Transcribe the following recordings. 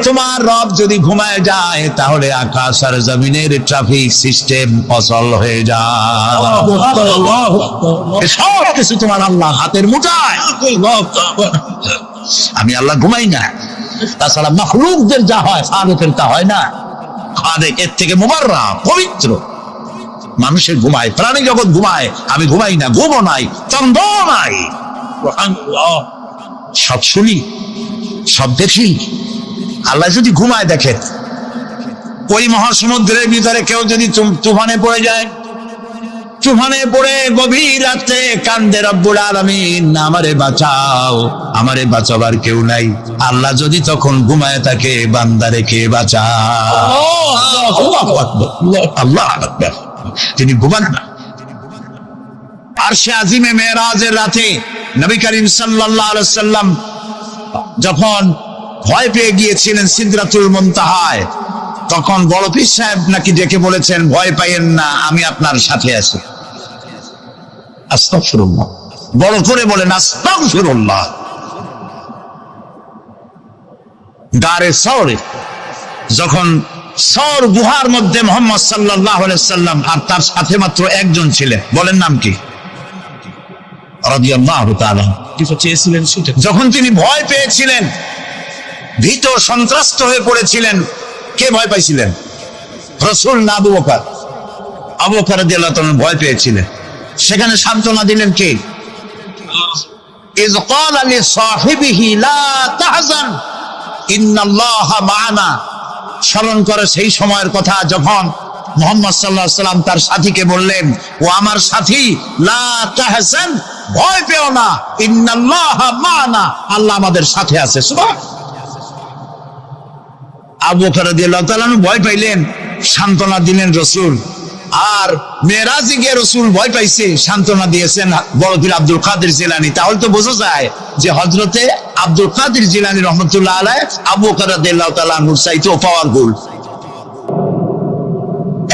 তোমার রব যদি ঘুমায় যায় তাহলে আকাশ আর জমিনের ট্রাফিক সিস্টেম অচল হয়ে যায়। সব কিছু তোমার আল্লাহ হাতের মুঠায়। আমি আল্লাহ ঘুমাই না। তাছাড়া মাখলুকদের যা হয় খালেকের তা হয় না। খালেক এর থেকে মুবাররা, পবিত্র। মানুষের ঘুমায়, প্রাণী জগৎ ঘুমায়, আমি ঘুমাই না, ঘুমও নাই, চন্দ নাই। সব শুনি, সব দেখি। আল্লাহ যদি ঘুমায় দেখেন, ওই মহাসমুদ্রের ভিতরে কেউ যদি তুফানে পড়ে যায়, তুফানে পড়ে গভীর রাতে কান্দে রব্বুল আলামিন, আমারে বাঁচাও, আমারে বাঁচাবার কেউ নাই। আল্লাহ যদি তখন ঘুমায় থাকে, বান্দারে কে বাঁচাও? আল্লাহ আকবার। তিনি ঘুমান না। আরশে আজিমে মেরাজের রাতে নবী করিম সাল্লাল্লাহু আলাইহি সাল্লাম যখন ভয় পেয়ে গিয়েছিলেন সিদরাতুল মুনতাহায়, তখন বড় পীর সাহেব নাকি ডেকে বলেছেন, ভয় পাইয়েন না, আমি আপনার সাথে আছি। আস্তাগফিরুল্লাহ, বড় করে বলেন আস্তাগফিরুল্লাহ। গারে সওরে যখন সওর গুহার মধ্যে মুহাম্মদ সাল্লাল্লাহু আলাইহি সাল্লাম আর তার সাথে মাত্র একজন ছিলেন, বলেন নাম কি? রাদিয়াল্লাহু তাআলা। কিছু চেয়েছিলেন সেটা। যখন তিনি ভয় পেয়েছিলেন, ভীত সন্ত্রস্ত হয়ে পড়েছিলেন, কে ভয় পাইছিলেন? রাসূল না আবু বকর? আবু বকর রাদিয়াল্লাহু তাআলা ভয় পেয়েছিলেন। সেখানে সান্ত্বনা দিলেন কে? ইয ক্বালা লি সাহিবিহি লা তাহজান ইন্নাল্লাহা মা'ানা। স্মরণ করে সেই সময়ের কথা যখন মুহাম্মদ সাল্লাল্লাহু আলাইহি সাল্লাম তার সাথীকে বললেন, ও আমার সাথী, লা তাহজান, ভয় পেও না, ইন্নাল্লাহা মা'ানা, আল্লাহ আমাদের সাথে আছে। সুবহান। আবু বকর রাদিয়াল্লাহু তাআলা ভয় পাইলেন, সান্ত্বনা দিলেন রাসূল। আর মেরাজে গিয়ে রাসূল ভয় পাইছে, সান্ত্বনা দিয়েছেন বড় পীর আব্দুল কাদের জিলানী। তাহলে তো বোঝা যায় যে হযরতে আব্দুল কাদের জিলানী রাহমাতুল্লাহ আলাইহি আবু বকর রাদিয়াল্লাহু তাআলা আনহুর চাইতেও পাওয়ারফুল।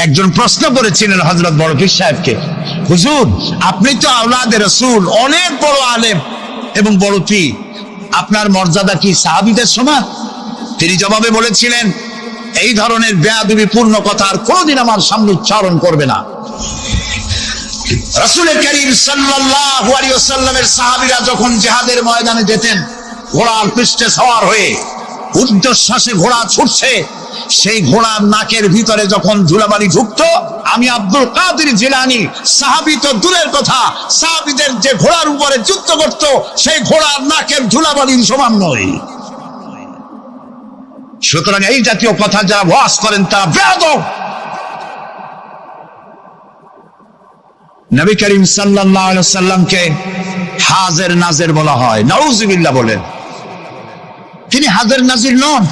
একজন প্রশ্ন করেছিলেন হযরত বড় পীর সাহেবকে, হুজুর আপনি তো আওলাদে রাসূল, অনেক বড় আলেম এবং বড় পীর, আপনার মর্যাদা কি সাহাবীদের সমান? তিনি জবাবে বলেছিলেন, এই ধরনের বেয়াদবিপূর্ণ কথা আর কোনদিন আমার সামনে উচ্চারণ করবে না। রাসূল করিম সাল্লাল্লাহু আলাইহি ওয়াসাল্লামের সাহাবীরা যখন জিহাদের ময়দানে যেতেন, ঘোড়ার পৃষ্ঠে সওয়ার হয়ে ঊর্ধ্বশ্বাসে ঘোড়া ছুটছে, সেই ঘোড়ার নাকের ভিতরে যখন ধুলাবালি ঢুকতো, আমি আব্দুল কাদের জিলানী, সাহাবী তো দূরের কথা, সাহাবীদের যে ঘোড়ার উপরে যুদ্ধ করত, সেই ঘোড়ার নাকের ধুলাবালির সমান নয়। সুতরাং এই জাতীয় কথা যারা ওয়াজ করেন তারা বেয়াদব। নবী করিম সাল্লাল্লাহু আলাইহি ওয়াসাল্লামকে হাজির নাজির বলা হয়, নাউযুবিল্লাহ বলেন। তিনি হাজির নাজির নন,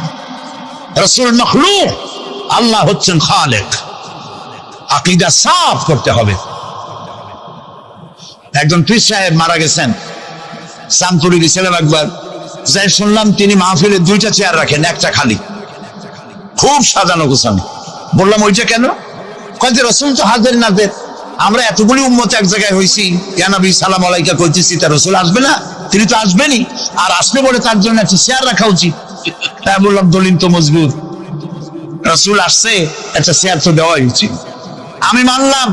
রাসূল মাখলুক, আল্লাহ হচ্ছেন খালেক। আকীদা সাফ করতে হবে। একজন পীর সাহেব মারা গেছেন, সামতুরি গেছিলাম একবার, যাই শুনলাম তিনি মাহফিলে দুইটা চেয়ার রাখেন, একটা খালি, খুব সাজানো গোছানো। বললাম ওইটা কেন? কয়েছে রাসূল তো হাজির নাজির, আমরা এতগুলি উম্মত এক জায়গায় হইছি, ইয়া নবী সালাম আলাইকা কইতেছি, তা রাসূল আসবে না? তিনি তো আসবেনই, আর আসলে বলে তার জন্য একটা চেয়ার রাখা উচিত। তাই বললাম দলিল তো মজবুত, রাসূল আসছে, একটা চেয়ার তো দেওয়াই উচিত। আমি মানলাম,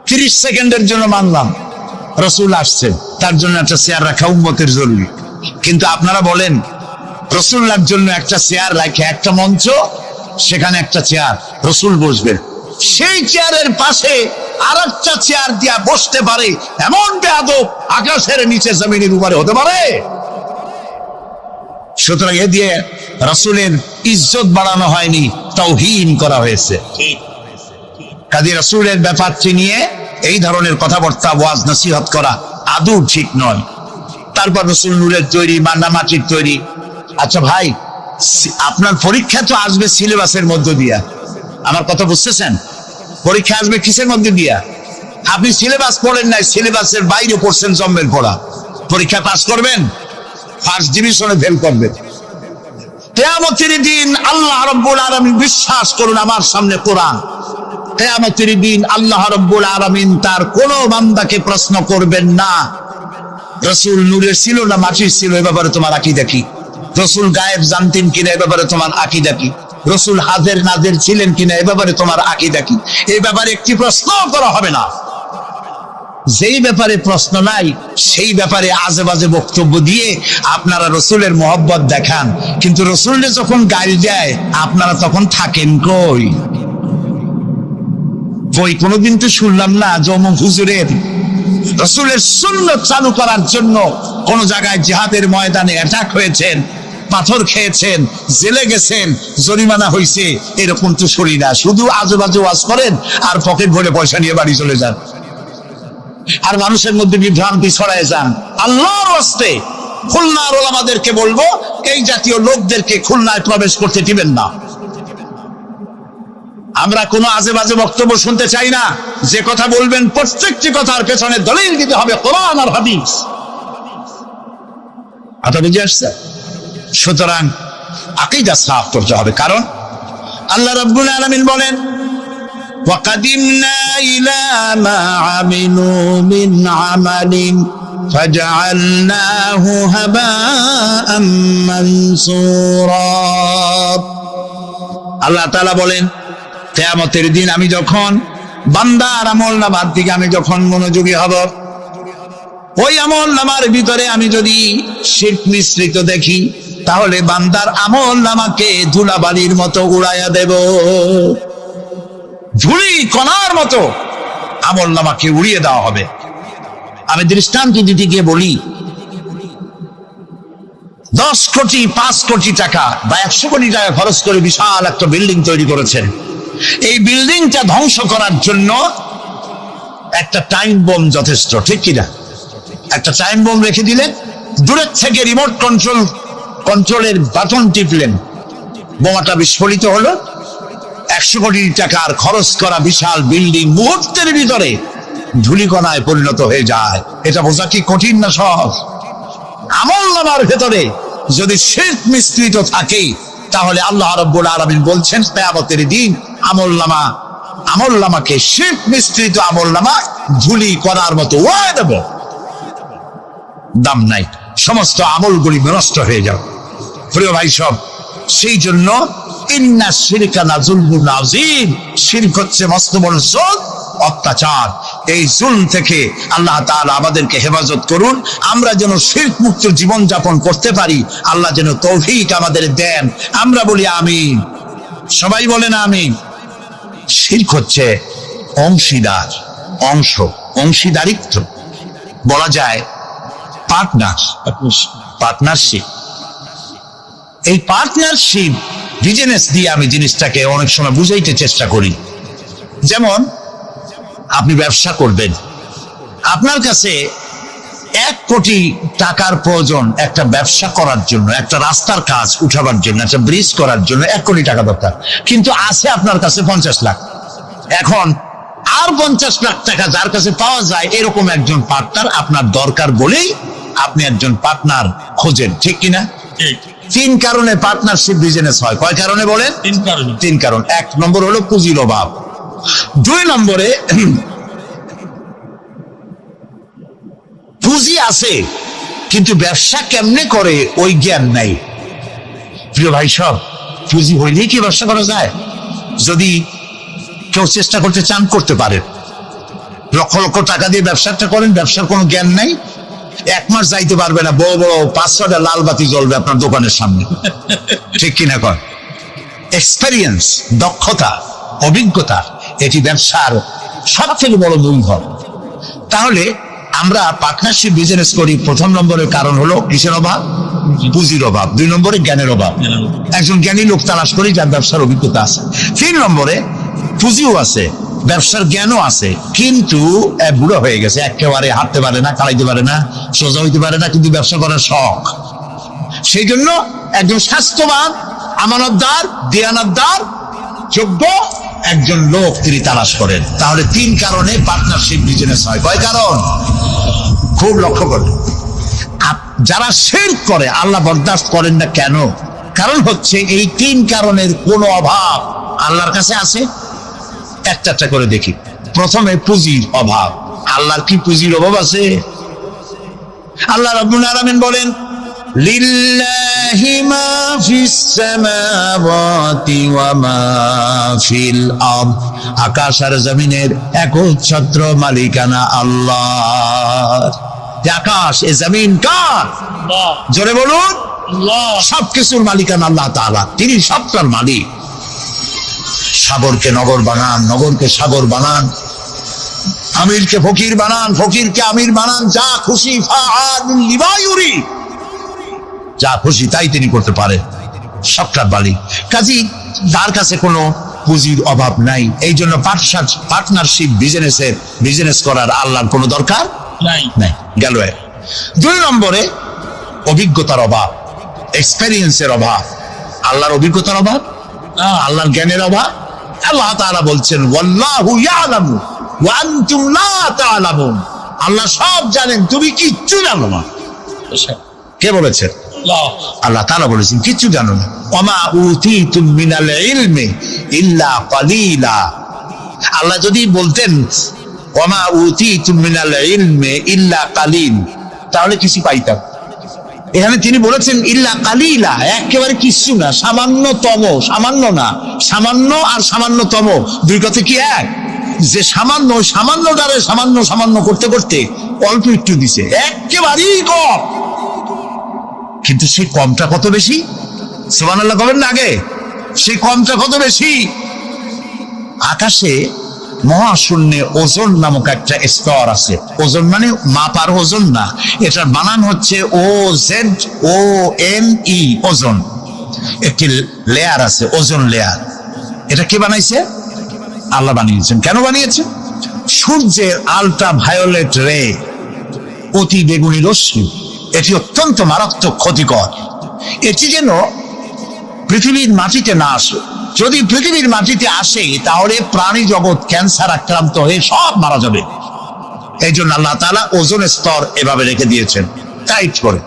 30 সেকেন্ডের জন্য মানলাম, রাসূল আসছে, তার জন্য একটা চেয়ার রাখা উম্মতের জরুরি। কিন্তু আপনারা বলেন, রাসূলের জন্য একটা চেয়ার রাখে, একটা মঞ্চ, সেখানে একটা চেয়ার, রাসূল বসবেন, সেই চেয়ারের পাশে আরেকটা চেয়ার দিয়া বসতে পারে এমন বেয়াদব আকাশের নিচে জমিনের উপরে হতে পারে? সুতরাং এ দিয়ে রাসূলের ইজ্জত বাড়ানো হয়নি, তাওহীন করা হয়েছে। কাজী রাসূলের ব্যাপারটি নিয়ে এই ধরনের কথাবার্তা, ওয়াজ নসিহত করা আদৌ ঠিক নয়। তারপর রাসূল নূরের তৈরি, মান্না মাটির তৈরি। আচ্ছা ভাই, আপনার পরীক্ষা তো আসবে সিলেবাসের মধ্য দিয়া, আমার কথা বুঝতেছেন? পরীক্ষা আসবে কিসের মধ্যে দিয়া? আপনি সিলেবাস পড়েন নাই, সিলেবাসের বাইরে পড়ছেন, জম্মের পড়া। পরীক্ষা পাস করবেন, ফার্স্ট ডিভিশনে ফেল করবেন। কিয়ামতের দিন আল্লাহ রাব্বুল আলামিন, বিশ্বাস করুন আমার সামনে কোরআন, কিয়ামতের দিন আল্লাহ রাব্বুল আলামিন তার কোন বান্দাকে প্রশ্ন করবেন না, রাসূল নূরের ছিল না মাটির ছিল, এ ব্যাপারে তোমার আকীদা কি? রসুল গায়েব জানতেন কিনা এ ব্যাপারে তোমার আকীদা কি? রসুল হাজের নাজের ছিলেন কিনা এ ব্যাপারে তোমার আকীদা কি? এই ব্যাপারে একটি প্রশ্ন করা হবে না। যেই ব্যাপারে প্রশ্ন নাই সেই ব্যাপারে আজে বাজে বক্তব্য দিয়ে আপনারা রসুলের মহব্বত দেখান, কিন্তু রসুলের যখন গালি দেয় আপনারা তখন থাকেন কই? কোনোদিন তো শুনলাম না জমুক হুজুরের রসুলের সুন্নাত চালু করার জন্য কোন জায়গায় জিহাদের ময়দানে অ্যাটাক হয়েছেন, পাথর খেয়েছেন, জেলে গেছেন, জরিমানা হয়েছে, এরকম তো শুনি না। শুধু আজেবাজে ওয়াজ করেন আর পকেট ভরে পয়সা নিয়ে বাড়ি চলে যান, আর মানুষের মধ্যে বিভ্রান্তি ছড়ায় যান। আল্লাহর হস্তে খুলনার ওলামাদেরকে বলবো, এই জাতীয় লোকদেরকে খুলনায় প্রবেশ করতে দিবেন না। আমরা কোনো আজে বাজে বক্তব্য শুনতে চাই না। যে কথা বলবেন প্রত্যেকটি কথার পেছনে দলিল দিতে হবে, কোরআন আর হাদিস। কথা বুঝে আসছে? সুতরাং আকীদা সাফ করতে হবে, কারণ আল্লাহ রাব্বুল আলামিন বলেন وَقَدِمْنَا إِلَى مَا عَمِلُوا مِنْ عَمَلٍ فَجَعَلْنَاهُ هَبَاءً مَنْثُورًا। আল্লাহ তাআলা বলেন কিয়ামতের দিন আমি যখন বান্দার আমলনামার দিকে আমি যখন মনোযোগী হব, ওই আমলনামার ভিতরে আমি যদি শিরক মিশ্রিত দেখি, তাহলে বান্দার আমলনামাকে ধুলাবালির মতো উড়াইয়া দেব। ধুলি কণার মতো আমলনামাকে উড়িয়ে দেওয়া হবে। আমি দৃষ্টান্ত দিতে গিয়ে বলি, 10 কোটি 5 কোটি টাকা বা 100 কোটি টাকা খরচ করে বিশাল একটা বিল্ডিং তৈরি করেছেন। এই বিল্ডিংটা ধ্বংস করার জন্য একটা টাইম বোম যথেষ্ট, ঠিক কিনা? একটা টাইম বোম রেখে দিলেন, দূরের থেকে রিমোট কন্ট্রোলের বাটন টিপলেন, বোমাটা বিস্ফোরিত হলো। 100 কোটি টাকার খরচ করা বিশাল বিল্ডিং মুহূর্তের ভিতরে ধূলিকণায় পরিণত হয়ে যায়। এটা বোঝা কি কঠিন না সহজ? আমলনামার ভেতরে যদি শিরক মিশ্রিত থাকে, তাহলে আল্লাহ রাব্বুল আলামিন বলছেন কিয়ামতের দিন আমলনামাকে শিরক মিশ্রিত আমলনামা ধুলি কণার মতো উড়িয়ে দেব। দাম নাই, সমস্ত আমলগুলি নষ্ট হয়ে যাবে। প্রিয় ভাই সব, সেই জন্য ইন্না শিরকা লাযুলমুন আযীম, শিরক হচ্ছে মস্ত বড় জুলম, অত্যাচার। এই জুলম থেকে আল্লাহ তাআলা আমাদেরকে হেফাজত করুন। আমরা যেন শিরক মুক্ত জীবন যাপন করতে পারি, আল্লাহ যেন তৌফিক আমাদের দেন। আমরা বলি আমিন, সবাই বলেন আমিন। শিরক হচ্ছে অংশীদারিত্ব, বলা যায় পার্টনারশিপ। এই পার্টনারশিপ বিজনেস দিয়ে আমি জিনিসটাকে অনেক সময় বুঝাইতে চেষ্টা করি। যেমন আপনি ব্যবসা করবেন, আপনার কাছে 1 কোটি টাকার প্রয়োজন একটা ব্যবসা করার জন্য, একটা রাস্তার কাজ উঠাবার জন্য, একটা ব্রিজ করার জন্য 1 কোটি টাকা দরকার, কিন্তু আছে আপনার কাছে 50 লাখ। এখন আর 50 লাখ টাকা যার কাছে পাওয়া যায়, এরকম একজন পার্টনার আপনার দরকার বলেই আপনি একজন পার্টনার খোঁজেন, ঠিক কিনা? 3 কারণে পার্টনারশিপ বিজনেস হয়। কয় কারণে বলেন? 3 কারণ। 1 নম্বর হলো পুঁজির অভাব, 2 নম্বরে পুঁজি আছে কিন্তু ব্যবসা কেমনে করে ওই জ্ঞান নাই। প্রিয় ভাই সব, পুঁজি হইলেই কি ব্যবসা করা যায়? যদি কেউ চেষ্টা করতে চান করতে পারেন, লক্ষ লক্ষ টাকা দিয়ে ব্যবসাটা করেন, ব্যবসার কোনো জ্ঞান নাই, 1 মাস যাইতে পারবে না, বড় বড় 5-6টা লাল বাতি জ্বলবে আপনার দোকানের সামনে, ঠিক কিনা? কর এক্সপেরিয়েন্স, দক্ষতা, অভিজ্ঞতা, এটি ব্যবসার সব থেকে বড় মূলধন। তাহলে আমরা পার্টনারশিপ বিজনেস করি, 1 নম্বরের কারণ হলো কিসের অভাব? পুঁজির অভাব। 2 নম্বরে জ্ঞানের অভাব, একজন জ্ঞানী লোক তালাশ করি যার ব্যবসার অভিজ্ঞতা আছে। 3 নম্বরে পুঁজিও আছে, ব্যবসার জ্ঞানও আছে, কিন্তু বুড়ো হয়ে গেছে, একেবারে হাঁটতে পারে না, চালাইতে পারে না, সোজা হইতে পারে না, কিন্তু ব্যবসা করার শখ। সেই জন্য একজন স্বাস্থ্যবান, আমানতদার, দিয়ানতদার, যোগ্য একজন লোক তিনি তালাশ করেন। তাহলে 3 কারণে পার্টনারশিপ বিজনেস হয়। কয় কারণ? খুব লক্ষ্য করেন। যারা শিরক করে আল্লাহ বরদাস্ত করেন না কেন? কারণ হচ্ছে এই 3 কারণের কোনো অভাব আল্লাহর কাছে আছে। একটা করে দেখি। প্রথমে পুঁজির অভাব। আল্লাহর কি পুঁজির অভাব আছে? আল্লাহ রাব্বুল আলামিন বলেন লিল্লাহ লিল্লাহি মা ফিস সামাওয়াতি ওয়া মা ফিল আরদ, আকাশ আর জমিনের একচ্ছত্র মালিকানা আল্লাহর। আকাশ এ জমিন কার? জোরে বলুন। সবকিছুর মালিকানা আল্লাহ তাআলা, তিনি সবটার মালিক। সাগরকে নগর বানান, নগরকে সাগর বানান, আমিরকে ফকির বানান, ফকিরকে আমির বানান, যা খুশি ফাআলুন লিমা ইউরিদ, যা খুশি তাই তিনি করতে পারেন, সবটার মালিক। কাজী তার কাছে কোনো পুঁজির অভাব নাই, এই জন্য পার্টনারশিপ বিজনেস করার আল্লাহর কোনো দরকার নাই। গেল। 2 নম্বরে অভিজ্ঞতার অভাব, এক্সপেরিয়েন্সের অভাব। আল্লাহর অভিজ্ঞতার অভাব, আল্লাহর জ্ঞানের অভাব। আল্লাহ তাআলা বলছেন ওয়াল্লাহু ইয়ালামু ওয়া আনতুম লা তা'লামুন, আল্লাহ সব জানেন, তুমি কিচ্ছু জানো না। কে বলেছেন? আল্লাহ তাআলা বলেছেন কিচ্ছু জানো না। ওমা উতিতুম মিনাল ইলমি ইল্লা কালিলা, আল্লাহ যদি বলতেন ওমা উতিতুম মিনাল ইলমি ইল্লা কালিল, তাহলে কিছু পাইতাম। এখানে তিনি বলেছেন ইল্লা কালিলা, একেবারে কিছু না, সামান্যতম। সামান্য না, সামান্য আর সামান্যতম দুই কথা কি এক? যে সামান্যটারে সামান্য করতে করতে অল্প একটু দিছে, একেবারেই কম। কিন্তু সেই কমটা কত বেশি? সুবহানাল্লাহ বলেন না আগে। সেই কমটা কত বেশি? আকাশে মহাশূন্যে ওজন নামক একটা স্তর আছে। ওজন মানে মাপার ওজন না, এটার বানান হচ্ছে OZONE, ওজন। একটি লেয়ার আছে, ওজন লেয়ার। এটা কে বানাইছে? আল্লাহ বানিয়েছেন। কেন বানিয়েছে? সূর্যের আলট্রা ভায়োলেট রে, অতি বেগুনি রশ্মি, এটি অত্যন্ত মারাত্মক ক্ষতিকর। এটি যেন পৃথিবীর মাটিতে না আসে। যদি পৃথিবীর মাটিতে আসে তাহলে প্রাণী জগৎ ক্যান্সার আক্রান্ত হয়ে সব মারা যাবে। এই জন্য আল্লাহ তাআলা ওজোন স্তর এভাবে রেখে দিয়েছেন, টাইট করে।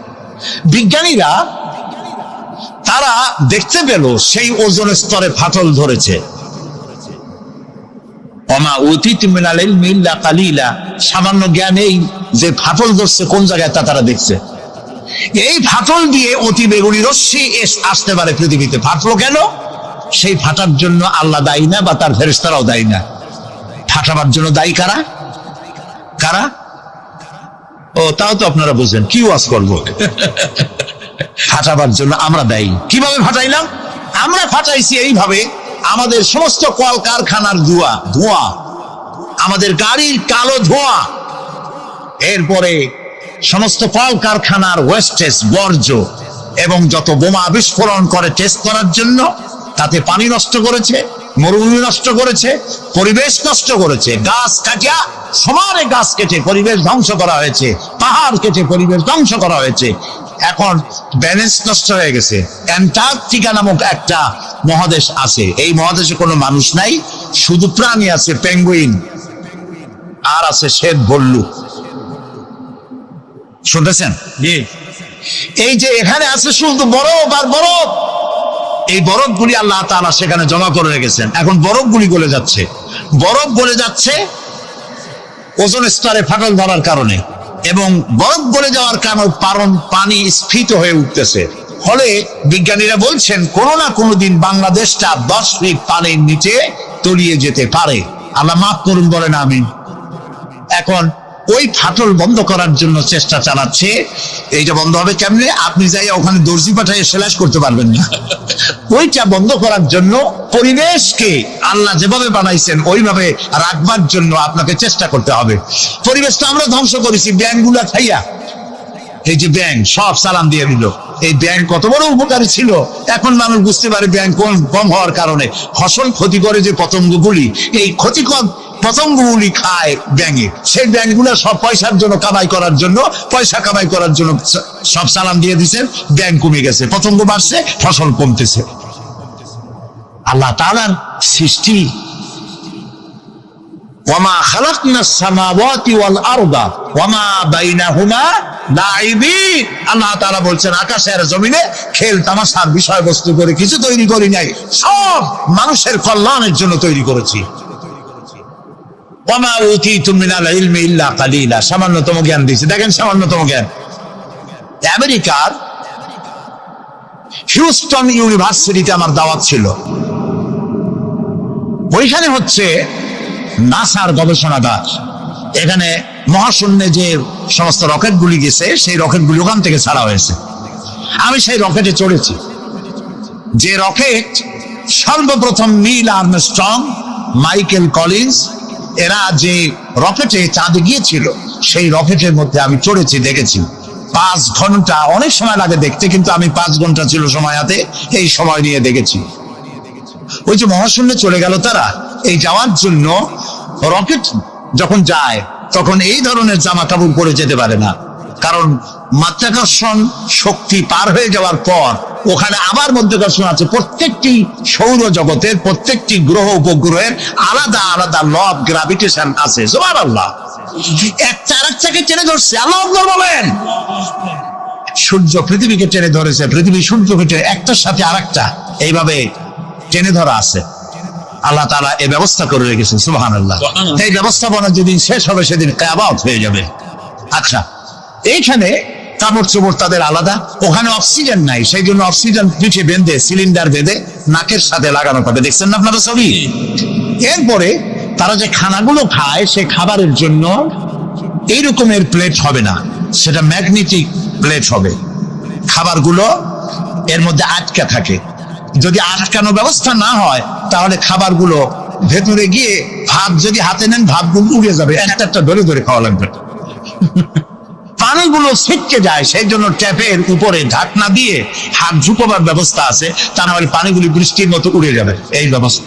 বিজ্ঞানীরা তারা দেখতে পেল সেই ওজোন স্তরে ফাটল ধরেছে। ওমা উতিতুম মিনাল ইলমি ইল্লা কালিলা, সামান্য জ্ঞান এই যে ফাটল ধরছে কোন জায়গায় তা তারা দেখছে। এই ফাটল দিয়ে অতি বেগুনি রশ্মি আসতে পারে পৃথিবীতে। ফাটলো কেন? সেই ফাটার জন্য আল্লাহ দায়ী না, বা তার ফেরেশতারাও দায়ী না। ফাটাবার জন্য দায়ী কারা? কারা? ও তাও তো আপনারা বুঝেন, কি ওয়াজ করবো। ফাটাবার জন্য আমরা দায়ী। কিভাবে ফাটাইলাম? আমরা ফাটাইছি এইভাবে, আমাদের সমস্ত কলকারখানার ধোঁয়া, আমাদের গাড়ির কালো ধোঁয়া, এরপরে সমস্ত কলকারখানার ওয়েস্টেজ, বর্জ্য, এবং যত বোমা বিস্ফোরণ করে টেস্ট করার জন্য, তাতে পানি নষ্ট করেছে, মরুভূমি নষ্ট করেছে, পরিবেশ নষ্ট করেছে। গাছ কাটিয়া সমানে গাছ কেটে পরিবেশ ধ্বংস করা হয়েছে, পাহাড় কেটে পরিবেশ ধ্বংস করা হয়েছে। এখন ব্যালেন্স নষ্ট হয়ে গেছে। অ্যান্টার্কটিকা নামক একটা মহাদেশ আছে, এই মহাদেশে কোনো মানুষ নাই, শুধু প্রাণী আছে, পেঙ্গুইন, আর আছে শ্বেত ভল্লুক। শুনতেছেন? এই যে এখানে আছে শুধু বরফ আর বরফ। এই বরফগুলি আল্লাহ তাআলা সেখানে জমা করে রেখেছেন। এখন বরফগুলি গলে যাচ্ছে, বরফ গলে যাচ্ছে ওজোন স্তরে ফাটল ধরার কারণে, এবং বরফ গলে যাওয়ার কারণ পানি স্ফীত হয়ে উঠতেছে। ফলে বিজ্ঞানীরা বলছেন কোনো না কোনো দিন বাংলাদেশটা 10 ফিট পানির নিচে তলিয়ে যেতে পারে। আল্লাহ মাফ করুন, বলেন আমিন। এখন ওই ফাটল বন্ধ করার জন্য চেষ্টা চালাচ্ছে। এইটা বন্ধ হবে কেমনে? আপনি যাই ওখানে দর্জি পাঠায় সেলাই করতে পারবেন না। ওইটা বন্ধ করার জন্য পরিবেশকে আল্লাহ যেভাবে বানাইছেন ওইভাবে রাখবার জন্য আপনাকে চেষ্টা করতে হবে। পরিবেশটা আমরা ধ্বংস করেছি ব্যাঙগুলা খাইয়া। এই যে ব্যাঙ সব সালাম দিয়ে দিল। এই ব্যাঙ কত বড় উপকারী ছিল, এখন মানুষ বুঝতে পারে ব্যাঙ কম হওয়ার কারণে ফসল ক্ষতি করে যে পতঙ্গগুলি, এই ক্ষতিকর পতঙ্গগুলি খায় ব্যাঙে। সেই ব্যাঙগুলো সব পয়সার জন্য পয়সা কামাই করার জন্য সব সালাম দিয়ে দিচ্ছেন, ব্যাঙ কমে গেছে, পতঙ্গ বাড়ছে, ফসল কমতেছে। আল্লাহ তাআলার সৃষ্টি। ওয়ামা খালাকনাস সামাওয়াতি ওয়াল আরদা ওয়ামা বাইনাহুমা লাইবিন। আল্লাহ তাআলা বলছেন আকাশে আর জমিনে খেল তামাশার বিষয়বস্তু করে কিছু তৈরি করি নাই, সব মানুষের কল্যাণের জন্য তৈরি করেছি। ওয়ামা উতিতুম মিনাল ইলমি ইল্লা কালিলা, সামান্যতম জ্ঞান দিয়েছে। দেখেন সামান্যতম জ্ঞান। আমেরিকার হিউস্টন ইউনিভার্সিটিতে আমার দাওয়াত ছিল। ওইখানে হচ্ছে নাসার গবেষণাগার। এখানে মহাশূন্যে যে সমস্ত রকেটগুলি গেছে, সেই রকেটগুলি ওখান থেকে ছাড়া হয়েছে। আমি সেই রকেটে চড়েছি, যে রকেট সর্বপ্রথম নীল আর্মস্ট্রং, মাইকেল কলিন্স এরা যে রকেটে চাঁদে গিয়েছিল, সেই রকেটের মধ্যে আমি চড়েছি, দেখেছি। 5 ঘন্টা, অনেক সময় লাগে দেখতে, কিন্তু আমি 5 ঘন্টা ছিল সময় হাতে, এই সময় নিয়ে দেখেছি। ওই যে মহাশূন্যে চলে গেল তারা, এই যাওয়ার জন্য রকেট যখন যায় তখন এই ধরনের জামা কাপড় পরে যেতে পারে না, কারণ মাধ্যাকর্ষণ শক্তি পার হয়ে যাওয়ার পর ওখানে আবার মাধ্যাকর্ষণ আছে। প্রত্যেকটি সৌরজগতের প্রত্যেকটি গ্রহ উপগ্রহের আলাদা আলাদা ল অফ গ্রাভিটেশন আছে। সুবহানাল্লাহ। একটা আরেকটাকে টেনে ধরছে। আল্লাহু আকবার বলেন। সূর্য পৃথিবীকে টেনে ধরেছে, পৃথিবী সূর্যকে টেনে, একটার সাথে আরেকটা এইভাবে টেনে ধরা আছে। আল্লাহ তাআলা এই ব্যবস্থা করে রেখেছেন। সুবহানাল্লাহ। এই ব্যবস্থাপনা যেদিন শেষ হবে সেদিন কিয়ামত হয়ে যাবে। আচ্ছা, এইখানে কাপড় চোপড় তাদের আলাদা, ওখানে অক্সিজেন নাই, সেই জন্য অক্সিজেন পিঠে বেঁধে, সিলিন্ডার বেঁধে নাকের সাথে লাগানো হবে। দেখছেন না আপনারা ছবি? এরপরে তারা যে খানাগুলো খায়, সে খাবারের জন্য এই রকমের প্লেট হবে না, সেটা ম্যাগনেটিক প্লেট হবে। খাবারগুলো এর মধ্যে আটকা থাকে। যদি আটকানো ব্যবস্থা না হয় তাহলে খাবারগুলো ভেতরে গিয়ে ভাত যদি হাতে নেন, ভাতগুলো উড়ে যাবে, একটা একটা ধরে ধরে খাওয়া লাগবে। পানিগুলো ছিটকে যায়, সেই জন্য ট্যাপের উপরে ঢাকনা দিয়ে হাত ঝুঁকবার ব্যবস্থা আছে, তা না হলে পানিগুলি বৃষ্টির মতো উড়ে যাবে। এই ব্যবস্থা।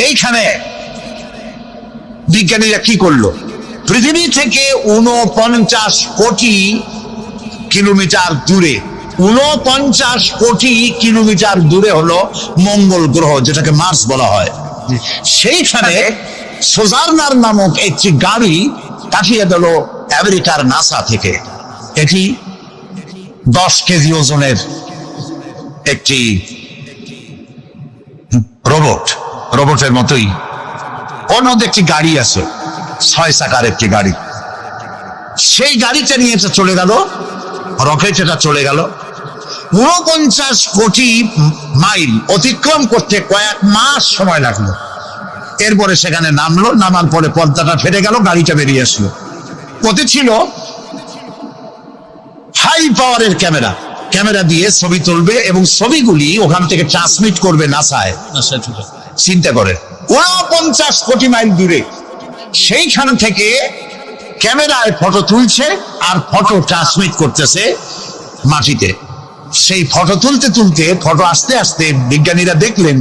এইখানে বিজ্ঞানীরা কি করলো? পৃথিবী থেকে 49 কোটি কিলোমিটার দূরে, 49 কোটি কিলোমিটার দূরে হলো মঙ্গল গ্রহ, যেটাকে মার্স বলা হয়। সেইখানে সোজার্নার নামক একটি গাড়ি পাঠিয়ে দিল আমেরিকার নাসা থেকে। এটি 10 কেজি ওজনের একটি রোবটের মতোই। ওর মধ্যে একটি গাড়ি আছে, 6 চাকার একটি গাড়ি। সেই গাড়িটা নিয়ে চলে গেল, রকেট এটা চলে গেল। 49 কোটি মাইল অতিক্রম করতে কয়েক মাস সময় লাগলো। এরপরে সেখানে নামলো, নামার পরে পর্দাটা ফেটে গেল, গাড়িটা বেরিয়ে আসলো। ওতে ছিল হাই পাওয়ারের ক্যামেরা দিয়ে ছবি তুলবে এবং ছবিগুলি ওখান থেকে ট্রান্সমিট করবে নাসায়। চিন্তা করে 49 কোটি মাইল দূরে, সেইখান থেকে ক্যামেরায় ফটো তুলছে আর ফটো ট্রান্সমিট করতেছে মাটিতে। সেই ফটো তুলতে তুলতে, ফটো আস্তে আস্তে বিজ্ঞানীরা দেখলেন,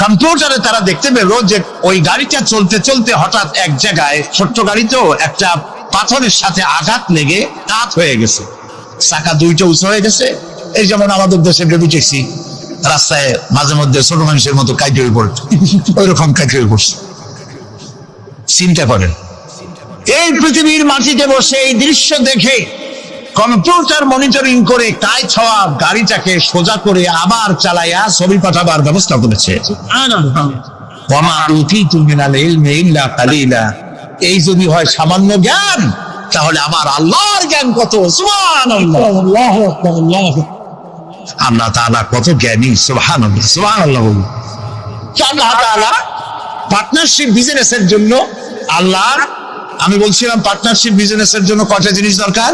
কম্পিউটারে তারা দেখতে পেল যে ওই গাড়িটা চলতে চলতে হঠাৎ এক জায়গায়, ছোট্ট গাড়ি তো, একটা পাথরের সাথে আঘাত লেগে কাত হয়ে গেছে, চাকা দুইটা উঁচু হয়ে গেছে। এই যেমন আমাদের দেশে ভেবে দেখছি রাস্তায় মাঝে মধ্যে ছোট মানুষের মতো কাইটে হয়ে পড়ছে, ওই রকম কাইটে হয়ে পড়ছে। চিন্তা করেন, এই পৃথিবীর মাটিতে বসে এই দৃশ্য দেখে কম্পিউটার মনিটরিং করে কায় ছাওয়া গাড়িটাকে সোজা করে আবার চালাইয়া ছবি পাঠাবার ব্যবস্থা করেছে। এই যদি হয় সামান্য জ্ঞান, তাহলে আমার আল্লাহর জ্ঞান কত! সুবহানাল্লাহ। আল্লাহ তাআলা কত জ্ঞানী! সুবহানাল্লাহ, সুবহানাল্লাহ। আল্লাহ তাআলা পার্টনারশিপ বিজনেসের জন্য, আল্লাহ, আমি বলছিলাম পার্টনারশিপ বিজনেসের জন্য কয়টা জিনিস দরকার?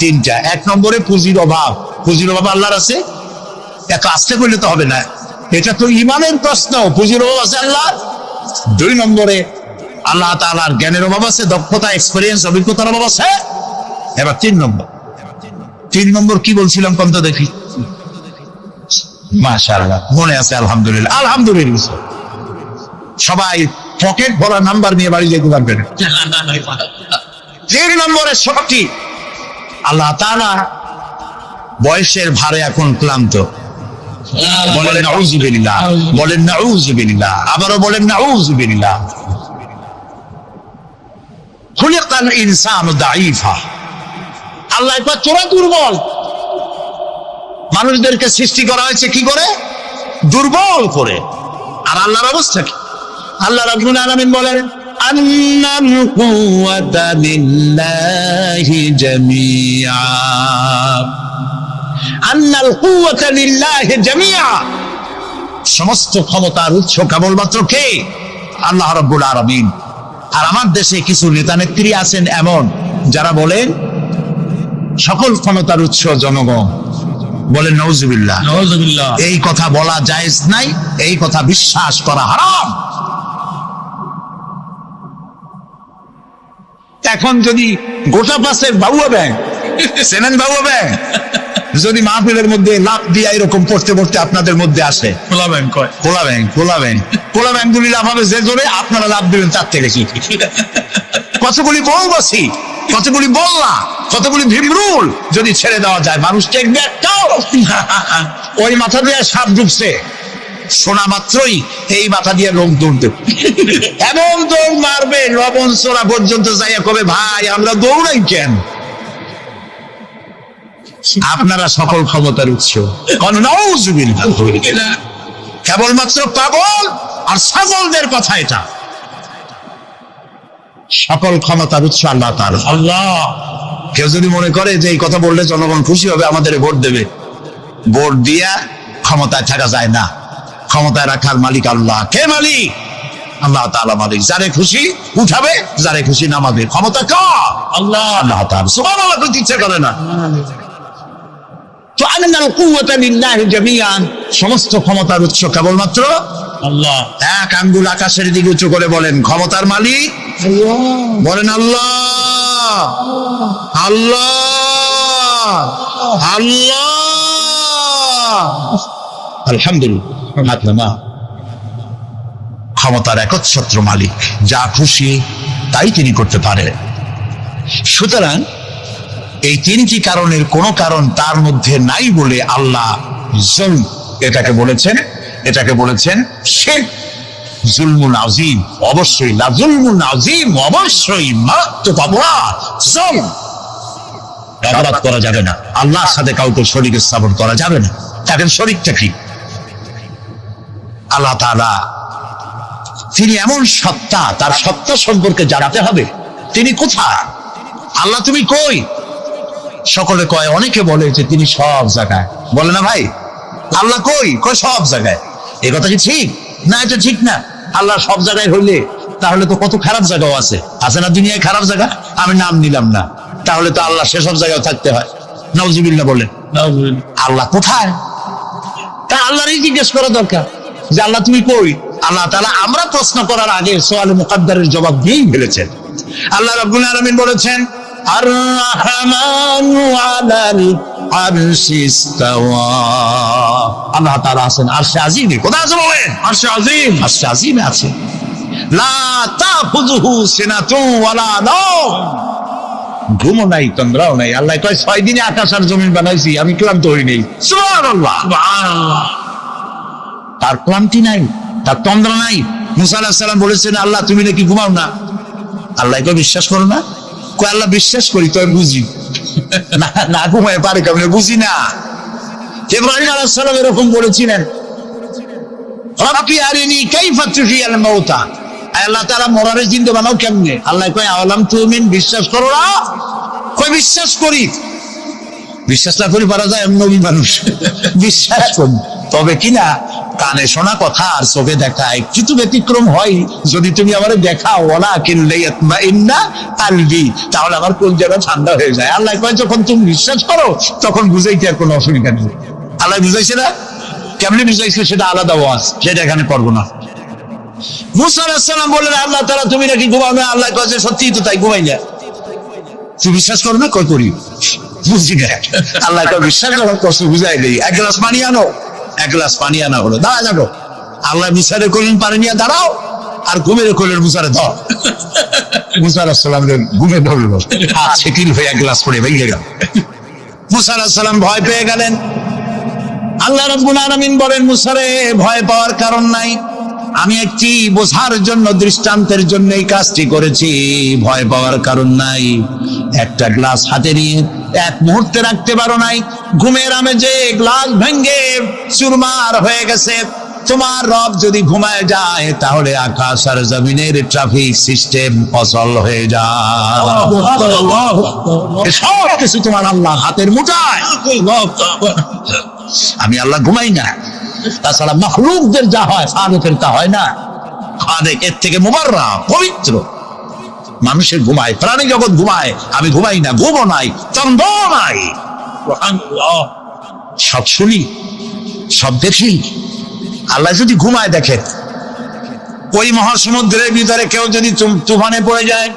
3টা। 1 নম্বরে পুঁজির অভাব। পুঁজির অভাব আল্লাহর আছে? এত আস্তে করলে তো হবে না, এটা তো ইমানের প্রশ্ন। পুঁজির অভাব আছে আল্লাহ। 2 নম্বরে আল্লাহ তাআলার জ্ঞানের অভাব আছে, দক্ষতা, এক্সপেরিয়েন্স, অভিজ্ঞতার অভাব আছে। এবার 3 নম্বর কি বলছিলাম কোন তো দেখি? মাশাআল্লাহ, মনে আছে? আলহামদুলিল্লাহ, আলহামদুলিল্লাহ। সবাই পকেট ভরা নাম্বার নিয়ে বাড়ি যেতে পারবেন। 3 নম্বরের শক্তি। আল্লাহ তাআলা বয়সের ভারে এখন ক্লান্ত। বলেন নাউযুবিল্লাহ, বলেন নাউযুবিল্লাহ, আবারও বলেন নাউযুবিল্লাহ। খুলিকাল ইনসানু দাঈফা। আল্লাহ একবার তোরা দুর্বল। মানুষদেরকে সৃষ্টি করা হয়েছে কি করে? দুর্বল করে। আর আল্লাহর অবস্থা কি? আল্লাহ রাব্বুল আলামিন বলেন, আন্নাল কুওয়াতা লিল্লাহি জামিআ। আন্নাল কুওয়াতা লিল্লাহি জামিআ, সমস্ত ক্ষমতার উৎস কেবলমাত্র কে? আল্লাহ রাব্বুল আলামিন। আর আমার দেশে কিছু নেতা নেত্রী আছেন এমন যারা বলেন সকল ক্ষমতার উৎস জনগণ। বলেন নাউজুবিল্লাহ। নাউজুবিল্লাহ। এই কথা বলা জায়েজ নাই, এই কথা বিশ্বাস করা হারাম। এখন যদি গোটা পাশের বাবুয়া ব্যাংক, চেনেন বাবুয়া ব্যাংক, যদি মাহফিলের মধ্যে লাভ দিয়ে এরকম পড়তে পড়তে আপনাদের মধ্যে আসে, খোলা ব্যাংক কয়, খোলা ব্যাংক, খোলা ব্যাংক, খোলা ব্যাংক গুলি লাভ হবে যে জোরে, আপনারা লাভ দিবেন তার থেকে কি? কতগুলি বউবাসী, কতগুলি বল্লা, কতগুলি ভীমরুল যদি ছেড়ে দেওয়া যায়, মানুষ টেকবে একটাও? ওই মাথা দিয়ে সাপ ঢুকছে, শোনা মাত্রই এই মাথা দিয়ে লোক দৌড়, এমন দৌড় মারবে লবণ চোরা পর্যন্ত যাইয়া কবে ভাই আমরা দৌড়াই কেন? আপনারা সকল ক্ষমতার উৎস। কেবলমাত্র পাগল আর ছাগলদের কথা এটা। সকল ক্ষমতার উৎস আল্লাহ তাআলা। আল্লাহ। কেউ যদি মনে করে যে এই কথা বললে জনগণ খুশি হবে, আমাদের ভোট দেবে, ভোট দিয়া ক্ষমতায় থাকা যায় না। ক্ষমতায় রাখার মালিক আল্লাহ। কে মালিক? আল্লাহ তাআলা মালিক। যারে খুশি উঠাবে, যারে খুশি নামাবে। ক্ষমতা কার? আল্লাহ। আল্লাহ তাআলা। সুবহানাল্লাহ, করতে ইচ্ছা করে না। তো আন্নাল কুওয়াতা লিল্লাহি জামিআন, সমস্ত ক্ষমতার উৎস কেবলমাত্র আল্লাহ। এক আঙ্গুল আকাশের দিকে উঁচু করে বলেন ক্ষমতার মালিক বলেন আল্লাহ। আল্লাহ, আল্লাহ, আলহামদুলিল্লাহ। ক্ষমতার একচ্ছত্র মালিক, যা খুশি তাই তিনি করতে পারেন। সুতরাং এই তিনটি কারণের কোন কারণ তার মধ্যে নাই বলে আল্লাহ জুলম এটাকে বলেছেন শিরক, জুলমুন আযীম। অবশ্যই লা জুলমুন আযীম, অবশ্যই মারাত্মক অপরাধ জুলম। অপরাধ করা যাবে না, আল্লাহর সাথে কাউকে শরীক স্থাপন করা যাবে না। দেখেন শরীকটা কি? আল্লাহ তাআলা তিনি এমন সত্তা, তার সত্তা সম্পর্কে জানাতে হবে। তিনি কোথায়? আল্লাহ তুমি কই? সকলে কয়, অনেকে বলে যে তিনি সব জায়গায়। বলে না ভাই আল্লাহ কই? কয় সব জায়গায়। এই কথা কি ঠিক? না, এটা ঠিক না। আল্লাহ সব জায়গায় হইলে তাহলে তো কত খারাপ জায়গাও আছে না দুনিয়ায়? খারাপ জায়গা আমি নাম নিলাম না, তাহলে তো আল্লাহ সেসব জায়গায় থাকতে হয়। নাউজুবিল্লাহ বলেন। আল্লাহ কোথায়? তা আল্লাহরই জিজ্ঞেস করা দরকার যে আল্লাহ তুমি কই? আল্লাহ তাআলা আমরা প্রশ্ন করার আগে সোয়ালে মুকাদ্দারের জবাব দিয়েই ফেলেছেন। আল্লাহ রাব্বুল আলামিন বলেছেন আর রাহমানু আলাল আরশি ইসতাওয়া। আল্লাহ তাআলা আছেন আরশে আজিমে। কোথায় আছে বলেন? আরশে আজিম। আরশে আজিমে আছে। লা তাখুযুহু সিনাতুন ওয়ালা নাওম, ঘুমও নাই তন্দ্রাও নাই। আল্লাহ কয় 6 দিনে আকাশ আর জমিন বানাইছি, আমি ক্লান্ত হই নাই। সুবহানাল্লাহ। সুবহানাল্লাহ। তার ক্লান্তি নাই, তার তন্দ্রা নাই। মুসা আলাইহিস সালাম বলেছেন আল্লাহ তুমি নাকি ঘুমাও না? আল্লাহ কয় বিশ্বাস করো না? কয় আল্লাহ বিশ্বাস করি, তো বুঝি না, না ঘুমায় পারে কেমনে? বুঝি না। ইব্রাহিম আলাইহিস সালাম এরকম বলেছিলেন রাব্বি আরিনি কাইফা তুহিয়াল মাউতা, আল্লাহ তাআলা মরারে জিন্দা বানাও কেমনে? আল্লাহ কয় আওয়ালাম তুমিন, বিশ্বাস করো না? কয় বিশ্বাস করি। বিশ্বাস না করি পারা যায়? নবী মানুষ বিশ্বাস করি, তবে কিনা কানে শোনা কথা আর চোখে দেখা একটু ব্যতিক্রম হয়। যদি তুমি আমারে দেখাও ওয়ালাকিন লিয়াতমাইন্না কলবি, তাহলে আমার কলজাটা ঠান্ডা হয়ে যায়। আল্লাহ কয় যখন তুমি বিশ্বাস করো তখন বুঝাইতে আর কোনো অসুবিধা নেই। আল্লাহ বুঝাইছে না? কেমনে বুঝাইছে সেটা আলাদা ওয়াজ, সেটা এখানে করবো না। মুসা আলাইহিস সালাম বললেন আল্লাহ তাআলা তুমি নাকি ঘুমাও না? আল্লাহ কয় সত্যি তো তাই, ঘুমাই না। তুই বিশ্বাস করো না? কই করি, বুঝি না। আল্লাহ কয় বিশ্বাস করো, কষ্ট বুঝাই দেই। এক গ্লাস পানি আনো। এক গ্লাস পানি আনা হলো, দাঁড়া যাবো। আল্লাহ মুসারে করলেন পানি নিয়ে দাঁড়াও, আর ঘুমের করলেন মুসারে ধর। মুসা আলাইহিস সালাম ঘুমে ধরলো, হাত সেটিল হয়ে এক গ্লাস পড়ে ভেঙে গেল। মুসা আলাইহিস সালাম ভয় পেয়ে গেলেন। আল্লাহ রাব্বুল আলামিন বলেন মুসারে ভয় পাওয়ার কারণ নাই, আমি একটি বোঝার জন্য, দৃষ্টান্তের জন্য এই কাজটি করেছি, ভয় পাওয়ার কারণ নাই। একটা গ্লাস হাতে নিয়ে এক মুহূর্তে রাখতে পারো নাই, ঘুমের আমেজে গ্লাস ভেঙে চুরমার হয়ে গেছে। তোমার রব যদি ঘুমায় যায় তাহলে আকাশ আর জমিনের ট্রাফিক সিস্টেম অচল হয়ে যায়। সব কিছু তোমার আল্লাহ হাতের মুঠায়। আমি আল্লাহ ঘুমাই না, তাছাড়া মাখলুকদের যা হয় খালেকের তা হয় না। খালেক এর থেকে মুবাররা, পবিত্র। মানুষের ঘুমায়, প্রাণী জগৎ ঘুমায়, আমি ঘুমাই না, ঘুমও নাই, চন্দ নাই। সব শুনি, সব দেখি। আল্লাহ যদি ঘুমায় দেখেন, ওই মহাসমুদ্রের ভিতরে কেউ যদি তুফানে পড়ে যায়,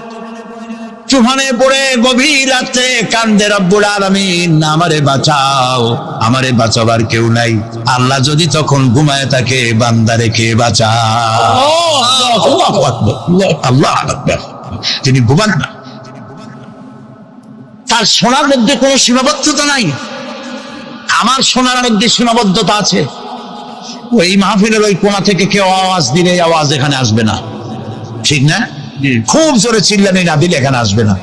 তুফানে পড়ে গভীর রাতে কান্দে রব্বুল আলামিন, আমারে বাঁচাও, আমারে বাঁচাবার কেউ নাই। আল্লাহ যদি তখন ঘুমায় থাকে, বান্দারে কে বাঁচাও? আল্লাহু আকবার, আল্লাহু আকবার। তিনি ঘুমান না, তার শোনার মধ্যে কোনো সীমাবদ্ধতা নাই। আমার শোনার মধ্যে সীমাবদ্ধতা আছে। ওই মাহফিলের ওই কোণা থেকে কেউ আওয়াজ দিলে আওয়াজ এখানে আসবে না, ঠিক না? খুব জোরে চিল্লানি না দিলে এখানে আসবে না।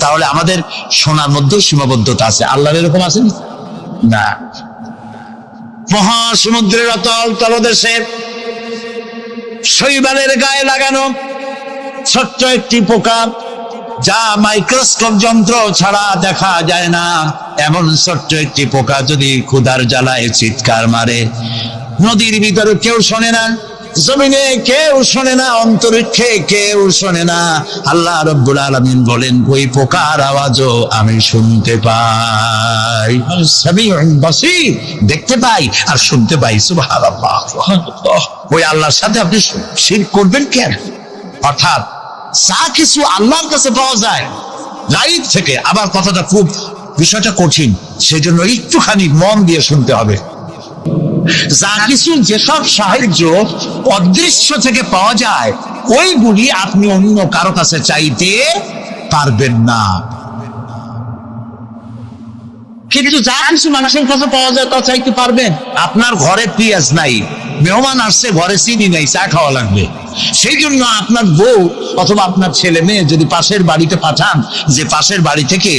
তাহলে আমাদের শোনার মধ্যে সীমাবদ্ধতা আছে। আল্লাহর এরকম আছে না? মহাসমুদ্রের অতল তলদেশে শৈবালের গায়ে লাগানো ছোট্ট একটি পোকা, যা মাইক্রোস্কোপ যন্ত্র ছাড়া দেখা যায় না, এমন ছোট্ট একটি পোকা যদি ক্ষুধার জ্বালায় চিৎকার মারে, নদীর ভিতরে কেউ শোনে না, জমিনে কেউ শোনে না, অন্তরিক্ষে কেউ শোনে না। আল্লাহ রাব্বুল আলামিন বলেন, ওই পোকার আওয়াজও আমি শুনতে পাই। সামিউন বাসীর, দেখতে পাই আর শুনতে পাই। সুবহানাল্লাহ। ওই আল্লাহর সাথে আপনি শিরক করবেন কেন? অর্থাৎ যা কিছু আল্লাহর কাছে পাওয়া যায় লাইট থেকে, আবার কথাটা খুব বিষয়টা কঠিন, সেজন্য একটুখানি মন দিয়ে শুনতে হবে। যা কিছু যেসব সাহায্য অদৃশ্য থেকে পাওয়া যায়, ওইগুলি আপনি অন্য কারো কাছে চাইতে পারবেন না। কিন্তু যা কিছু মানুষের কাছে পাওয়া যায় তা চাইতে পারবেন। আপনার ঘরে পেঁয়াজ নাই, মেহমান আসছে, ঘরে চিনি নাই, চা খাওয়া লাগবে। সেই জন্য আপনার বউ অথবা আপনার ছেলে মেয়ে যদি পাশের বাড়িতে পাঠান যে পাশের বাড়ি থেকে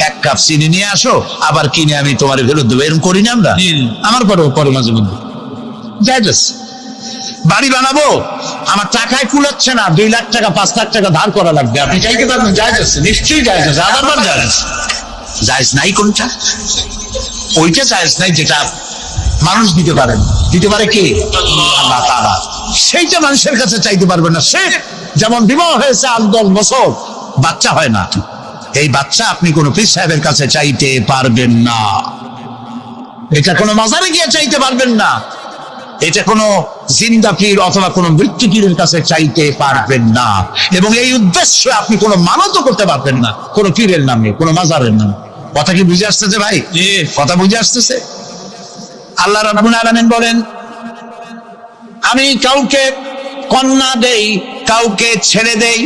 1 কাপ চিনি নিয়ে আসো, আবার কিনে আমি তোমার ফেরত দেবো, এরকম করি না আমরা? আমার পরে মাঝে মধ্যে জায়েজ। বাড়ি বানাবো, আমার টাকায় কুলাচ্ছে না, 2 লাখ টাকা 5 লাখ টাকা ধার করা লাগবে, আপনি চাইতে পারবেন? জায়েজ আছে, নিশ্চয়ই জায়েজ আছে। আবার জায়েজ, জায়েজ নাই কোনটা? ওইটা জায়েজ নাই যেটা মানুষ দিতে পারেন। দিতে পারে কি? আল্লাহ তাআলা। সেইটা মানুষের কাছে চাইতে পারবেন না। সে যেমন বিবাহ হয়েছে 8-10 বছর, বাচ্চা হয় না, এই বাচ্চা আপনি কোন পীর সাহেবের কাছে চাইতে পারবেন না। এটা কোনো মাজারে গিয়ে চাইতে পারবেন না। এটা কোনো জিন্দা পীর অথবা কোনো মৃত্যু পীরের কাছে চাইতে পারবেন না। এবং এই উদ্দেশ্যে আপনি কোনো মানতও করতে পারবেন না কোনো পীরের নামে, কোনো মাজারের নামে। কথা কি বুঝে আসতেছে ভাই? কথা বুঝে আসতেছে? আল্লাহ রাব্বুল আলামিন বলেন, আমি কাউকে কন্যা দেই, কাউকে ছেড়ে দেই,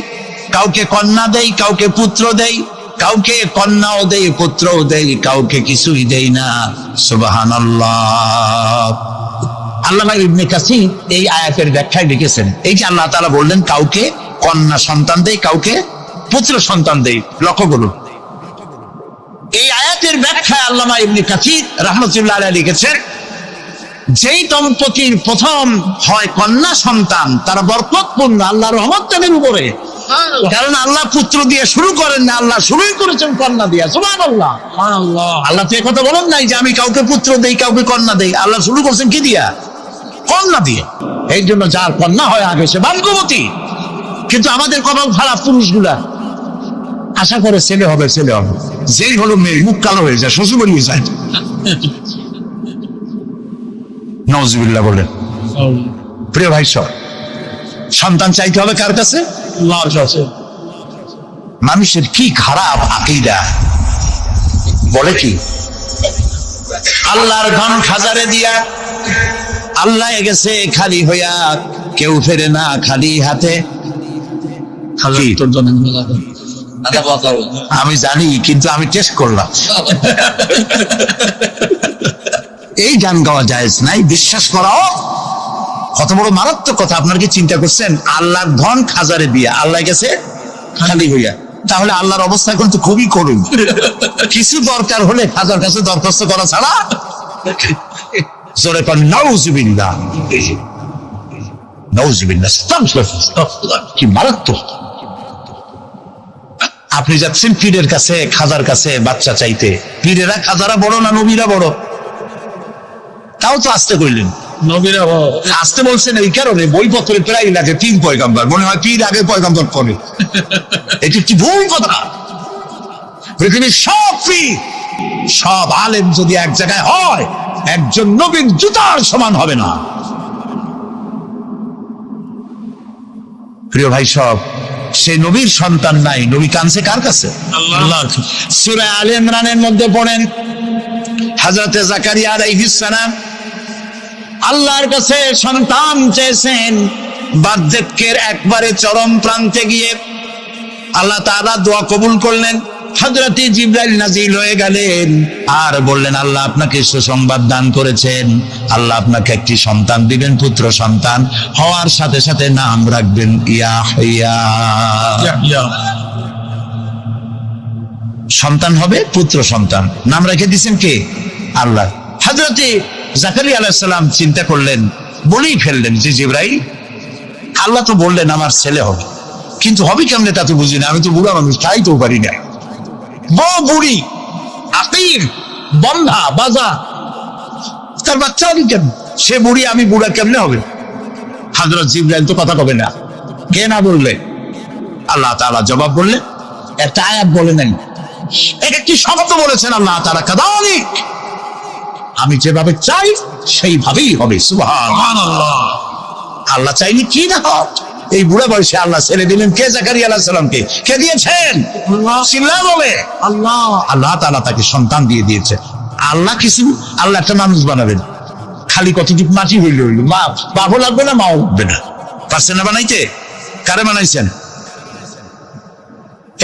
কাউকে কন্যা দেই, কাউকে পুত্র দেই, কাউকে কন্যাও দেই, পুত্রও দেই, কাউকে কিছুই দেই না। সুবহানাল্লাহ। আল্লামা ইবনে কাসির এই আয়াতের ব্যাখ্যায় লিখেছেন, এই যে আল্লাহ তাআলা বললেন কাউকে কন্যা সন্তান দেই, কাউকে পুত্র সন্তান দেই, লক্ষ্য করুন। এই আয়াতের ব্যাখ্যায় আল্লামা ইবনে কাসির রাহমাতুল্লাহ আলাইহি লিখেছেন, যেই দম্পতির প্রথম হয় কন্যা সন্তান, তারা বরকতপূর্ণ, আল্লাহর রহমত তাদের উপরে। কারণ আল্লাহ পুত্র দিয়ে শুরু করেন না, আল্লাহ শুরুই করেছেন কন্যা দিয়ে। সুবহানাল্লাহ। আল্লাহ তো কথা বলেন নাই যে আমি কাউকে পুত্র দেই, কাউকে কন্যা দেই। আল্লাহ শুরু করছেন কি দিয়া? কন্যা দিয়ে। এই জন্য যার কন্যা হয় আগে সে ভাগ্যবতী। কিন্তু আমাদের কপাল খারাপ, পুরুষগুলা আশা করে ছেলে হবে, ছেলে হবে, যেই হলো মেয়ে মুখ কালো হয়ে যায়, শ্বশুরবাড়ি হয়ে যায়। নাউজুবিল্লাহ বলেন। প্রিয় ভাই সব, সন্তান চাইতে হবে কার কাছে? আল্লাহর কাছে। মানুষের কি খারাপ আকীদা! বলে কি আল্লাহর ধন খাজারে দিয়া আল্লাহ গেছে খালি হইয়া, কেউ ফেরে না খালি হাতে। আমি জানি, কিন্তু আমি টেস্ট করলাম। এই গান গাওয়া জায়েজ নাই, বিশ্বাস করাও কত বড় মারাত্মক কথা। আপনার কি চিন্তা করছেন? আল্লাহর ধন খাজারে দিয়া আল্লাহ গেছে খালি হইয়া, তাহলে আল্লাহর অবস্থা কিন্তু খুবই করুণ। কিছু দরকার হলে খাজার কাছে দরখাস্ত করা ছাড়া। জোরে কর নাউজুবিল্লাহ। নাউজুবিল্লাহ, আস্তাগফিরুল্লাহ। কি মারাত্মক! আপনি যাচ্ছেন পীরের কাছে, খাজার কাছে বাচ্চা চাইতে, পীরেরা খাজারা বড় না নবীরা বড়? তাও তো আসতে কইলেন। নবীরা আসতে বলছেন এই কারণে, বইপত্রে প্রায় লাগে পীর পয়গাম্বর, মনে হয় পীর আগে পয়গাম্বর পরে। এটি একটি ভুল কথা। পৃথিবীর সব পীর, সব আলেম যদি এক জায়গায় হয়, একজন নবীর জুতার সমান হবে না। প্রিয় ভাই সব, সে নবীর সন্তান নাই, নবী কানছে কার কাছে? আল্লাহ। সূরা আলে ইমরানের মধ্যে পড়েন, হযরতে জাকারিয়া আলাইহিস সালাম আল্লাহর কাছে সন্তান চেয়েছেন। বার্ধক্যের একবারে চরম প্রান্তে গিয়ে আল্লাহ তাআলা দোয়া কবুল করলেন। হযরতে জিবরাইল নাজিল হয়ে গেলেন আর বললেন, আল্লাহ আপনাকে সুসংবাদ দান করেছেন, আল্লাহ আপনাকে একটি সন্তান দিবেন, পুত্র সন্তান। হওয়ার সাথে সাথে নাম রাখবেন ইয়াহইয়া। ইয়া সন্তান হবে, পুত্র সন্তান, নাম রেখে দিয়েছেন কে? আল্লাহ। হযরতে জাকারিয়া আলাইহিস সালাম চিন্তা করলেন, বলেই ফেললেন যে জিবরাইল, আল্লাহ তো বললেন আমার ছেলে হবে, কিন্তু হবে কেমনে তা তো বুঝি না, আমি তো বুড়া মানুষ, তাই তো পারি না। বউ বুড়ি, আকির, বন্ধা, বাজা, তার বাচ্চা হবে কেন? সে বুড়ি, আমি বুড়া, কেমনে হবে? হযরত জিবরাইল তো কথা কবে না, কে না বললে? আল্লাহ তাআলা জবাব বললেন, একটা আয়াত বলে নাই, এক একটি শব্দ বলেছেন আল্লাহ তাআলা, কাদালিক, আমি যেভাবে চাই সেইভাবেই হবে। সুবহানাল্লাহ। আল্লাহ চাইনি কি না হোক। এই বুড়া বয়সে আল্লাহ ছেলে দিলেন কে? জাকারিয়া আলাইহিস সালামকে। কে দিয়েছেন? চিল্লা বলে আল্লাহ। আল্লাহ তাআলা তাকে সন্তান দিয়ে দিয়েছে। আল্লাহ কিছু, আল্লাহ একটা মানুষ বানাবেন, খালি কতটুকু মাটি হইল হইল, মা বাবু লাগবে না, মাও লাগবে না, পারছেন না বানাইতে? কারে বানাইছেন?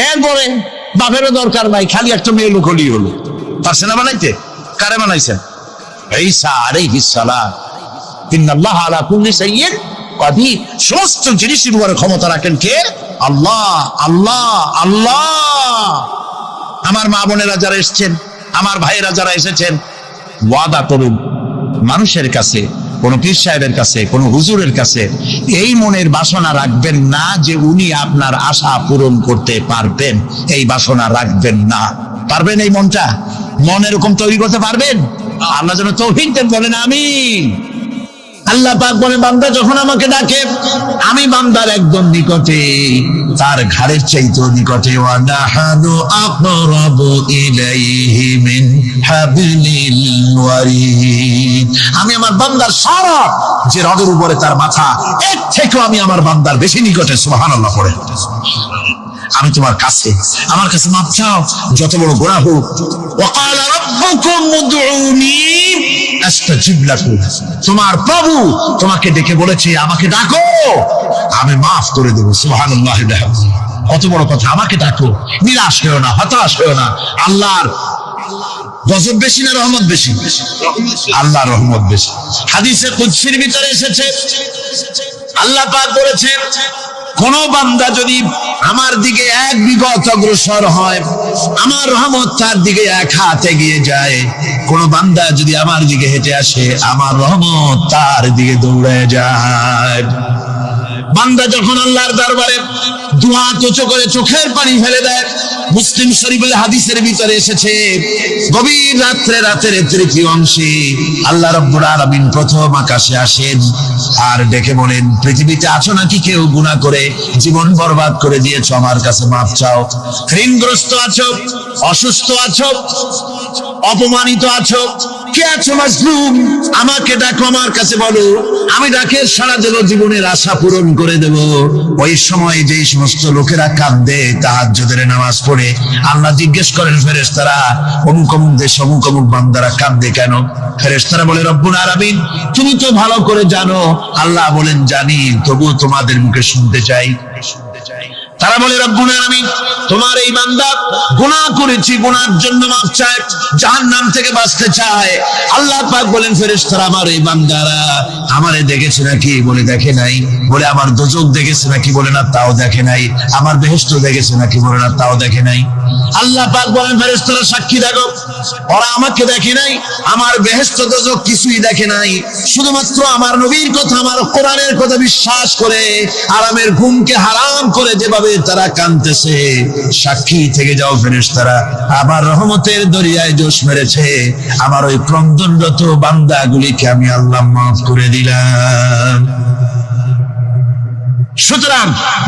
এরপরে বাপেরও দরকার নাই, খালি একটা মেয়ে লোক হলেই হলো, পারছেন না বানাইতে? কারে বানাইছেন? ঈসা আলাইহিস সালাম। ইন্নাল্লাহা আলা কুল্লি শাইইন কাদির। সমস্ত জিনিসের উপরে ক্ষমতা রাখেন কে? আল্লাহ। আল্লাহ, আল্লাহ। আমার মা বোনেরা যারা এসেছেন, আমার ভাইয়েরা যারা এসেছেন, ওয়াদা করুন মানুষের কাছে, কোন পীর সাহেবের কাছে, কোন হুজুরের কাছে এই মনের বাসনা রাখবেন না যে উনি আপনার আশা পূরণ করতে পারবেন। এই বাসনা রাখবেন না। পারবেন? এই মনটা, মন এরকম তৈরি করতে পারবেন? আল্লাহ যেন তৌফিক দেন, বলেন আমিন। আল্লাহ পাক বলে, বান্দা যখন আমাকে ডাকে, আমি বান্দার একদম নিকটে, তার ঘাড়ের চাইতেও নিকটে। ওয়া নাহানু আকরাবু ইলাইহি মিন হাবলিল ওয়ারিদ। আমি আমার বান্দার সারা যে রগের উপরে তার মাথা, এর থেকেও আমি আমার বান্দার বেশি নিকটে। সুবহানাল্লাহ পড়ে। আমি তোমার কাছে, আমার কাছে মাপ চাও, যত বড় গুনাহ হোক। ওয়া ক্বালা রাব্বুকুম উদউনি আস্তাজিব লাকুম। তোমার প্রভু তোমাকে ডেকে বলেছে আমাকে ডাকো, আমি মাফ করে দেব। সুবহানাল্লাহ। কত বড় কথা, আমাকে ডাকো, নিরাশ হয়েও না, হতাশ হয়েও না। আল্লাহর গজব বেশি না রহমত বেশি? আল্লাহর রহমত বেশি। হাদিসে কুদসির ভিতরে এসেছে, আল্লাহ পাক বলেছেন, কোন বান্দা যদি আমার দিকে এক বিগত অগ্রসর হয়, আমার রহমত তার দিকে এক হাত এগিয়ে যায়। কোন বান্দা যদি আমার দিকে হেঁটে আসে, আমার রহমত তার দিকে দৌড়ে যায়। বান্দা যখন আল্লাহর দরবারে দুহাত উঁচু করে চোখের পানি ফেলে দেয়, মুসলিম শরীফের হাদিসের ভিতরে এসেছে, গভীর রাত্রে, রাতের তৃতীয় অংশে আল্লাহ রাব্বুল আলামিন প্রথম আকাশে আসেন আর ডেকে বলেন, পৃথিবীতে আছো নাকি কেউ গুনাহ করে জীবন বরবাদ করে দিয়েছো? আমার কাছে মাফ চাও। ঋণগ্রস্ত আছো, অসুস্থ আছো, অপমানিত আছো, কে আছো মাজলুম? আমাকে ডাকো, আমার কাছে বলো, আমি ডাকে সারা দেব, জীবনের আশা পূরণ করে দেব। ওই সময় যেই সমস্ত লোকেরা কাঁদে তাহাজ্জুদের নামাজ পড়ে, আল্লাহ জিজ্ঞেস করেন ফেরেশতারা, অমুক অমুক দেশ অমুক অমুক বান্দারা কাঁদে কেন? ফেরেশতারা বলে, রব্বুল আলামিন তুমি তো ভালো করে জানো। আল্লাহ বলেন, জানি, তবুও তোমাদের মুখে শুনতে চাই। তারা বলে, রব্বুল আলামিন তোমার এই বান্দা গুনাহ করেছি, গুনার জন্য মাফ চায়, জাহান্নাম থেকে বাঁচতে চায়। আল্লাহ পাক বলেন, ফেরেশতারা আমার এই বান্দারা আমারে দেখেছে নাকি? বলে দেখে নাই। বলে আমার দোজখ দেখেছে নাকি? বলে না, তাও দেখে নাই। আমার বেহেশত দেখেছে নাকি? বলে না, তাও দেখে নাই। আল্লাহ পাক বলেন ফেরেশতারা সাক্ষী থাকো, ওরা আমাকে দেখে নাই, আমার বেহেশত দোজখ কিছুই দেখে নাই, শুধুমাত্র আমার নবীর কথা, আমার কোরআনের কথা বিশ্বাস করে আরামের ঘুমকে হারাম করে যেভাবে তারা কাঁদতেছে, সাক্ষী থেকে যাও ফেরেশতারা, আমার রহমতের দরিয়ায় জোশ মেরেছে, আমার ওই ক্রন্দনরত বান্দাগুলিকে আমি আল্লাহ মাফ করে দিলাম। সুতরাং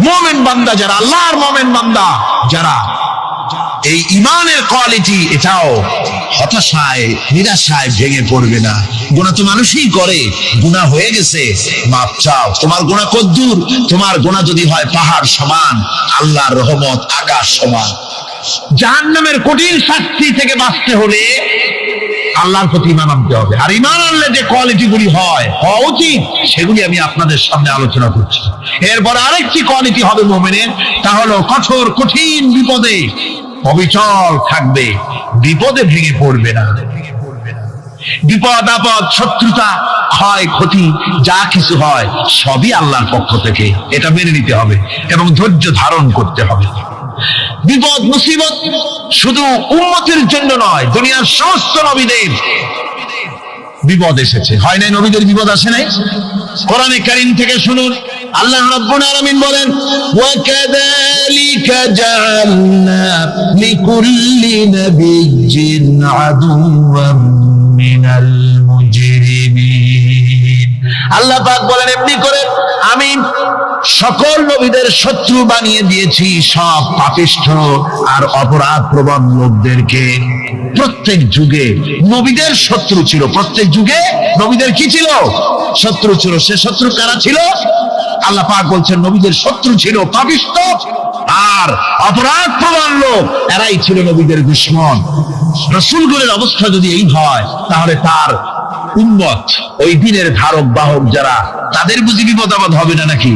মুমিন বান্দা যারা, আল্লাহর মুমিন বান্দা যারা, এই ইমানের কোয়ালিটি, এটাও হতাশায় নিরাশায় ভেঙে পড়বে না। গুনাহ তো মানুষই করে, গুনাহ হয়ে গেছে মাপ চাও। তোমার গুনাহ কদ্দুর? তোমার গুনাহ যদি হয় পাহাড় সমান, আল্লাহর রহমত আকাশ সমান। জাহান্নামের কঠিন শাস্তি থেকে বাঁচতে হলে আল্লাহর প্রতি ঈমান আনতে হবে। আর ঈমান আনলে যে কোয়ালিটি গুলি হওয়া উচিত, সেগুলি আমি আপনাদের সামনে আলোচনা করছি। এরপর আরেকটি কোয়ালিটি হবে মুমিনের, তা হলো কঠোর কঠিন বিপদে অবিচল থাকবে, বিপদে ভেঙে পড়বে না। বিপদ আপদ, শত্রুতা, ক্ষয় ক্ষতি যা কিছু হয় সবই আল্লাহর পক্ষ থেকে, এটা মেনে নিতে হবে এবং ধৈর্য ধারণ করতে হবে। বিপদ মুসিবত শুধু উম্মতের জন্য নয়, দুনিয়ার সমস্ত নবীদের বিপদ এসেছে, হয় নাই? নবীদের বিপদ আসে নাই? কোরআনে কারীম থেকে শুনুন, আল্লাহ রাব্বুল আলামিন বলেন, ওয়া কাযালিকা জাআলনা লিকুল্লি নাবিয়্যিন আদুওয়াম মিনাল মুজরিমিন। আল্লাহ পাক বলেন, এমনি করে আমি সকল নবীদের শত্রু বানিয়ে দিয়েছি সব পাপিষ্ঠ আর অপরাধ প্রবণ লোকদেরকে। প্রত্যেক যুগে নবীদের শত্রু ছিল, প্রত্যেক যুগে নবীদের কি ছিল? শত্রু ছিল। সে শত্রু কারা ছিল? আল্লাহ পাক বলছেন নবীদের শত্রু ছিল পাপিষ্ঠ আর অপরাধ প্রবণ লোক, এরাই ছিল নবীদের দুশমন। রাসূলগণের অবস্থা যদি এই হয়, তাহলে তার উম্মত, ওই দিনের ধারক বাহক যারা, তাদের বুঝি বিপদ আপদ হবে না? নাকি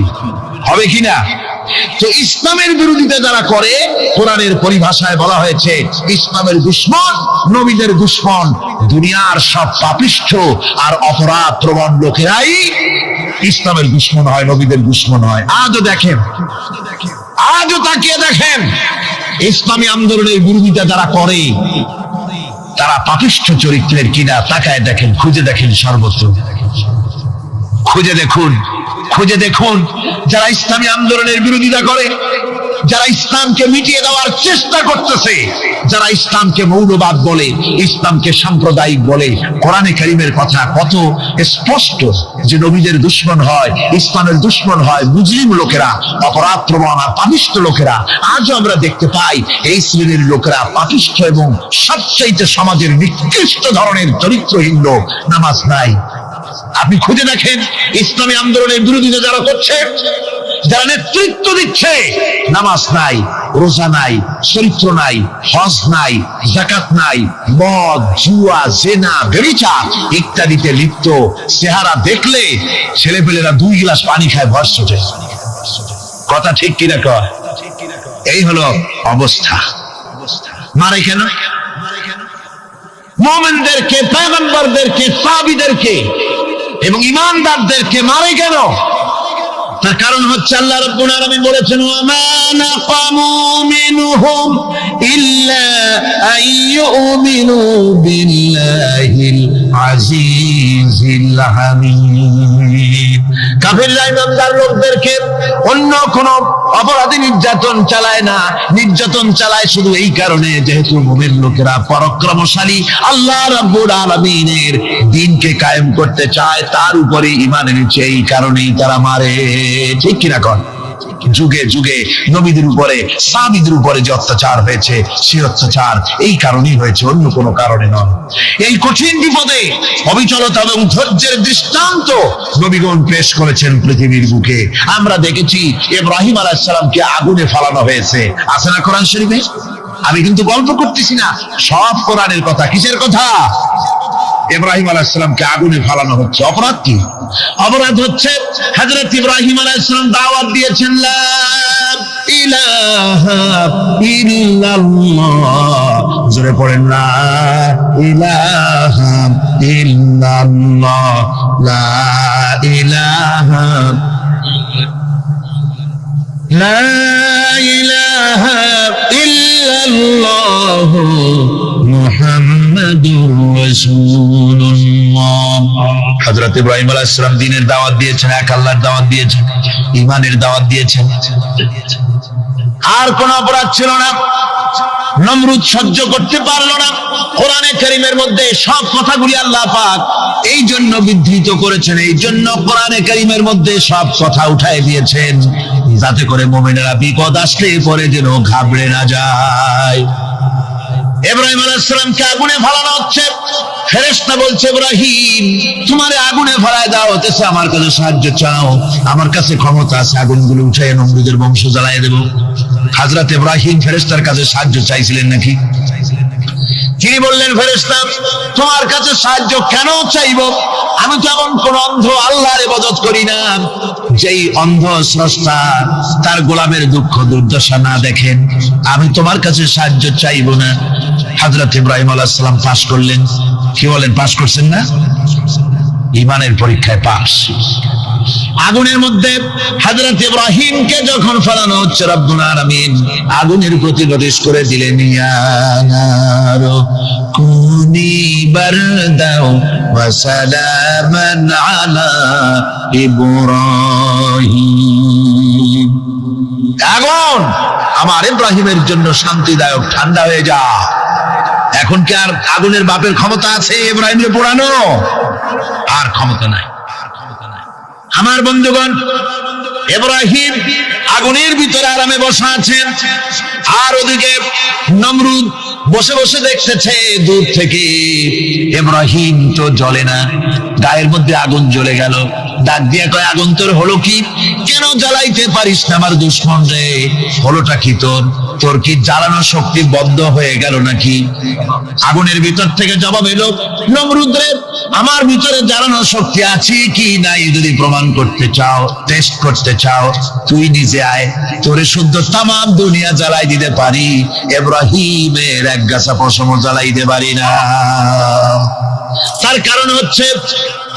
হবে কিনা? তো ইসলামের বিরোধিতা যারা করে, কোরআনের পরিভাষায় বলা হয়েছে ইসলামের দুশমন, নবীদের দুশমন। দুনিয়ার সব পাপিষ্ঠ আর অপরাধ প্রবণ লোকেরাই ইসলামের দুশমন হয়, নবীদের দুশমন হয়। আজও দেখেন, আজও তাকিয়ে দেখেন, ইসলামী আন্দোলনের বিরোধিতা যারা করে তারা পাপিষ্ঠ চরিত্রের কিনা তাকায় দেখেন, খুঁজে দেখেন, সর্বত্র খুঁজে দেখুন, খুঁজে দেখুন। যারা ইসলামী আন্দোলনের বিরোধিতা করে, যারা ইসলামকে মিটিয়ে দেওয়ার চেষ্টা করতেছে, যারা ইসলামকে মৌলবাদ বলে, ইসলামকে সাম্প্রদায়িক বলে, কোরআনে কারীমের কথা কত স্পষ্ট যে নবীদের দুশমন হয়, ইসলামের দুশমন হয় মুজরিম লোকেরা, অপরাধ প্রবণ আর পাপিষ্ঠ লোকেরা। আজও আমরা দেখতে পাই এই শ্রেণীর লোকেরা পাপিষ্ঠ এবং সবচাইতে সমাজের নিকৃষ্ট ধরনের চরিত্রহীন লোক। নামাজ নাই। আপনি খুঁজে দেখেন ইসলামী আন্দোলনের বিরোধিতা যারা করছে, যারা নেতৃত্ব দিচ্ছে, নামাজ নাই, রোজা নাই, চরিত্র নাই, হজ নাই, যাকাত নাই, মদ, জুয়া, জেনা, ব্যভিচার ইত্যাদিতে লিপ্ত। চেহারা দেখলে ছেলেপেলেরা 2 গ্লাস পানি খায় ভস্ম যায়। কথা ঠিক কিনা কয়? এই হলো অবস্থা। মারে কেন? মুমিনদেরকে, পয়গম্বরদেরকে, সাহাবীদেরকে এবং ঈমানদারদেরকে মারে কেন? তার কারণ হচ্ছে আল্লাহ রাব্বুল আলামিন বলেছেন, ওয়া মা নাকামু মিনহুম ইল্লা আইয়ুমিনু বিল্লাহিল আজিজিল হামিদ। কাফিররা ঈমানদার লোকদেরকে অন্য কোন অপরাধী নির্যাতন চালায় না, নির্যাতন চালায় শুধু এই কারণে যেহেতু মুমিন লোকেরা পরাক্রমশালী, আল্লাহ রাব্বুল আলামিনের দ্বীনকে কায়েম করতে চায়, তার উপরে ঈমান এনেছে, এই কারণেই তারা মারে। ঠিক কিনা কন? যুগে যুগে নবীদের উপরে, সাহাবীদের উপরে যে অত্যাচার হয়েছে, সেই অত্যাচার এই কারণেই হয়েছে, অন্য কোনো কারণে নয়। এই কঠিন বিপদে অবিচলতা এবং ধৈর্যের দৃষ্টান্ত নবীগণ পেশ করেছেন পৃথিবীর বুকে। আমরা দেখেছি ইব্রাহিম আলাইহিস সালামকে আগুনে ফালানো হয়েছে, আছে না কোরআন শরীফে? আমি কিন্তু গল্প করতেছি না, সব কোরআনের কথা। কিসের কথা? ইব্রাহিম আলাইহিস সালামকে আগুনে ফালানো হচ্ছে। অপরাধ কি? অপরাধ হচ্ছে হযরত ইব্রাহিম আলাইহিস সালাম দাওয়াত দিয়েছেন, লা ইলাহা ইল্লাল্লাহ। জোরে পড়েন, লা ইলাহা ইল্লাল্লাহ, লা ইলাহা, লা ইলাহা ইল্লাল্লাহ। ইল্লাল্লাহু মুহাম্মাদুর রাসূলুল্লাহ। হযরত ইব্রাহিম আলাইহিস সালাম দ্বীনের দাওয়াত দিয়েছেন, এক আল্লাহর দাওয়াত দিয়েছেন, ঈমানের দাওয়াত দিয়েছেন। আর কোন অপরাধ ছিল না। নমরুদ সহ্য করতে পারলো না। কোরআনে কারীমের মধ্যে সব কথাগুলি আল্লাহ পাক এই জন্য বিধৃত করেছেন, এই জন্য কোরআনে কারীমের মধ্যে সব কথা উঠায় দিয়েছেন, যাতে করে মুমিনেরা বিপদ আসলে পরে যেন ঘাবড়ে না যায়। ইব্রাহিম আলাইহিস সালামকে আগুনে ফেলানো হচ্ছে। ফেরেশতা বলছে, ইব্রাহিম তোমারে আগুনে ফেলায় দাও হতেছে, আমার কাছে সাহায্য চাও, আমার কাছে ক্ষমতা আছে, আগুনগুলো উঠায় নমরুদের বংশ জ্বালায় দেব। হযরত ইব্রাহিম ফেরেশতার কাছে সাহায্য চাইছিলেন নাকি? তিনি বললেন, ফেরেশতা তোমার কাছে সাহায্য কেন চাইবো? আমি তো এমন কোন অন্ধ আল্লাহর ইবাদত করি না যেই অন্ধ স্রষ্টা তার গোলামের দুঃখ দুর্দশা না দেখেন। আমি তোমার কাছে সাহায্য চাইবো না। হযরত ইব্রাহিম আলাইহিস সালাম পাস করলেন। কি বলেন, পাস করছেন না? ঈমানের পরীক্ষায় পাস। আগুনের মধ্যে হযরত ইব্রাহিমকে যখন ফেলানো হচ্ছে, রব্বুল আলামিন আগুনের প্রতি নোটিশ করে দিলেন, ইয়া নারু কুনি বারদাও ওয়া সালামান আলা ইব্রাহিম। আগুন আমার ইব্রাহিমের জন্য শান্তিদায়ক, ঠান্ডা হয়ে যা। এখন কি আর আগুনের বাপের ক্ষমতা আছে ইব্রাহিমকে পোড়ানো? আর ক্ষমতা নাই। আমার বন্ধুগণ, ইব্রাহিম আগুনের ভিতরে আরামে বসা আছেন, আর ওদিকে নমরুদ বসে বসে দেখতেছে দূর থেকে। ইব্রাহিম তো জ্বলে না, গায়ের মধ্যে আগুন জ্বলে গেল। ডাক দিয়ে কয়, আগুন তোর হলো কি? কেন জ্বালাইতে পারিস না আমার দুশমন রে? হলোটা কি তোর? তোর কি জ্বালানোর শক্তি বন্ধ হয়ে গেল নাকি? আগুনের ভিতর থেকে জবাব এলো, নমরুদ রে, আমার ভিতরে জ্বালানোর শক্তি আছে কি নাই যদি প্রমাণ করতে চাও, টেস্ট করতে চাও, তুই নিজে আয়, তোরে শুদ্ধ তামাম দুনিয়া জ্বালাই দিতে পারি, ইব্রাহিমের এক গাছা পশম জ্বালাই দিতে পারি না। তার কারণ হচ্ছে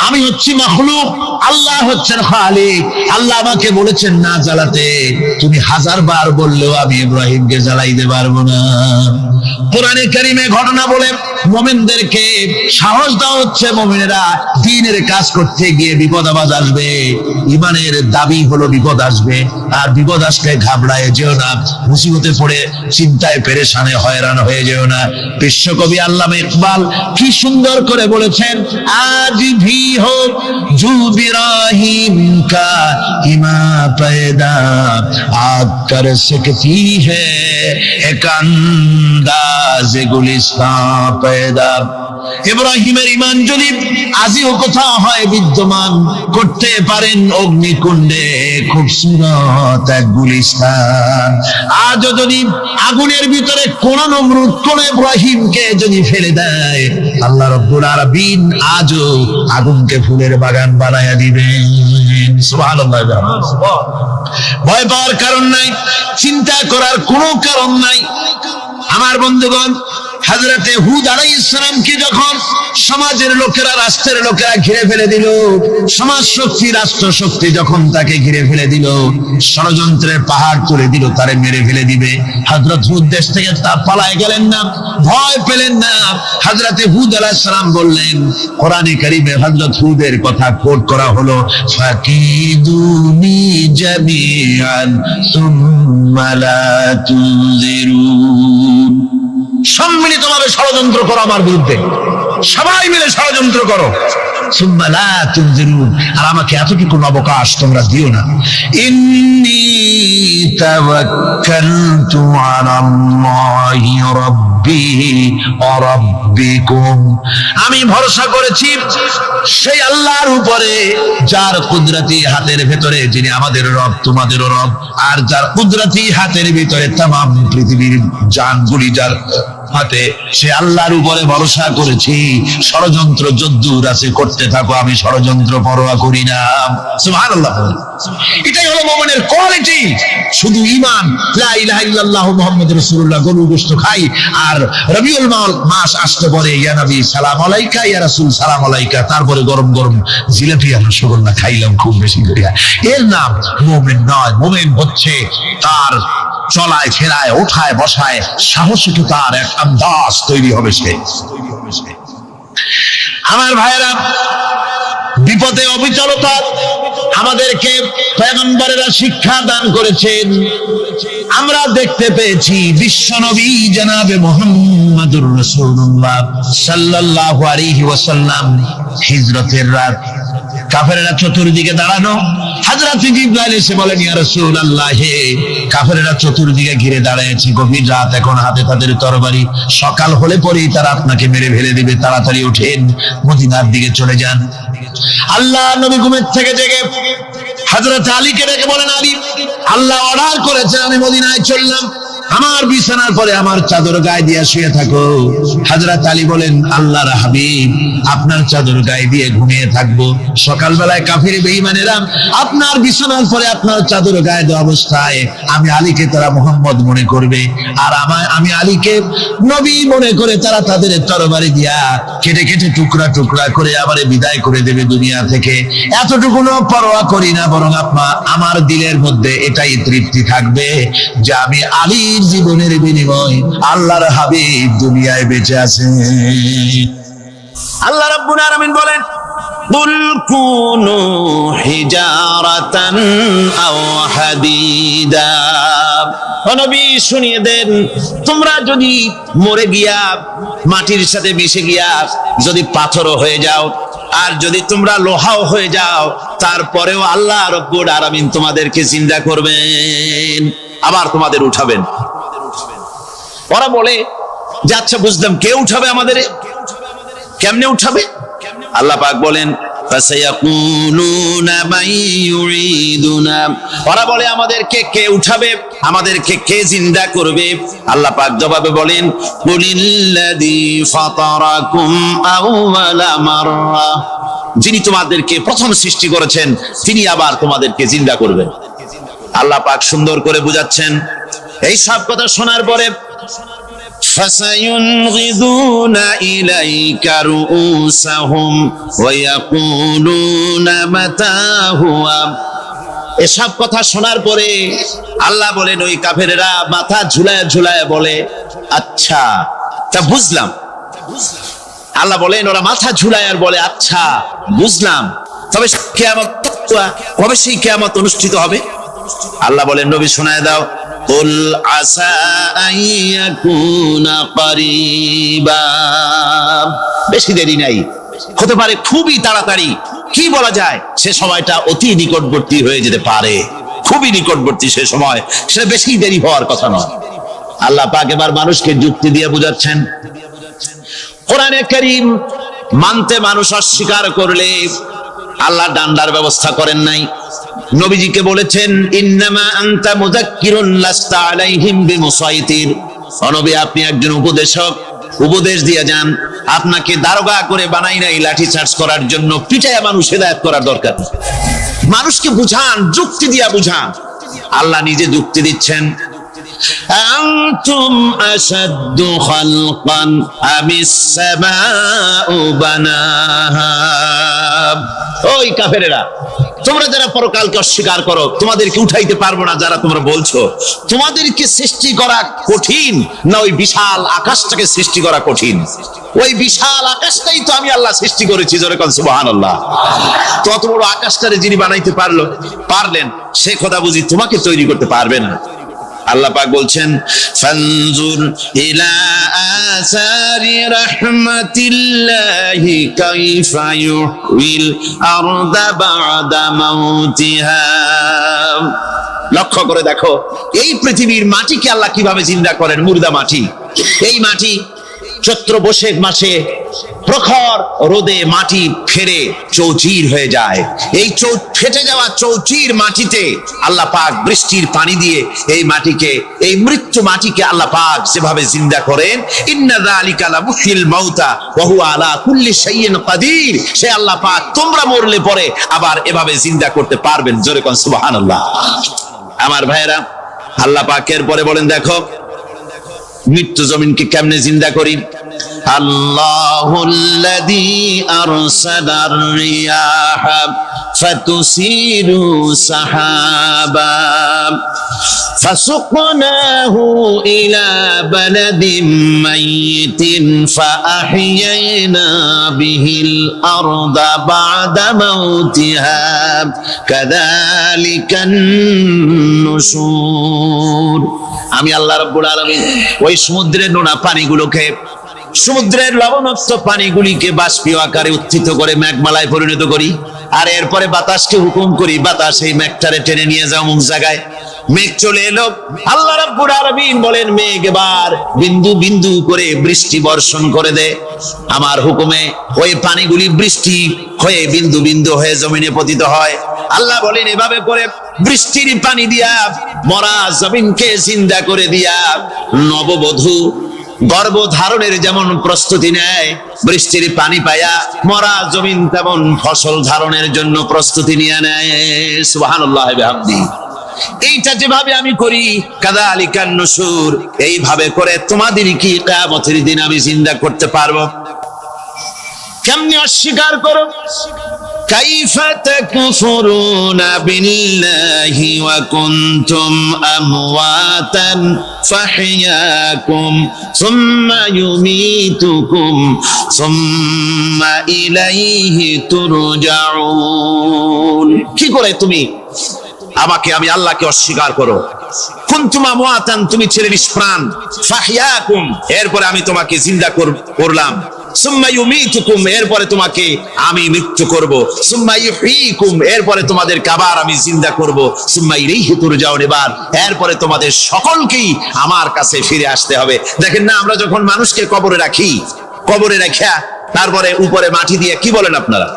আমি হচ্ছি মাখলুক, আল্লাহ হচ্ছেন খালিক। আল্লাহ আমাকে বলেছেন না জ্বালাতে, তুমি 1000 বার বললেও আমি ইব্রাহিমকে জ্বালাইতে পারবো না। কোরআনে কারীমে ঘটনা বলে মুমিনদেরকে সাহস দেওয়া হচ্ছে, মুমিনেরা দ্বীনের কাজ করতে গিয়ে বিপদ আবাজ আসবে, ঈমানের দাবি হলো বিপদ আসবে, আর বিপদ আসলে ঘাবড়ায় যেও না, মুসিবতে পড়ে চিন্তায় পেরেশানে হয়রান হয়ে যেও না। বিশ্বকবি আল্লামা ইকবাল কি সুন্দর করে বলেছেন, আজ ভি হো জু ইব্রাহিম কা ইমা पैदा आग कर सकती है एक अंदाज गुलिस्तां पैदा। ইব্রাহিমের ঈমান যদি আজিও কোথাও হয় বিদ্যমান, করতে পারেন অগ্নিকুণ্ডে খুবসুরত এক গুলিস্তান। আজও যদি আগুনের ভিতরে কোন নমরুদ কোন ইব্রাহিমকে যদি ফেলে দেয়, আল্লাহ রাব্বুল আলামিন আজও আগুনকে ফুলের বাগান বানায়া দিবেন। সুবহানাল্লাহ। ভয় পাওয়ার কারণ নাই, চিন্তা করার কোনো কারণ নাই। আমার বন্ধুগণ, হযরতে হুদ আলাইহিস সালামকে যখন সমাজের লোকেরা, রাষ্ট্রের লোকেরা ঘিরে ফেলে দিল, সমাজ শক্তি, রাষ্ট্র শক্তি যখন তাকে ঘিরে ফেলে দিল, ষড়যন্ত্রের পাহাড় তুলে দিল, তারে মেরে ফেলে দিবে, হযরত হুদ দেশ থেকে তা পালায় গেলেন না, ভয় পেলেন না। হযরতে হুদ আলাইহিস সালাম বললেন, কোরআনে কারীমে হযরত হুদের কথা কোট করা হলো, ফাকিদুনি জামিআন সুম্মা লা তুনজিরুন। সম্মিলিতভাবে ষড়যন্ত্র করো আমার বিরুদ্ধে, সবাই মিলে ষড়যন্ত্র করো, সুম্মা লা তুনজিরুন, আর আমাকে এতটুকু অবকাশ তোমরা দিও না। ইন্নী তাওয়াক্কালতু আলাল্লাহি রাব্বি ওয়া রাব্বিকুম, আমি ভরসা করেছি সেই আল্লাহর উপরে যার কুদরতি হাতের ভেতরে, যিনি আমাদের রব তোমাদেরও রব, আর যার কুদরতি হাতের ভিতরে তামাম পৃথিবীর জানগুলি যার হাতে, সে আল্লাহর উপরে ভরসা করেছি। ষড়যন্ত্র যদ্দূর আছে করতে থাকো, আমি ষড়যন্ত্র পরোয়া করি না। সুবহানাল্লাহ। এটাই হলো মুমিনের কোয়ালিটি। শুধু ঈমান, লা ইলাহা ইল্লাল্লাহু মুহাম্মাদুর রাসূলুল্লাহ, গরু গোশত খাই, আর রবিউল মাস আসতে পরে ইয়া নবী সালাম আলাইকা, ইয়া রাসূল সালাম আলাইকা, তারপরে গরম গরম জিলাপি আর রসগোল্লা খাইলাম খুব বেশি করে, এর নাম মুমিন নয়। মুমিন হচ্ছে তার চলায় ফেরায় ওঠায় বসায় সাহসিকতার এক আন্দাজ তৈরি হবে সে। আমার ভাইয়েরা, বিপদে অবিচলতা আমাদেরকে পয়গম্বরেরা শিক্ষা দান করেছেন। আমরা দেখতে পেয়েছি বিশ্বনবী জনাবে মুহাম্মদুর রাসূলুল্লাহ সাল্লাল্লাহু আলাইহি ওয়াসাল্লাম হিজরতের রাত, কাফেরেরা চতুর্দিকে দাঁড়ানো, হযরত জিবরাইল এসে বলেন, ইয়া রাসূলুল্লাহ, কাফেরেরা চতুর্দিকে ঘিরে দাঁড়িয়েছে, গভীর রাত, এখন হাতে তাদের তরবারি, সকাল হলে পরেই তারা আপনাকে মেরে ফেলে দিবে, তাড়াতাড়ি উঠেন, মদিনার দিকে চলে যান। আল্লাহ নবী ঘুমের থেকে জেগে হযরত আলীকে ডেকে বলেন, আলী, আল্লাহ অর্ডার করেছেন আমি মদিনায় চললাম, আমার বিছানার পরে আমার চাদর গায়ে দিয়ে শুয়ে থাকো। হযরত আলী বলেন, আল্লাহর হাবিব, আপনার চাদর গায়ে দিয়ে ঘুমিয়ে থাকবো, সকালবেলায় কাফির বেঈমানেরা আপনার বিছানার পরে আপনার চাদর গায়ে দেওয়া অবস্থায় আমি আলীকে তারা মুহাম্মদ মনে করবে, আর আমি আলীকে নবী মনে করে তারা তাদের তরবারি দিয়া কেটে কেটে টুকরা টুকরা করে আবার বিদায় করে দেবে দুনিয়া থেকে। এতটুকুনো পরোয়া করি না, বরং আমার দিলের মধ্যে এটাই তৃপ্তি থাকবে যে আমি আলীর জীবনের বিনিময় আল্লাহর হাবিব দুনিয়ায় বেঁচে আছেন। আল্লাহ রাব্বুল আলামিন বলেন, কুল কুনু হিজারাতান আও হাদিদা, ও নবী শুনিয়ে দেন, তোমরা যদি মরে গিয়া মাটির সাথে মিশে গিয়া যদি পাথরও হয়ে যাও, আর যদি তোমরা লোহাও হয়ে যাও, তারপরেও আল্লাহ রাব্বুল আলামিন তোমাদেরকে জিন্দা করবেন, আবার তোমাদের উঠাবেন। ওরা বলে যে আচ্ছা বুঝলাম, কে উঠাবে আমাদের, কেমনে উঠাবে? আল্লাহ পাক বলেন, ফাসায়াকুলুনা মান ইউরিদুনা, ওরা বলে আমাদেরকে কে উঠাবে, আমাদেরকে কে জিন্দা করবে? আল্লাহ পাক জবাবে বলেন, কুলিল্লাযী ফাতারাকুম আউওয়ালা মাররা, যিনি তোমাদেরকে প্রথম সৃষ্টি করেছেন তিনি আবার তোমাদেরকে জিন্দা করবেন। আল্লাহ পাক সুন্দর করে বুঝাচ্ছেন। এই সব কথা শোনার পরে ফাসায়ুনগিদুনা ইলাইকা রুউসাহুম ওয়া ইয়াকুলুনা মাতা হুয়া, এসব কথা শোনার পরে আল্লাহ বলেন, ওই কাফেরেরা মাথা ঝুলায় ঝুলায় বলে, আচ্ছা তা বুঝলাম। আল্লাহ বলেন, ওরা মাথা ঝুলায় আর বলে, আচ্ছা বুঝলাম, তবে কিয়ামত কবে সেই কিয়ামত অনুষ্ঠিত হবে? আল্লাহ বলেন, নবী শোনায় দাও, কুল আসা আইয়াকুনা করিবা, বেশি দেরি নাই, হতে পারে খুবই তাড়াতাড়ি, কি বলা যায়, সে সময়টা অতি নিকটবর্তী হয়ে যেতে পারে, খুবই নিকটবর্তী সে সময়, সে বেশি দেরি হওয়ার কথা নয়। আল্লাহ পাক এবার মানুষকে যুক্তি দিয়ে বুঝাচ্ছেন। কোরআনে কারীম মানতে মানুষ অস্বীকার করলে আল্লাহ ডান্ডার ব্যবস্থা করেন নাই। নবীজিকে বলেছেন, ইন্নামা আনতা মুযাক্কিরুন লাস্তা আলাইহিম বিমুসাইতির, ও নবী আপনি একজন উপদেশক, উপদেশ দিয়ে যান, আপনাকে দারোগা করে বানাই নাই লাঠি চার্জ করার জন্য, পিটায়া মানুষ হেদায়েত করার দরকার। মানুষকে বুঝান, যুক্তি দিয়া বুঝান। আল্লাহ নিজে যুক্তি দিচ্ছেন, আনতুম আশাদ্দু খালকান আমিস সামাউ বানাহা, ওই কাফেরেরা, তোমরা যারা পরকালকে অস্বীকার করো, তোমাদেরকে উঠাইতে পারবো না যারা তোমরা বলছো, তোমাদেরকে সৃষ্টি করা কঠিন না ওই বিশাল আকাশটাকে সৃষ্টি করা কঠিন? ওই বিশাল আকাশটাই তো আমি আল্লাহ সৃষ্টি করেছি, জোরে কোন সুবহানাল্লাহ। তত বড় আকাশটারে যিনি বানাইতে পারলেন, সে কথা বুঝি তোমাকে তৈরি করতে পারবে না? আল্লাহ পাক বলছেন, ফানজুর ইলা আসারি রাহমাতিল্লাহি কাইফা ইউহিল আরদা বা'দা মাউতিহা, লক্ষ্য করে দেখো এই পৃথিবীর মাটিকে আল্লাহ কিভাবে জিন্দা করেন, মুর্দা মাটি। এই মাটি চৈত্র বৈশাখ মাসে প্রখর রোদে মাটি ফেরে চৌচির হয়ে যায়। এই ফেটে যাওয়া চৌচির মাটিতে আল্লাহ পাক বৃষ্টির পানি দিয়ে এই মাটিকে, এই মৃত্যু মাটিকে আল্লাহ পাক যেভাবে জিন্দা করেন, ইন্না যালিকা লামুহিল মাউতা ওয়া হুয়া আলা কুল্লি শাইইন কাদির, সে আল্লাহ পাক তোমরা মরলে পরে আবার এভাবে জিন্দা করতে পারবেন, জোরে কোন সুবহানাল্লাহ। আমার ভাইয়েরা, আল্লাহ পাকের পরে বলেন, দেখো মৃত্যু জমিনকে কেমনে জিন্দা করি। আল্লাহুল্লাযী আরসালার রিয়াহা ফাতুসিরু সাহাবা فسقناه إلى بلد ميت فأحيينا به الأرض بعد موتها كذلك النشور আমি আল্লাহ রাব্বুল আলামিন ওই সমুদ্রের নোনা পানিগুলোকে, সমুদ্রের লবণাক্ত পানিগুলিকে বাষ্পীয় আকারে উত্থিত করে মেঘমালায় পরিণত করি, আর এরপরে বাতাসকে হুকুম করি, বাতাস এই মেঘটারে টেনে নিয়ে যাও মুখ জায়গায়। মেঘ চলে এলো। আল্লাহ রাব্বুল আলামিন বলেন, মেঘ এবার বিন্দু বিন্দু করে বৃষ্টি বর্ষণ করে দে। আমার হুকুমে ওই পানিগুলি বৃষ্টি হয়ে বিন্দু বিন্দু হয়ে জমিনে পতিত হয়। আল্লাহ বলেন, এভাবে করে বৃষ্টির পানি দিয়া মরা জমিনকে জিন্দা করে দিয়া নববধূ গর্ভধারণের যেমন প্রস্তুতি নেয়, বৃষ্টির পানি পায়া মরা জমিন তেমন ফসল ধারণের জন্য প্রস্তুতি নিয়ে নেয়। সুবহানাল্লাহ ওয়া বিহামদিহি। এইটা যেভাবে আমি করি, কাযালিকান নুশুর, এইভাবে করে তোমাদের কি কিয়ামতের দিন আমি জিন্দা করতে পারবো? কেমনে অস্বীকার করো? কাইফা তাকফুরুনা বিল্লাহি ওয়া কুনতুম আমওয়াতান ফাহইয়াকুম সুম্মা ইউমীতুকুম সুম্মা ইলাইহি তুরজাউন। কি করে তুমি আমাকে, আমি আল্লাহকে অস্বীকার করো? কুনতুম আমওয়াতান, তুমি ছিলে নিষ্প্রাণ, ফাহইয়াকুম, এরপরে আমি তোমাকে জিন্দা করলাম, সুম্মা ইউমীতুকুম, এরপরে তোমাকে আমি মৃত্যু করব, সুম্মা ইউহয়ীকুম, এরপরে তোমাদের আবার আমি জিন্দা করব, সুম্মা ইলাইহি তুরজাউন, এরপরে তোমাদের সকলকেই আমার কাছে ফিরে আসতে হবে। দেখেন না, আমরা যখন মানুষকে কবরে রাখি, কবরে রাখা তারপরে উপরে মাটি দিয়ে কি বলেন আপনারা?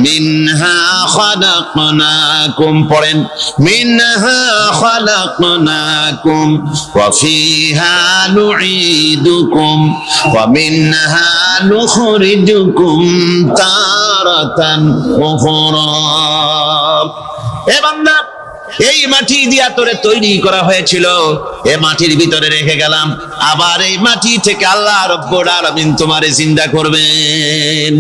মিনহা খালাকনাকুম, পড়েন, মিনহা খালাকনাকুম ওয়া ফিহা নুঈদুকুম ওয়া মিনহা নুখরিজুকুম তারাতান উখরা। এ বান্দা, এই মাটি দিয়া তোরে তৈরি করা হয়েছিল, এ মাটির ভিতরে রেখে গেলাম, আবার এই মাটি থেকে আল্লাহ রাব্বুল আলামিন তোমারে জিন্দা করবেন।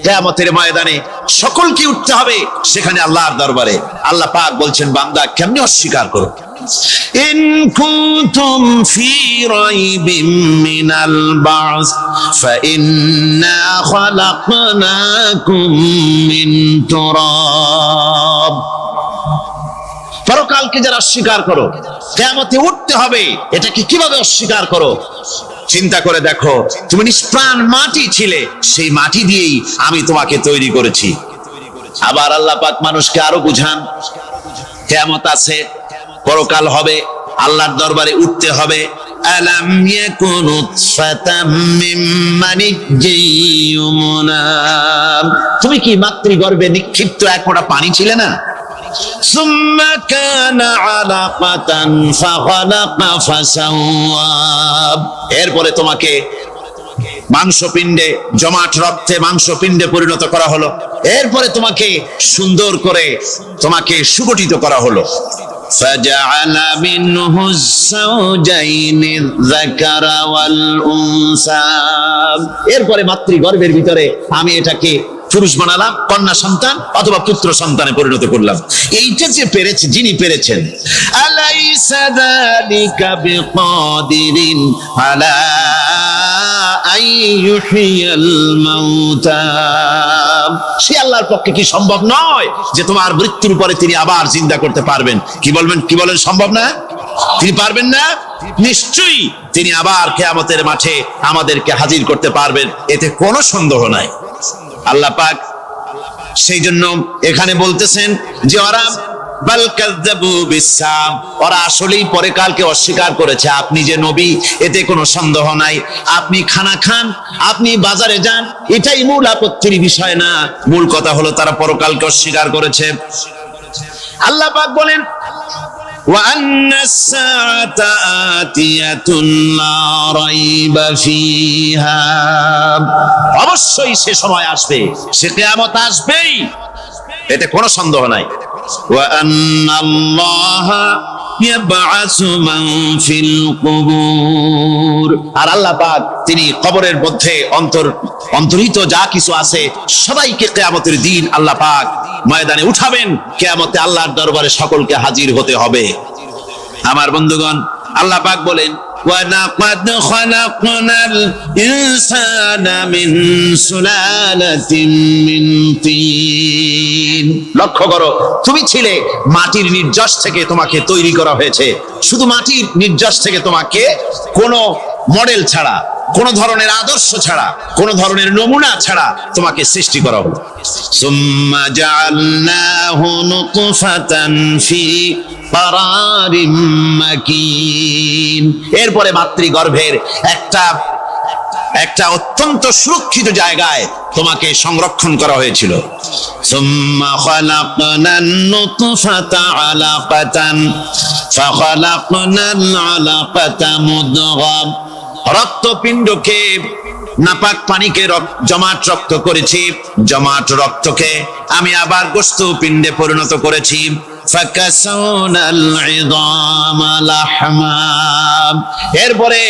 কিয়ামতের ময়দানে সকলকে উঠতে হবে সেখানে আল্লাহর দরবারে। আল্লাহ পাক বলছেন, বান্দা কেমনে অস্বীকার করো? ইন কুনতুম ফি রাইবিম মিনাল বা'স ফাইন্না খালাকনাকুম মিন তুরাব। পরকালকে যারা অস্বীকার করো, কিয়ামতে উঠতে হবে, এটাকে কিভাবে অস্বীকার করো? চিন্তা করে দেখো, তুমি নিষ্প্রাণ মাটি ছিলে, সেই মাটি দিয়েই আমি তোমাকে তৈরি করেছি। আবার আল্লাহ পাক মানুষকে আরো বুঝান, কিয়ামত আছে, পরকাল হবে, আল্লাহর দরবারে উঠতে হবে। আলাম ইয়াকুন নুতফাতাম মিন মানিয়্যিয়ুমনা, তুমি কি মাতৃগর্ভে নিক্ষিপ্ত এক ফোঁটা পানি ছিলে না? সুম্মা কানা আলাকাতান ফাখালাকা ফাসাওয়া, এরপরে তোমাকে মাংসপিণ্ডে, জমাট রক্তে মাংসপিণ্ডে পরিণত করা হলো, এরপরে তোমাকে সুন্দর করে তোমাকে সুগঠিত করা হলো। ফাজআলা মিনহু যাওজাইনি যাকারা ওয়াল উনসা, এরপরে মাতৃগর্ভের ভিতরে আমি এটাকে পুরুষ বানালাম, কন্যা সন্তান অথবা পুত্র সন্তানে পরিণত করলাম। এইটা যে পেরেছে, যিনি পেরেছেন, আলাইসা যালিকা বিকাদিরিন আলা আইয়ুহিয়াল মাউতা, সে আল্লাহর পক্ষে কি সম্ভব নয় যে তোমার মৃত্যুর পরে তিনি আবার জিন্দা করতে পারবেন? কি বলবেন, কি বলেন, সম্ভব না? তিনি পারবেন না? নিশ্চয়ই তিনি আবার কিয়ামতের মাঠে আমাদেরকে হাজির করতে পারবেন, এতে কোনো সন্দেহ নাই। আল্লাহ পাক সেই জন্য এখানে বলতেছেন যে ওরা বাল কাযযাবু বিসসাম, ওরা আসলেই পরকালকে অস্বীকার করেছে। আপনি যে নবী, এতে কোনো সন্দেহ নাই। আপনি খানা খান, আপনি বাজারে যান, এটাই মূল আপত্তির বিষয় না। মূল কথা হলো তারা পরকালকে অস্বীকার করেছে। আল্লাহ পাক বলেন, وأن الساعة آتية لا ريب فيها, অবশ্যই সে সময় আসবে, সে কিয়ামত আসবেই, এতে কোনো সন্দেহ নাই। وأن الله يبعث من في القبور, আর আল্লাহ পাক তিনি কবরের মধ্যে অন্তর্হিত যা কিছু আছে সবাইকে কিয়ামতের দিন আল্লাহ পাক ময়দানে উঠাবেন। কিয়ামতে আল্লাহর দরবারে সকলকে হাজির হতে হবে। আমার বন্ধুগণ, আল্লাহ পাক বলেন وَلَقَدْ خَلَقْنَا الْإِنسَانَ مِنْ سُلَالَةٍ مِنْ طِينٍ। লক্ষ্য করো, তুমি ছিলে মাটির নির্যাস থেকে তোমাকে তৈরি করা হয়েছে। শুধু মাটির নির্যাস থেকে তোমাকে কোনো মডেল ছাড়া, কোন ধরনের আদর্শ ছাড়া, কোন ধরনের নমুনা ছাড়া তোমাকে সৃষ্টি করা হলো। সুম্মা জাআলনাহু নুতফাতান ফি কারারিম মাকিন। এরপরে মাতৃগর্ভের একটা অত্যন্ত সুরক্ষিত জায়গায় তোমাকে সংরক্ষণ করা হয়েছিল। সুম্মা খালাকনান নুতফাতা আলাকাতান ফাখালাকনাল আলাকাতা মুদগাম। রক্তপিণ্ডকে, নাপাক পানিকে জমাট রক্ত করেছি, জমাট রক্তকে আমি আবার গোশত পিণ্ডে পরিণত করেছি। ফাকাসাউনাল ইযামা লাহমা। এরপরে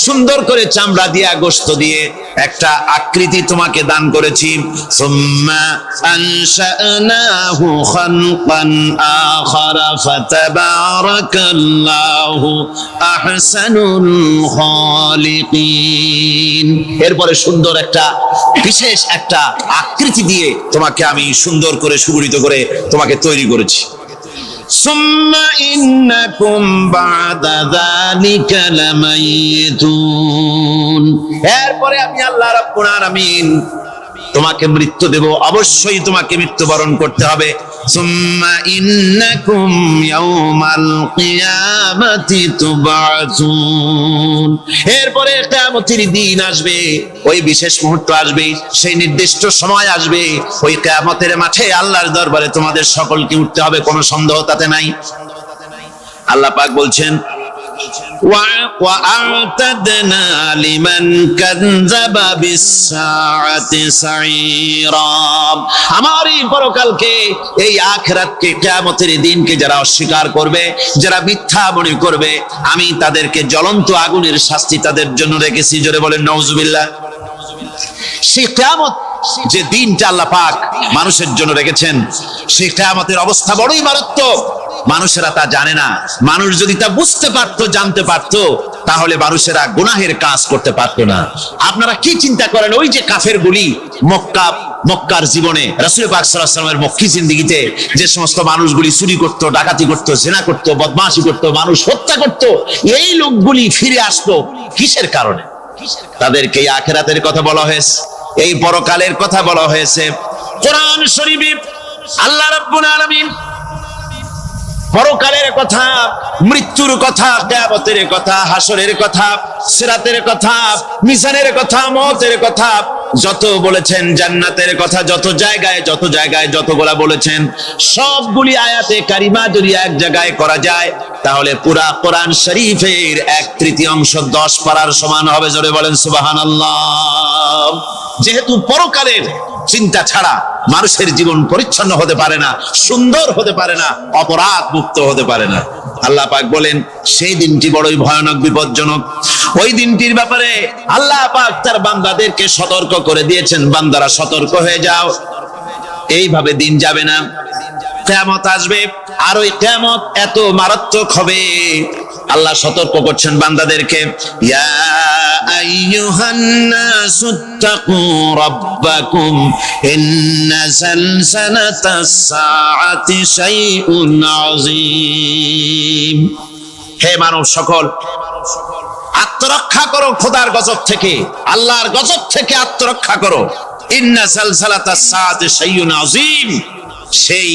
সুন্দর করে চামড়া দিয়া, গোশত দিয়ে একটা আকৃতি তোমাকে দান করেছি। সুম্মা আনশানাহু খালকান আখারা ফাতাবারাকাল্লাহু আহসানুল খালিকিন। এরপরে সুন্দর একটা বিশেষ একটা আকৃতি দিয়ে তোমাকে আমি সুন্দর করে সুগঠিত করে তোমাকে তৈরি করেছি। সুম্মা ইন্নাকুম বা'দা যালিকা লামাইতুন। এরপরে আমি আল্লাহ রাব্বুল আলামিন তোমাকে মৃত্যু দেব, অবশ্যই তোমাকে মৃত্যুবরণ করতে হবে। সুম্মা ইন্নাকুম ইয়াউমাল কিয়ামাতি তুবআসুন। এরপরে কিয়ামতের দিন আসবে, ওই বিশেষ মুহূর্ত আসবে, সেই নির্দিষ্ট সময় আসবে, ওই কিয়ামতের মাঠে আল্লাহর দরবারে তোমাদের সকলকে উঠতে হবে, কোনো সন্দেহ তাতে নাই। আল্লাহ পাক বলছেন وَأَعْتَدْنَا لِمَنْ كَذَّبَ بِالسَّاعَةِ سَعِيرًا। আমার এই পরকালকে, এই আখিরাতকে, কিয়ামতের দিনকে যারা অস্বীকার করবে, যারা মিথ্যা মনে করবে, আমি তাদেরকে জ্বলন্ত আগুনের শাস্তি তাদের জন্য রেখেছি। জোরে বলেন নাউজুবিল্লাহ। সেই কিয়ামত যে দিনটা আল্লাহ পাক মানুষের জন্য রেখেছেন, সেই কিয়ামতের অবস্থা বড়ই মারাত্মক। মানুষেরা তা জানে না। মানুষ যদি তা বুঝতে পারতো, জানতে পারতো, তাহলে মানুষেরা গুনাহের কাজ করতে পারতো না। আপনারা কি চিন্তা করেন, ওই যে কাফেরগুলি মক্কার জীবনে, রাসূল পাক সাল্লাল্লাহু আলাইহি ওয়াসাল্লামের মক্কি জিন্দেগিতে যে সমস্ত মানুষগুলি চুরি করতো, ডাকাতি করতো, জিনা করতো, বদমাশি করতো, মানুষ হত্যা করতো, এই লোকগুলি ফিরে আসতো কিসের কারণে? তাদেরকে এই আখিরাতের কথা বলা হয়েছে, এই পরকালের কথা বলা হয়েছে। কোরআন শরীফে আল্লাহ রাব্বুল আলামিন পরকালের কথা, মৃত্যুর কথা, কিয়ামতের কথা, হাসরের কথা, সিরাতের কথা, মিজানের কথা, মওতের কথা যত বলেছেন, জান্নাতের কথা যত জায়গায় যতগুলা বলেছেন, সবগুলি আয়াতে কারিমা যদি এক জায়গায় করা যায়, তাহলে পুরা কোরআন শরীফের 1/3 10 পারার সমান হবে। জোরে বলেন সুবহানাল্লাহ। যেহেতু পরকালের চিন্তা ছাড়া মানুষের জীবন পরিচ্ছন্ন হতে পারে না, সুন্দর হতে পারে না, অপরাধ মুক্ত হতে পারে না। আল্লাহ পাক বলেন সেই দিনটি বড়ই ভয়ানক, বিপজ্জনক। ওই দিনটির ব্যাপারে আল্লাহ পাক তার বান্দাদেরকে সতর্ক করে দিয়েছেন, বান্দারা সতর্ক হয়ে যাও, এইভাবে দিন যাবে না, কিয়ামত আসবে। আর ওই কিয়ামত এত মারাত্মক হবে, আল্লাহ সতর্ক করছেন বান্দাদেরকে। ইয়া আইয়ুহান নাসুত্তাকু রাব্বাকুম ইন্না সালসালাতাস সাআতি শাইউন আযীম। হে মানব সকল, আত্মরক্ষা করো খোদার গজব থেকে, আল্লাহর গজব থেকে আত্মরক্ষা করো। ইন্না সালসালাতাস সাআতি শাইউন আযীম। সেই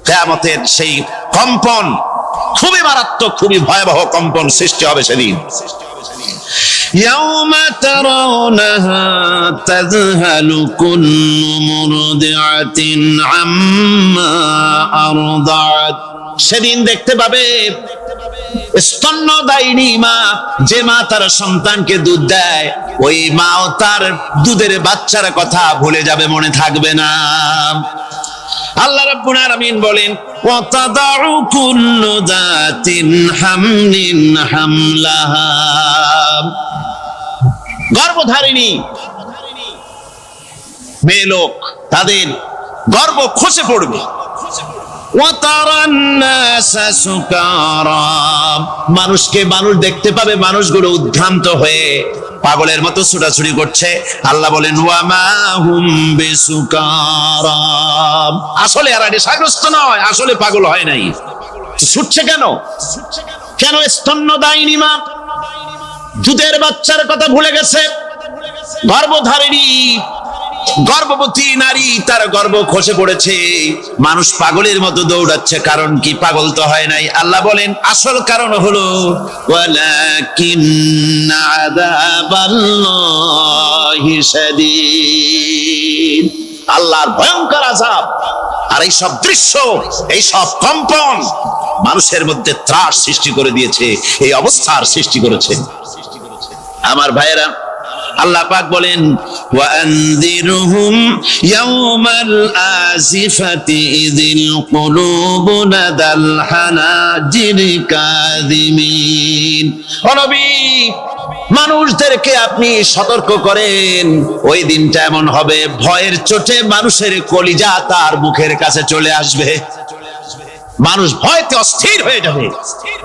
কিয়ামতের সেই কম্পন খুবই মারাত্মক, খুবই ভয়াবহ কম্পন সৃষ্টি হবে সেদিন। ইয়াউমা তারাউনাহা তাযহালু কুল্লু মুরদিআতিন আম্মা আরদাআত। সেদিন দেখতে পাবে স্তন্যদায়িনী মা, যে মা তার সন্তানকে দুধ দেয়, ওই মাও তার দুধের বাচ্চার কথা ভুলে যাবে, মনে থাকবে না। আল্লাহ রাব্বুল আলামিন বলেন ওয়াতাদাউ কুল্লু যাতিন হামলিন হামলাহা। গর্ভধারিণী মেয়ে লোক, তাদের গর্ভ খসে পড়বে। মানুষকে মানুষ দেখতে পাবে, মানুষগুলো উদ্ভ্রান্ত হয়ে পাগলের মতো ছুটাছুটি করছে। আল্লাহ বলেন ওয়ামা হুম বিসুকারা, আসলে এরা নেশাগ্রস্ত নয়, আসলে পাগল হয় নাই। ছুটছে কেন? কেন স্তন্যদায়িনী মা দুধের বাচ্চার কথা ভুলে গেছে? গর্ভধারিণী গর্ভবতী নারী, তার গর্ভ খসে পড়েছে, মানুষ পাগলের মতো দৌড়াচ্ছে। কারণ কি? পাগল তো হয় নাই। আল্লাহ বলেন আসল কারণ হলো ওয়ালাকিন্না আযাবাল্লাহি শাদীদ, আল্লাহর ভয়ঙ্কর আযাব। আর এই সব দৃশ্য, এই সব কম্পন মানুষের মধ্যে ত্রাস সৃষ্টি করে দিয়েছে, এই অবস্থার সৃষ্টি করেছে। আমার ভাইয়েরা, আল্লাহ পাক বলেন ওয়ানযিরহুম ইয়াওমাল আজিফাতি ইযিল কুলুবু নাদাল হানাজির কাযিমিন। ও নবী, মানুষদেরকে আপনি সতর্ক করেন, ওই দিনটা এমন হবে ভয়ের চোটে মানুষের কলিজা তার মুখের কাছে চলে আসবে। মানুষ ভয়তে অস্থির হয়ে যাবে,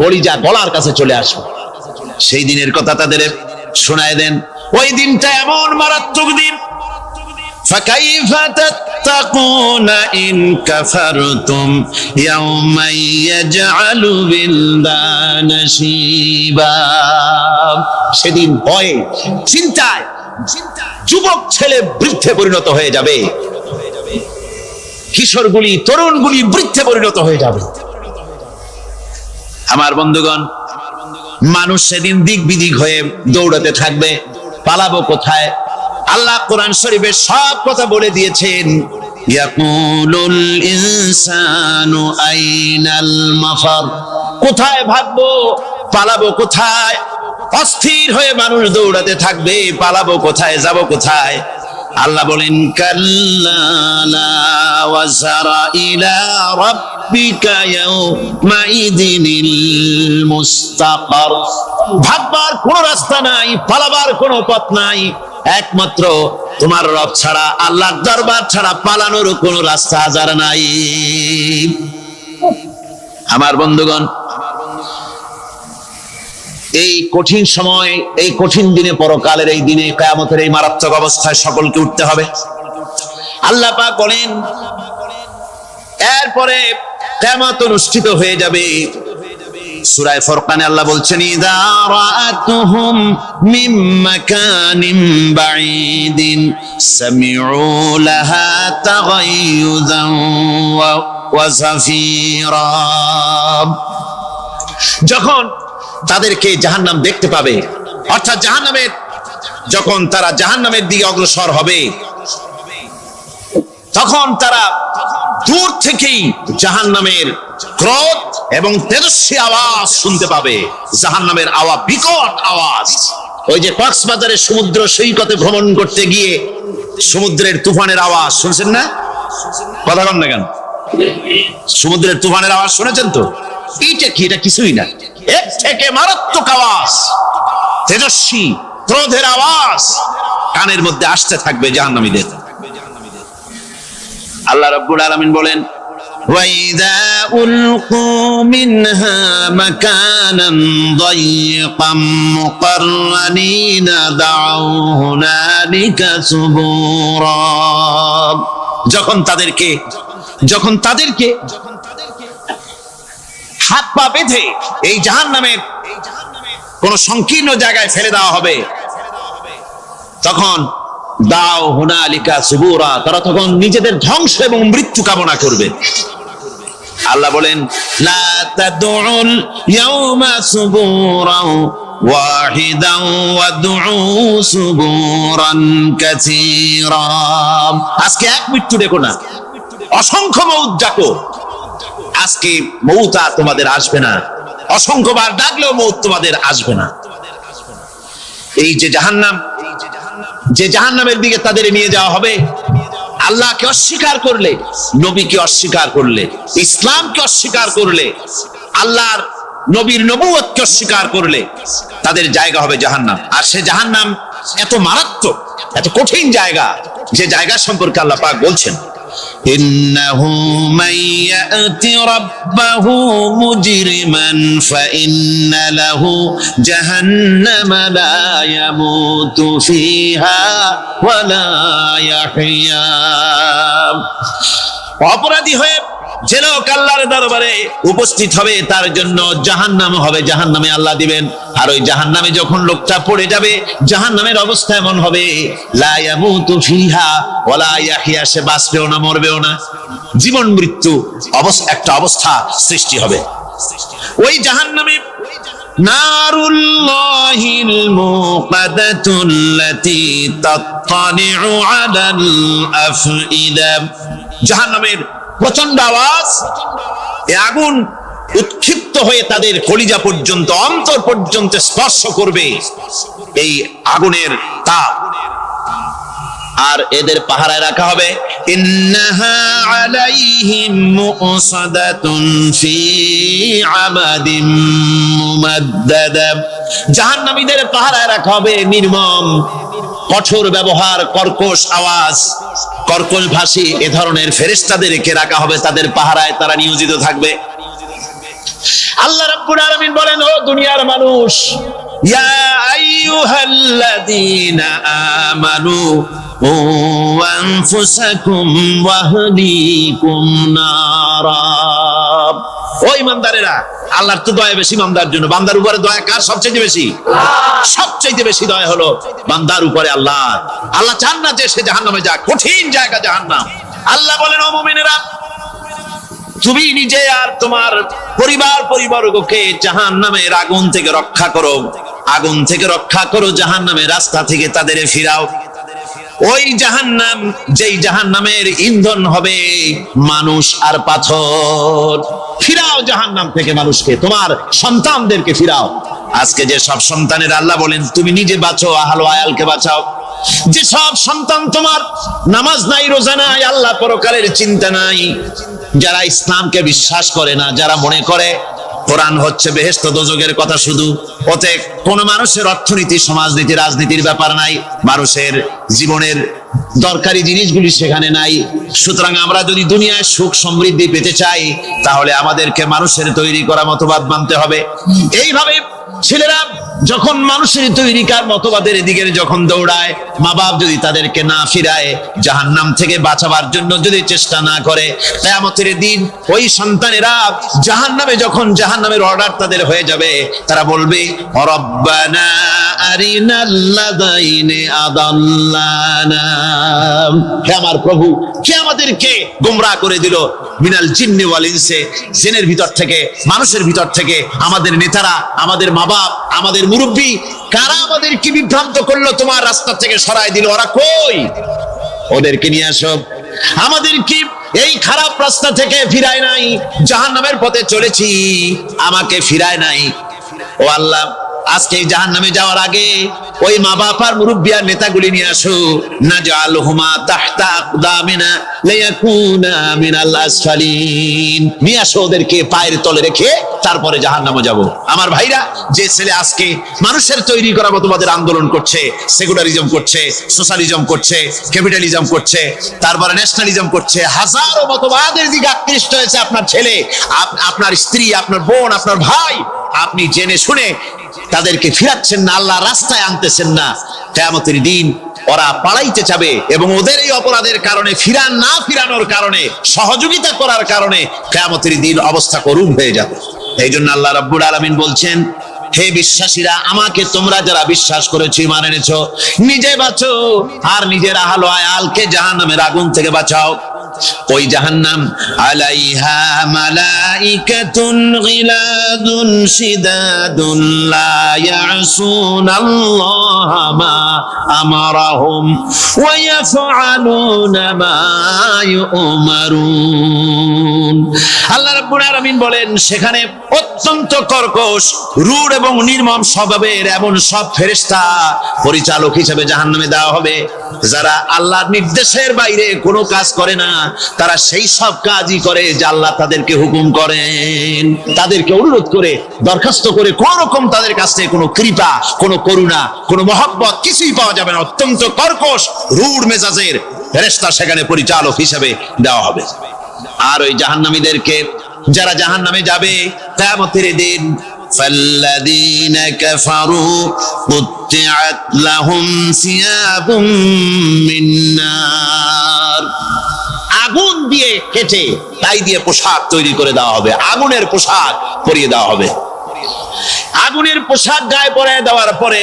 কলিজা গলার কাছে চলে আসবে। সেই দিনের কথা তাদের শোনায় দেন। ওই দিনটা এমন মারাত্মক দিন, ফাকাইফা তাত্তাকুনা ইন কাফারতুম ইয়াওমা ইয়াজআলু বিলদানা শিবা। সেদিন ভয়ে চিন্তায় যুবক ছেলে বৃদ্ধে পরিণত হয়ে যাবে, কিশোরগুলি তরুণগুলি বৃদ্ধে পরিণত হয়ে যাবে। আমার বন্ধুগণ, মানুষ সেদিন দিক বিদিক হয়ে দৌড়াতে থাকবে, পালাবো কোথায়? আল্লাহ কোরআন শরীফে সব কথা বলে দিয়েছেন। ইয়াকুলুল ইনসানু আইনাল মাফার, কোথায় ভাগবো, পালাবো কোথায়? অস্থির হয়ে মানুষ দৌড়াতে থাকবে, পালাবো কোথায়, যাব কোথায়? আল্লাহ বলেন কাল্লা লা ওয়াজারা ইলা রাব্বিকা ইয়াউমাইদিনিল মুস্তাকার, ভাগবার কোনো রাস্তা নাই, পালাবার কোনো পথ নাই, একমাত্র তোমার রব ছাড়া, আল্লাহর দরবার ছাড়া পালানোর কোনো রাস্তা আজার নাই। আমার বন্ধুগণ, এই কঠিন সময়, এই কঠিন দিনে, পরকালের এই দিনে, কিয়ামতের এই মারাত্মক অবস্থায় সকলকে উঠতে হবে। আল্লাহ পাক বলেন এরপরে কিয়ামত অনুষ্ঠিত হয়ে যাবে। সূরা ফুরকানে আল্লাহ বলছেন ইযা রাআতুহুম মিন মাকানিন বাঈদিন সামিউ লাহা তাগায়ুযান ওয়া যাফীরা, যখন তাদেরকে জাহান্নাম দেখতে পাবে, অর্থাৎ জাহান্নামের, যখন তারা জাহান্নামের দিকে অগ্রসর হবে, তখন তারা দূর থেকেই জাহান্নামের ক্রোধ এবং তেজস্বী আওয়াজ শুনতে পাবে। জাহান্নামের আওয়াজ, বিকট আওয়াজ। ওই যে কক্সবাজারে সমুদ্র সৈকতে ভ্রমণ করতে গিয়ে সমুদ্রের তুফানের আওয়াজ শুনছেন না? কথা বলেন না কেন? সমুদ্রের তুফানের আওয়াজ শুনেছেন তো? এইটা কি? এটা কিছুই না, এর থেকে মারাত্মক আওয়াজ, তেজস্বী ক্রোধের আওয়াজ কানের মধ্যে আসতে থাকবে জাহান্নামীদের। আল্লাহ রাব্বুল আলামিন বলেন ওয়াইযা উলকু মিনহা মাকানান দায়িকাম মুকাররানিনা দাউ হুনালিকা সুবুরা, যখন তাদেরকে হাত পা বেঁধে এই জাহান্নামের কোন সংকীর্ণ জায়গায় ফেলে দেওয়া হবে, তখন দাও হুনালিকা সুবুরা, তারা তখন নিজেদের ধ্বংস এবং মৃত্যু কামনা করবে। আল্লাহ বলেন লা তাদউল ইয়াউমা সুবুরান ওয়াহিদান ওয়াদউ সুবুরান কাসীরা, আজকে এক মৃত্যু ডেকো না, অসংখ্য মউত ডাকো। আজকে মউত আর তোমাদের আসবে না, অসংখ্যবার ডাকলেও মউত তোমাদের আসবে না। এই যে জাহান্নাম, যে জাহান্নামের দিকে তাদের নিয়ে যাওয়া হবে, আল্লাহকে অস্বীকার করলে, নবীকে অস্বীকার করলে, ইসলামকে অস্বীকার করলে, আল্লাহর নবীর নবুয়তকে অস্বীকার করলে তাদের জায়গা হবে জাহান্নাম। আর সে জাহান্নাম এত মারাত্মক, এত কঠিন জায়গা, যে জায়গা সম্পর্কে আল্লাহ পাক বলছেন ইন্নাহু মাইয়াতি রাব্বাহু মুজরিমান ফাইন্না লাহু জাহান্নামা লা ইয়ামুতু ফিহা ওয়া লা ইয়াহইয়া। অপরাধী হয়ে যে লোক আল্লাহর দরবারে উপস্থিত হবে তার জন্য জাহান্নাম হবে, জাহান্নামে আল্লাহ দিবেন। আর ওই জাহান্নামে যখন লোকটা পড়ে যাবে, জাহান্নামের অবস্থা এমন হবে লা ইয়ামুতু ফিহা ওয়া লা ইয়াহইয়া, সে বাঁচবেও না মরবেও না, জীবন মৃত্যু একটা অবস্থা সৃষ্টি হবে। ওই জাহান্নামে নারুল্লাহিল মুকাদাতুল্লাতী তাত্তালিউ আলাল আফইদা, জাহান্নামের প্রচন্ড আওয়াজ, এই আগুন উৎক্ষিপ্ত হয়ে তাদের কলিজা পর্যন্ত, অন্তর পর্যন্ত স্পর্শ করবে এই আগুনের তাপ। আর এদের পাহারায় রাখা হবে ইন্নাহা আলাইহিম মুসাদাতুন ফি আমাদিম মুমাদ্দাদা, জাহান্নামীদের পাহারায় রাখা হবে নির্মম, কঠোর ব্যবহার, কর্কশ আওয়াজ, কর্কশ ভাষী এ ধরনের ফেরেশতাদেরকে রাখা হবে তাদের পাহারায়, তারা নিয়োজিত থাকবে। আল্লাহ রাব্বুল আলামিন বলেন, ও দুনিয়ার মানুষ, ইয়া আইয়ুহাল্লাযীনা আমানু ও আনফুসাকুম ওয়া আহলিকুম নারা, ও ইমানদারেরা, আল্লাহর তো দয়া বেশি বান্দার জন্য। বান্দার উপরে দয়া কার সবচেয়ে বেশি? সবচেয়ে বেশি দয়া হলো বান্দার উপরে আল্লাহ। আল্লাহ চান না যে সে জাহান্নামে যাক, কঠিন জায়গা জাহান্নাম। আল্লাহ বলেন, ও মুমিনেরা, তুমি নিজে আর তোমার পরিবারবর্গকে জাহান্নামের আগুন থেকে রক্ষা করো, আগুন থেকে রক্ষা করো, জাহান্নামের রাস্তা থেকে তাদের ফিরাও। ওই জাহান্নাম, যেই জাহান্নামের ইন্ধন হবে মানুষ আর পাথর, ফিরাও জাহান্নাম থেকে মানুষকে, তোমার সন্তানদেরকে ফিরাও। আজকে যে সব সন্তানের আল্লাহ বলেন তুমি নিজে বাঁচো, আহল আয়ালকে বাঁচাও। যে সব সন্তান তোমার নামাজ নাই, রোজা নাই, আল্লাহ পরকালের চিন্তা নাই, যারা ইসলামকে বিশ্বাস করে না, যারা মনে করে কোরআন হচ্ছে বেহেশত দোজখের কথা শুধু, ওতে কোন মানুষের অর্থনীতি, সমাজনীতি, রাজনীতির ব্যাপার নাই, মানুষের জীবনের দরকারি জিনিসগুলি সেখানে নাই। সুতরাং আমরা যদি দুনিয়ায় সুখ সমৃদ্ধি পেতে চাই, তাহলে আমাদেরকে মানুষের তৈরি করা মতবাদ মানতে হবে। এইভাবে ছেলেরা যখন মানুষের তৈরিকার মতবাদের দিকে যখন দৌড়ায়, মা বাপ যদি তাদেরকে না ফিরায়, জাহান্নাম থেকে বাঁচাবার জন্য যদি চেষ্টা না করে, কিয়ামতের দিন ওই সন্তানেরা জাহান্নামে, যখন জাহান্নামের অর্ডার তাদের হয়ে যাবে, তারা বলবে, রব্বানা আরিনাল্লাযাইনি আদাল্লানা, হে আমার প্রভু, কে আমাদেরকে গোমরাহ করে দিল, মিনাল জিন্নি ওয়াল ইনসি, জিনের ভিতর থেকে, মানুষের ভিতর থেকে, আমাদের নেতারা, আমাদের মা বাপ, আমাদের মুরব্বী, কারা আমাদের কি বিভ্রান্ত করলো, তোমার রাস্তা থেকে সরায় দিল, ওরা কই? ওদেরকে নিয়ে আসো। আমাদের কি এই খারাপ রাস্তা থেকে ফিরায় নাই, জাহান্নামের পথে চলেছি, আমাকে ফিরায় নাই। ও আল্লাহ, আজকে জাহান্নামে যাওয়ার আগে ওই মা বাপ আর মুরব্বি আর নেতাগুলি নিয়ে আসো, নাজআলহুমা তাহতা আকদামিনা লিয়াকুনা মিনাল আসফালিন, নিয়ে আসো ওদেরকে পায়ের তলে রেখে তারপরে জাহান্নামে যাব। আমার ভাইরা, যে ছেলে আজকে মানুষের তৈরি করা মতবাদের আন্দোলন করছে, সেকুলারিজম করছে, সোশ্যালিজম করছে, ক্যাপিটালিজম করছে, তারপরে ন্যাশনালিজম করছে, হাজারো মতবাদের দিকে আকৃষ্ট হয়েছে আপনার ছেলে, আপনার স্ত্রী, আপনার বোন, আপনার ভাই, আপনি জেনে শুনে তাদেরকে ফিরাচ্ছেন না, আল্লাহ রাস্তায় আনতেছেন না। কিয়ামতের দিন ওরা পালাইতে যাবে এবং ওদের এই অপরাধের কারণে, ফিরানোর কারণে, সহযোগিতা করার কারণে কিয়ামতের দিন অবস্থা করুণ হয়ে যাবে। এই জন্য আল্লাহ রাব্বুল আলামিন বলছেন, হে বিশ্বাসীরা, আমাকে তোমরা যারা বিশ্বাস করেছো, ঈমান এনেছো, নিজে বাঁচো আর নিজের আহল আয়ালকে জাহান্নামের আগুন থেকে বাঁচাও। ওই জাহান্নাম আলাইহা মালাইকাতুন গিলাদুন শিদাদুন লা ইয়াসুনাল্লাহা মা আমারাহুম ওয়া ইয়াফআলুনা মা ইউমারুন। আল্লাহ রাব্বুল আলামিন বলেন, সেখানে অত্যন্ত কর্কশ, রূঢ় এবং নির্মম স্বভাবের এমন সব ফেরেশতা পরিচালক হিসেবে জাহান্নামে দেওয়া হবে, যারা আল্লাহর নির্দেশের বাইরে কোনো কাজ করে না, তারা সেই সব কাজই করে যা আল্লাহ তাদেরকে হুকুম করেন। তাদেরকে অনুরোধ করে, দরখাস্ত করে কোন রকম তাদের কাছ থেকে কোনো কৃপা, কোনো করুণা, কোনো মহব্বত কিছুই পাওয়া যাবে না। অত্যন্ত কর্কশ, রূঢ় মেজাজের, ফেরেশতা সেখানে পরিচালক হিসেবে দেওয়া হবে। আর ওই জাহান্নামীদেরকে, যারা জাহান্নামে যাবে কিয়ামতের দিন, ফাল্লাযীনা কাফারু কুত্তিআত লাহুম সিয়াবুম মিন নার, আগুন দিয়ে কেটে তাই দিয়ে পোশাক তৈরি করে দেওয়া হবে, আগুনের পোশাক পরিয়ে দেওয়া হবে। আগুনের পোশাক গায়ে পরিয়ে দেওয়ার পরে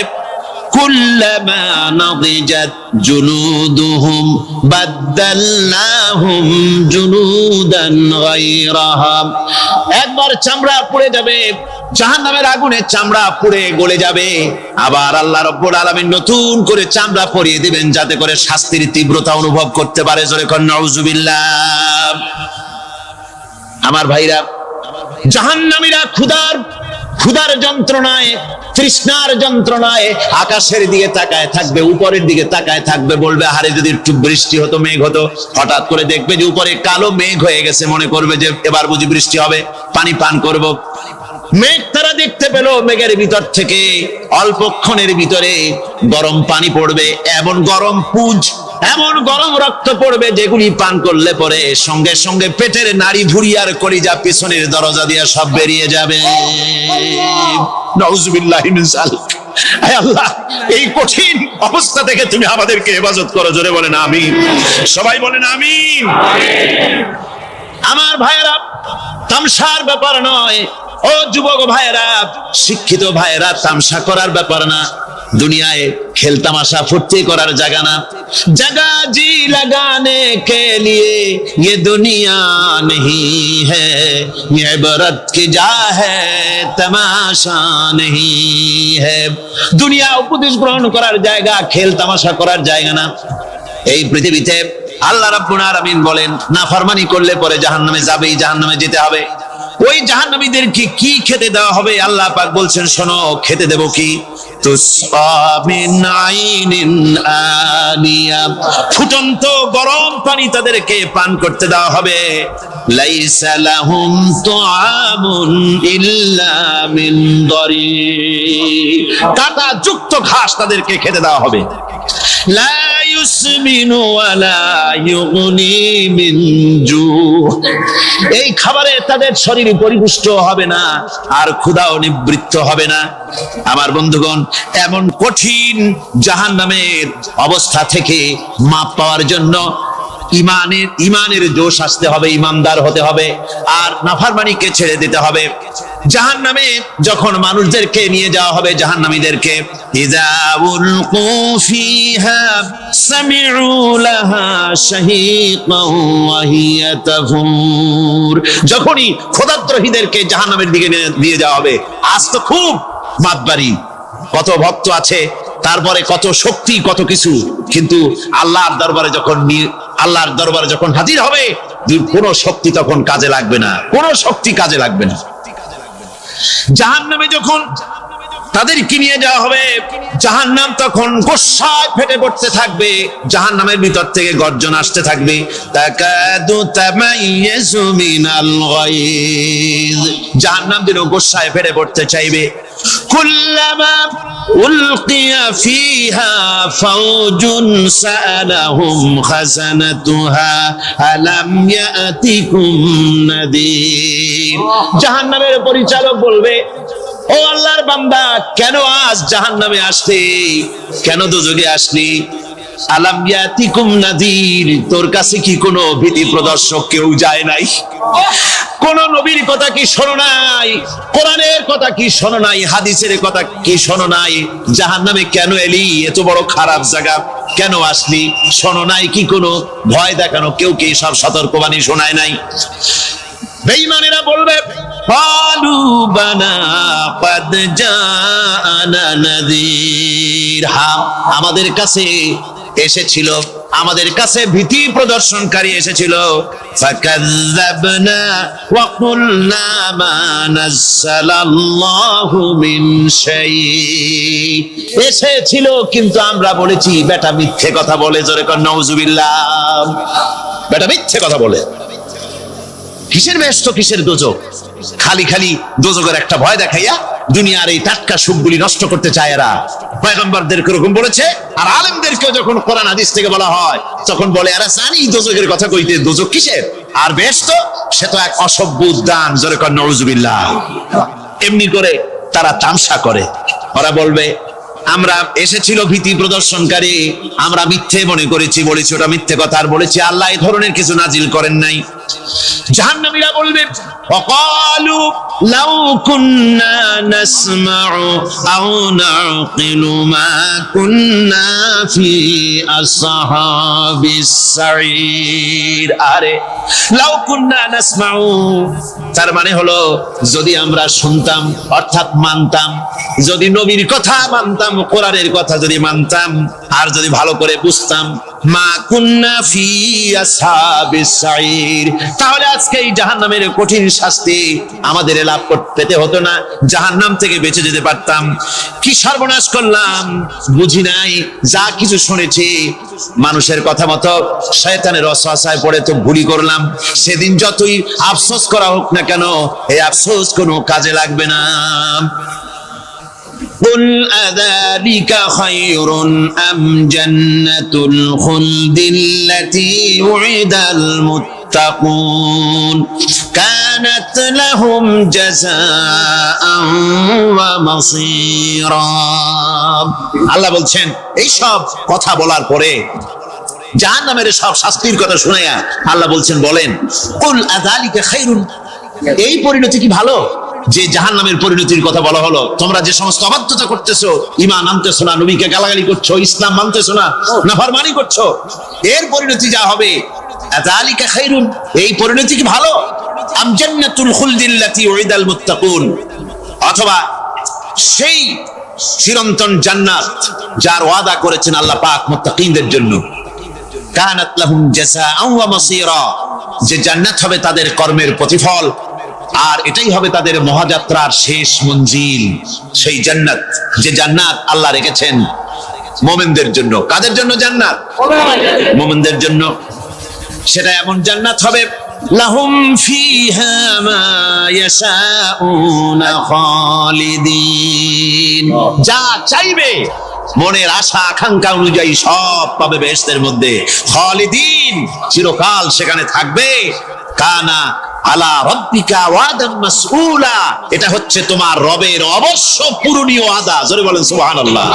কুল্লামা নাদিজাত জুলুদুহুম বাদদালনাহুম জুলুদান গায়রাহা, একবার চামড়া পুড়ে যাবে, জাহান্নামের আগুনে চামড়া পুড়ে গলে যাবে, আবার আল্লাহ রাব্বুল আলামিন নতুন করে চামড়া পরিয়ে দিবেন যাতে করে শাস্তির তীব্রতা অনুভব করতে পারে। জোরে কোন নাউজুবিল্লাহ। আমার ভাইরা, জাহান্নামীরা ক্ষুধার যন্ত্রণায়, তৃষ্ণার যন্ত্রণায় আকাশের দিকে তাকায় থাকবে, উপরের দিকে তাকায় থাকবে, বলবে আরে যদি একটু বৃষ্টি হতো, মেঘ হতো। হঠাৎ করে দেখবে যে উপরে কালো মেঘ হয়ে গেছে, মনে করবে যে এবার বুঝি বৃষ্টি হবে, পানি পান করব। মেঘ তারা দেখতে পেল, মেঘের ভিতর থেকে অল্পক্ষণের ভিতরে গরম পানি পড়বে, এমন গরম পুঁজ, এমন গরম রক্ত পড়বে যেগুলি পান করলে পরে সঙ্গে সঙ্গে পেটের নাড়ি ভুঁড়ি আর কলিজা পিছনের দরজা দিয়ে সব বেরিয়ে যাবে। নাউজুবিল্লাহি মিন যালিক। হে আল্লাহ, এই কঠিন অবস্থা থেকে তুমি আমাদেরকে হেফাজত করো। জোরে বলেন আমিন। সবাই বলেন আমিন। আমার ভাইয়েরা, তামসার ব্যাপার নয়। ও যুবক ভাইয়েরা, শিক্ষিত ভাইয়েরা, তামসা করার ব্যাপার না। দুনিয়ায় খেল তামাশা ফুর্তি করার জায়গা না। जगह जी लगाने के लिए ये दुनिया नहीं है, ये इबरत की जा है तमाशा नहीं है। দুনিয়া উপদেশ গ্রহণ করার জায়গা, খেল তামাশা করার জায়গা না। এই পৃথিবীতে আল্লাহ রাব্বুল আলামিন বলেন, নাফরমানি করলে পরে জাহান্নামে যাবেই, জাহান্নামে যেতে হবে। ওই জাহান্নামীদেরকে কি খেতে দেওয়া হবে? আল্লাহ পাক বলছেন, শোনো, খেতে দেব কি? তুসকা মিন আইনিন আনিয়া, ফুটন্ত গরম পানি তাদেরকে পান করতে দেওয়া হবে। লাইসা লাহুম তুআমুন ইল্লা মিন দরি, কাঁটা যুক্ত ঘাস তাদেরকে খেতে দেওয়া হবে। লা ইউসমিনু ওয়ালা ইউগনি মিন জু, এই খাবারে তাদের শরীর পরিপুষ্ট হবে না, আর ক্ষুধাও নিবৃত্ত হবে না। আমার বন্ধুগণ, এমন কঠিন জাহান্নামের অবস্থা থেকে মাপ পাওয়ার জন্য ইমানের জোশ আসতে হবে, ইমানদার হতে হবে, আর নাফরমানিকে ছেড়ে দিতে হবে। জাহান্নামে যখন মানুষদেরকে নিয়ে যাওয়া হবে, জাহান্নামীদেরকে, ইযা উলকু ফিহা সামিউ লাহা শাহীকান ওয়া হিয়া তাফুর, যখনই খোদাদ্রোহীদেরকে জাহান্নামের দিকে নিয়ে যাওয়া হবে, আজ তো খুব মাতবাড়ি, কত ভক্ত আছে, তারপরে কত শক্তি, কত কিছু, কিন্তু আল্লাহর দরবারে যখন হাজির হবে, কোনো শক্তি তখন কাজে লাগবে না, কোনো শক্তি কাজে লাগবে না। জাহান্নামে যখন তাদেরকে নিয়ে যাওয়া হবে, জাহান্নাম তখন গোসায় ফেটে পড়তে থাকবে, জাহান্নামের ভিতর থেকে গর্জন আসতে থাকবে, তাকাদু তামাইয়াজু মিনাল গায়জ, জাহান্নাম যেন গোসায় ফেটে পড়তে চাইবে। কুল্লামা উলকিয়া ফিহা ফাওজুন সাআলাহুম খাজানাতুহা আলাম ইয়াতিকুম নাদির, জাহান্নামের পরিচালক বলবে, ও আল্লাহর বান্দা, কেন আজ জাহান্নামে আসলি, কেন দোজখে আসলি? আলাম ইয়াতিকুম নাদির, তোর কাছে কি কোনো ভীতি প্রদর্শক কেউ যায় নাই? কোন নবীর কথা কি শোনো নাই? কোরআনের কথা কি শোনো নাই? হাদিসের কথা কি শোনো নাই? জাহান্নামে কেন এলি? এত বড় খারাপ জায়গা কেন আসলি? শোনো নাই কি কোনো ভয় দেখানো কেউ কি সব সতর্কবাণী শোনায় নাই? বেঈমানেরা বলবে, ক্বালু বানা ক্বাদ জাআনা নাযীর, হ্যাঁ, আমাদের কাছে এসেছিল, আমাদের কাছে ভীতি প্রদর্শনকারী এসেছিল। ফাকাযযাবনা ওয়া কুলনা মা নাযালাল্লাহু মিন শাই, এসেছিল কিন্তু আমরা বলেছি বেটা মিথ্যে কথা বলে। জোরে কর নাউজুবিল্লাহ। বেটা মিথ্যে কথা বলে। কিসের বেহেশত, কিসের দোজখ? খালি খালি দোজখের একটা ভয় দেখাইয়া দুনিয়ার এই টাটকা সুখগুলি নষ্ট করতে চায় এরা। পয়গম্বরদেরকে এরকম বলেছে, আর আলেমদেরকেও যখন কোরআন হাদিস থেকে বলা হয় তখন বলে এরা জানি দোজখের কথা কইতে, দোজখ কিসের, আর বেহেশত সে তো এক অসভ্য উদ্যান, জোরে কর নাউজুবিল্লাহ। এমনি করে তারা তামসা করে। ওরা বলবে আমরা এসেছিল ভীতি প্রদর্শনকারী, আমরা মিথ্যে মনে করেছি, বলেছি ওটা মিথ্যে কথা, আর বলেছি আল্লাহ এই ধরনের কিছু নাজিল করেন নাই। জাহান্নামীরা বলবে ওয়াকালু লাউ কুন্না নাসমাউ আও নাকিলু মা কুন্না ফি আসহাবিস সাঈর। আরে লাউ কুন্না নাসমাউ, তার মানে হলো যদি আমরা শুনতাম অর্থাৎ মানতাম, যদি নবীর কথা মানতাম, কোরআনের কথা যদি মানতাম, আর যদি ভালো করে বুঝতাম, মা কুন্না ফি আসহাবিস সাঈর, তাহলে আজকে এই জাহান্নামের কঠিন শাস্তি আমাদের লাভ পেতে হতো না, জাহান্নাম থেকে বেঁচে যেতে পারতাম। কি সর্বনাশ করলাম, বুঝি নাই, যা কিছু শুনেছি মানুষের কথা মতো শয়তানের ওয়াসওয়াসায় পড়ে তো ভুলই করলাম। সেদিন যতই আফসোস করা হোক না কেন, এই আফসোস কোনো কাজে লাগবে না। قل أذلك خير أم جنة الخلد التي وعد المتقون كانت لهم جزاء ومصيرا। আল্লাহ বলছেন এই সব কথা বলার পরে, জাহান্নামের সব শাস্তির কথা শুনাইয়া আল্লাহ বলছেন বলেন কুল আযালিকা খায়রুন, এই পরিণতি কি ভালো যে জাহান্নামের পরিণতির কথা বলা হলো? তোমরা যে সমস্ত অবাধ্যতা করতেছো, ঈমান আনতেছো না, নবীকে গালাগালি করছো, ইসলাম মানতেছো না, নাফরমানি করছো, এর পরিণতি যা হবে আযালিকা খায়রুন, এই পরিণতি কি ভালো? আম জান্নাতুল খুলদিল্লাতী উইদাল মুত্তাকুন, অথবা সেই চিরন্তন জান্নাত যার ওয়াদা করেছেন আল্লাহ পাক মুত্তাকিনদের জন্য, কানাত লাহুম জাযাআন ওয়া মাসীরা, যে জান্নাত হবে তাদের কর্মের প্রতিফল, আর এটাই হবে তাদের মহাযাত্রার শেষ মঞ্জিল। সেই জান্নাত, যে জান্নাত আল্লাহ রেখেছেন মুমিনদের জন্য। কাদের জন্য জান্নাত? মুমিনদের জন্য। সেটা এমন জান্নাত হবে লাহুম ফিহা মা ইয়াশাউনা খালিদিন, যা চাইবে মনের আশা আকাঙ্ক্ষা অনুযায়ী সব পাবে বেহেশতের মধ্যে। খালিদিন, চিরকাল সেখানে থাকবে। কানা আলা রাব্বিকা ওয়াদান মাসউলা, এটা হচ্ছে তোমার রবের অবশ্য পূরণীয় ওয়াদা। জোরে বলেন সুবহানাল্লাহ।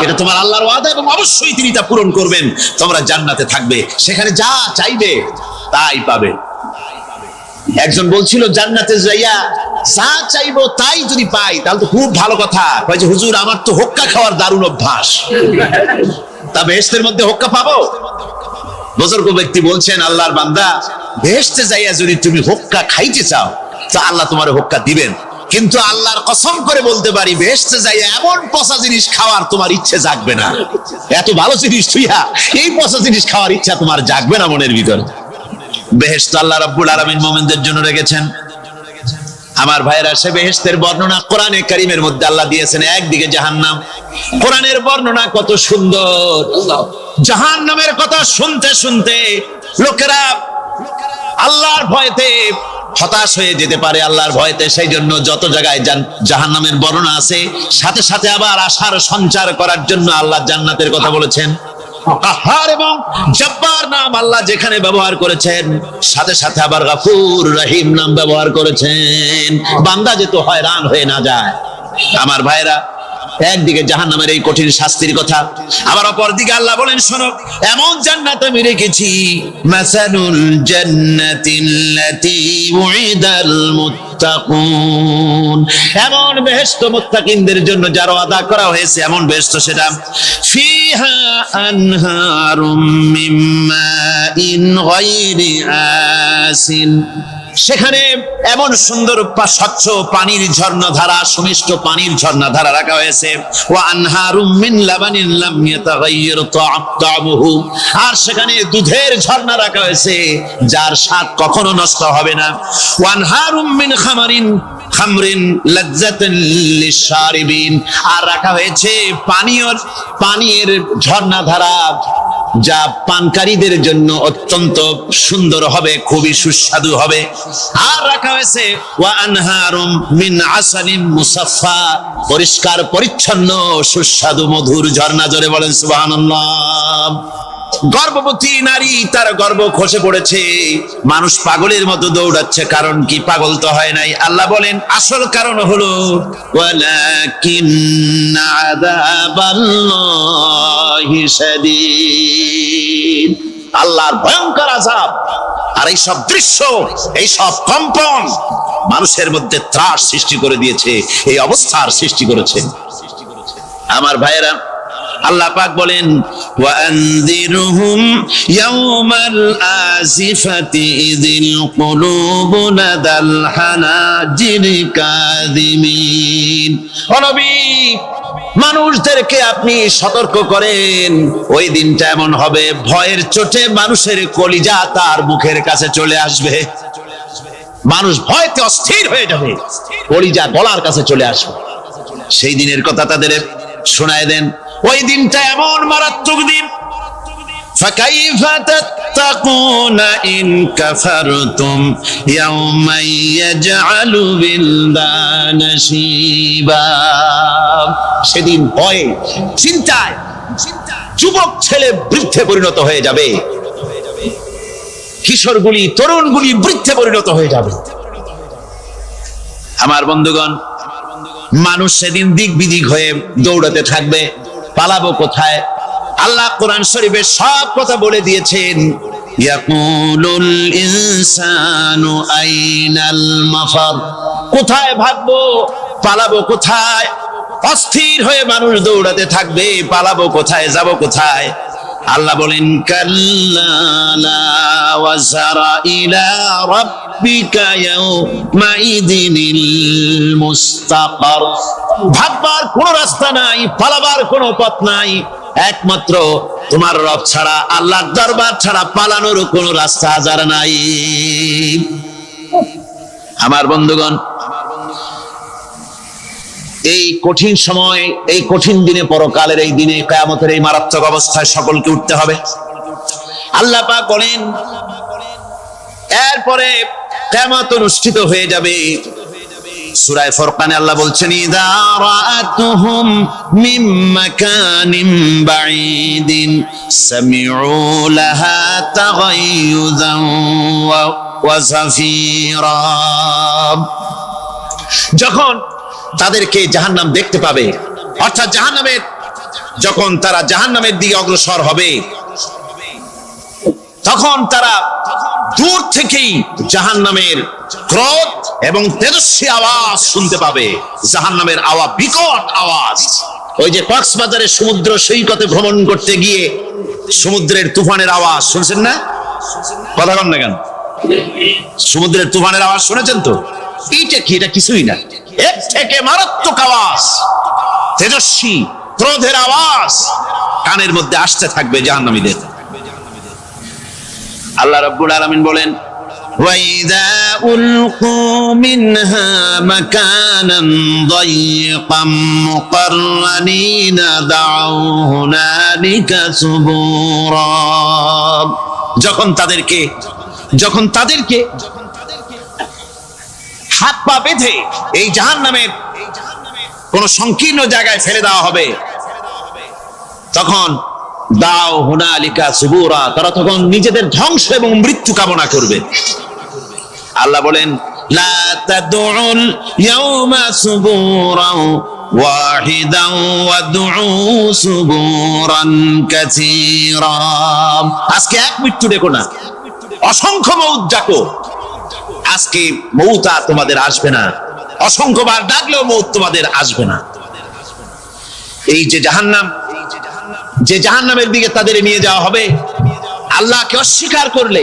এটা তোমার আল্লাহর ওয়াদা এবং অবশ্যই তিনি তা পূরণ করবেন। তোমরা জান্নাতে থাকবে, সেখানে যা চাইবে তাই পাবে। একজন বলছিল জান্নাতে যাইয়া যা চাইবো তাই যদি পাই তাহলে তো খুব ভালো কথা। কয় যে হুজুর আমার তো হোক্কা খাওয়ার দারুণ অভ্যাস, তা বেহেশতের মধ্যে হোক্কা পাবো? বুজুর্গ ব্যক্তি বলছেন আল্লাহর বান্দা, বেহেশতে যাইয়া যদি তুমি হোক্কা খাইতে চাও তা আল্লাহ তোমার হোক্কা দিবেন, কিন্তু আল্লাহর কসম করে বলতে পারি বেহেশতে যাইয়া এমন পচা জিনিস খাওয়ার তোমার ইচ্ছে জাগবে না। এত ভালো জিনিস তুইয়া এই পচা জিনিস খাওয়ার ইচ্ছা তোমার জাগবে না মনের ভিতরে। বেহেশত আল্লাহ রাব্বুল আলামিন মুমিনদের জন্য রেখেছেন। আমার ভাইরা, সে বেহেশতের বর্ণনা কোরআনে কারীমের মধ্যে আল্লাহ দিয়েছেন। একদিকে জাহান্নাম, কোরআনের বর্ণনা কত সুন্দর। জাহান্নামের কথা শুনতে শুনতে লোকেরা আল্লাহর ভয়তে হতাশ হয়ে যেতে পারে, আল্লাহর ভয়তে। সেই জন্য যত জায়গায় জাহান্নামের বর্ণনা আছে, সাথে সাথে আবার আশার সঞ্চার করার জন্য আল্লাহ জান্নাতের কথা বলেছেন। কাহার এবং জব্বার নাম আল্লাহ যেখানে ব্যবহার করেছেন, সাথে সাথে আবার গফুর রহিম নাম ব্যবহার করেছেন, বান্দা যেন হয়রান হয়ে না যায়। আমার ভাইরা, একদিকে জাহান্নামের এই কঠিন শাস্তির কথা, আবার অপরদিকে আল্লাহ বলেন শোনো, এমন জান্নাত আমি রেখেছি, মাসালুল জান্নাতিল্লাতী উইদাল মুত্তাকুন, এমন বেহেশত মুত্তাকিনদের জন্য যার ওয়াদা করা হয়েছে, এমন বেহেশত সেটা ফিহা আনহারুম মিন মাইন গায়রি আসিন, সেখানে এমন সুন্দর স্বচ্ছ পানির ঝর্ণাধারা, সুমিষ্ট পানির ঝর্ণাধারা রাখা হয়েছে। ওয়া আনহারুম মিন লাবানিন লাম ইয়াতাগায়্যার তা'আমুহু, আর সেখানে দুধের ঝর্ণা রাখা হয়েছে যার স্বাদ কখনো নষ্ট হবে না। ওয়া আনহারুম মিন খামরিন লাজ্জাতান লিশারিবিন, আর রাখা হয়েছে পানীয়ের ঝর্ণাধারা, যা পানকারীদের জন্য অত্যন্ত সুন্দর হবে, খুবই সুস্বাদু হবে। আর রাখা হয়েছে ওয়া আনহারুম মিন আসালিম মুসাফফা, পরিষ্কার পরিচ্ছন্ন সুস্বাদু মধুর ঝর্ণা। জোরে বলেন সুবহানাল্লাহ। গর্ভবতী নারী, তার গর্ভ খসে পড়েছে, মানুষ পাগলের মতো দৌড়াচ্ছে। কারণ কি? পাগল তো হয় নাই। আল্লাহ বলেন আসল কারণ হলো ওয়ালাকিন্না আযাবাল্লাহি শাদীদ, আল্লাহর ভয়ঙ্কর আযাব। আর এই সব দৃশ্য, এই সব কম্পন মানুষের মধ্যে ত্রাস সৃষ্টি করে দিয়েছে, এই অবস্থার সৃষ্টি করেছে। আমার ভাইয়েরা, আল্লাহ পাক বলেন ওয়া আনযিরহুম ইয়াওমাল আজিফাতি ইযিল কুলুবু লাদাল হানাজির কাযিমিন। ও নবী, মানুষদেরকে আপনি সতর্ক করেন, ওই দিনটা এমন হবে ভয়ের চোটে মানুষের কলিজা তার মুখের কাছে চলে আসবে। মানুষ ভয়তে অস্থির হয়ে যাবে, কলিজা গলার কাছে চলে আসবে। সেই দিনের কথা তাদের শোনায় দেন। ওই দিনটা এমন মারাত্মক দিন। ফাকাইফা তাত্তাকুনা ইন কাফারতুম ইয়াওমা ইয়াজআলু বিলদানা শিবা। সেদিন ভয়ে চিন্তায় যুবক ছেলে বৃদ্ধে পরিণত হয়ে যাবে, কিশোরগুলি তরুণগুলি বৃদ্ধে পরিণত হয়ে যাবে। আমার বন্ধুগণ, মানুষ সেদিন দিক বিদিক হয়ে দৌড়াতে থাকবে, পালাবো কোথায়? আল্লাহ কোরআন শরীফে সব কথা বলে দিয়েছেন। ইয়াকুলুল ইনসানু আইনাল মাফার, কোথায় ভাগবো, পালাবো কোথায়? অস্থির হয়ে মানুষ দৌড়াতে থাকবে, পালাবো কোথায়, যাব কোথায়? আল্লাহ বলেন কাল্লা লা ওয়াজারা ইলা রাব্বিকা ইয়াউমাইযিনিল মুস্তাকার। ভাববার কোন রাস্তা নাই, পালাবার কোন পথ নাই, একমাত্র তোমার রব ছাড়া, আল্লাহর দরবার ছাড়া পালানোর কোন রাস্তা আজার নাই। আমার বন্ধুগণ, এই কঠিন সময়, এই কঠিন দিনে, পরকালের এই দিনে, কিয়ামতের এই মারাত্মক অবস্থায় সকলকে উঠতে হবে। আল্লাহ পাক বলেন এরপরে কিয়ামত অনুষ্ঠিত হয়ে যাবে। সূরা ফুরকানে আল্লাহ বলছেন ইযা রাআতুহুম মিন মাকানিন বাঈদিন সামিউ লাহা তাগায়ুযান ওয়া যাফীরা। যখন তাদেরকে জাহান্নাম দেখতে পাবে, অর্থাৎ জাহান্নামের, যখন তারা জাহান্নামের দিকে অগ্রসর হবে, তখন তারা দূর থেকেই জাহান্নামের ক্রোধ এবং তেজস্বী আওয়াজ শুনতে পাবে। জাহান্নামের আওয়াজ, বিকট আওয়াজ। ওই যে কক্সবাজারের সমুদ্র সৈকতে ভ্রমণ করতে গিয়ে সমুদ্রের তুফানের আওয়াজ শুনছেন না? কথা বলেন না কেন? সমুদ্রের তুফানের আওয়াজ শুনেছেন তো? এইটা কি? এটা কিছুই না, এর থেকে মারাত্মক আওয়াজ, তেজস্বী ক্রোধের আওয়াজ কানের মধ্যে আসতে থাকবে জাহান্নামীদের। আল্লাহ রাব্বুল আলামিন বলেন ওয়াইযা উলকু মিনহা মাকানান দায়িকাম মুকাররানিনা দাউ হুনালিকা সুবুরা। যখন তাদেরকে হাত পা বেঁধে এই জাহান্নামের কোন সংকীর্ণ জায়গায় ফেলে দেওয়া হবে, তখন দাও হুনালিকা সুবুরা, তারা তখন নিজেদের ধ্বংস এবং মৃত্যু কামনা করবে। আল্লাহ বলেন লা তাদউল ইয়াউমা সুবুরান ওয়াহিদান ওয়াদউ সুবুরান কাসীরা। আজকে এক মৃত্যু ডেকো না, অসংখ্য মউত ডাকো। আজকে মউত আর তোমাদের আসবে না, অসংখ্যবার ডাকলেও মউত তোমাদের আসবে না। এই যে জাহান্নাম, যে জাহান্নামের দিকে তাদের নিয়ে যাওয়া হবে, আল্লাহকে অস্বীকার করলে,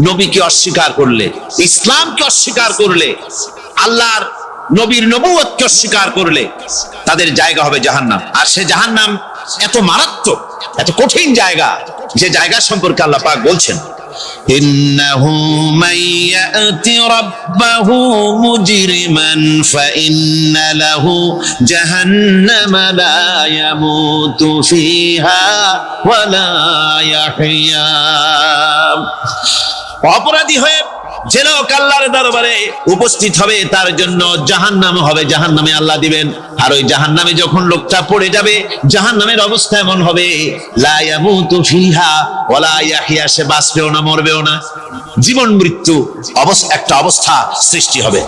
নবীকে অস্বীকার করলে, ইসলামকে অস্বীকার করলে, আল্লাহর নবীর নবুয়তকে অস্বীকার করলে তাদের জায়গা হবে জাহান্নাম। আর সে জাহান্নাম এত মারাত্মক, এত কঠিন জায়গা, যে জায়গা সম্পর্কে আল্লাহ পাক বলছেন ইন্নাহু মাইয়াতি রাব্বাহু মুজরিমান ফাইন্না লাহু জাহান্নামা লা ইয়ামুতু ফিহা ওয়া লা ইয়াহইয়া। অপরাধী হয়ে যে লোক আল্লাহর দরবারে উপস্থিত হবে তার জন্য জাহান্নাম হবে, জাহান্নামে আল্লাহ দিবেন। আর ওই জাহান্নামে যখন লোকটা পড়ে যাবে, জাহান্নামের অবস্থা এমন হবে লা ইয়ামুতু ফিহা ওয়া লা ইয়াহইয়া, সে বাঁচবেও না মরবেও না, জীবন মৃত্যু একটা অবস্থা সৃষ্টি হবে।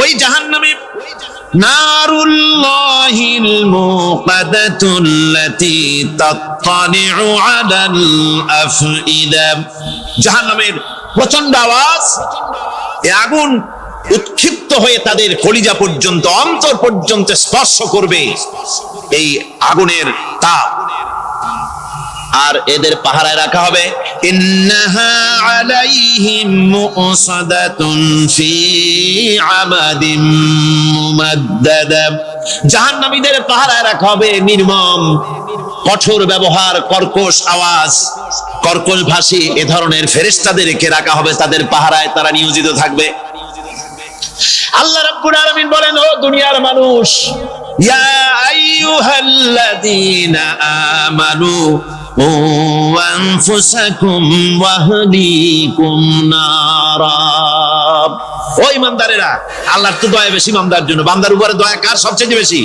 ওই জাহান্নামে নারুল্লাহিল মুকাদাতুল্লাতী তাত্তালিউ আলাল আফইদা, জাহান্নামের প্রচন্ড আওয়াজ, এই আগুন উৎক্ষিপ্ত হয়ে তাদের কলিজা পর্যন্ত, অন্তর পর্যন্ত স্পর্শ করবে এই আগুনের তাপ। আর এদের পাহারায় রাখা হবে ইন্নাহা আলাইহিম মুসাদাতুন ফি আমাদিম মুমাদ্দাদা, জাহান্নামীদের পাহারায় রাখা হবে নির্মম, কঠোর ব্যবহার, কর্কশ আওয়াজ, কর্কশ ভাষী এ ধরনের ফেরেশতাদেরকে রাখা হবে তাদের পাহারায়, তারা নিয়োজিত থাকবে। আল্লাহ রাব্বুল আলামিন বলেন, ও দুনিয়ার মানুষ, ইয়া আইয়ুহাল্লাযীনা আমানু ও আনফুসাকুম ওয়া আহলিকুম নারা, ও ইমানদারেরা, আল্লাহর তো দয়া বেশি বান্দার জন্য। বান্দার উপরে দয়া কার সবচেয়ে বেশি?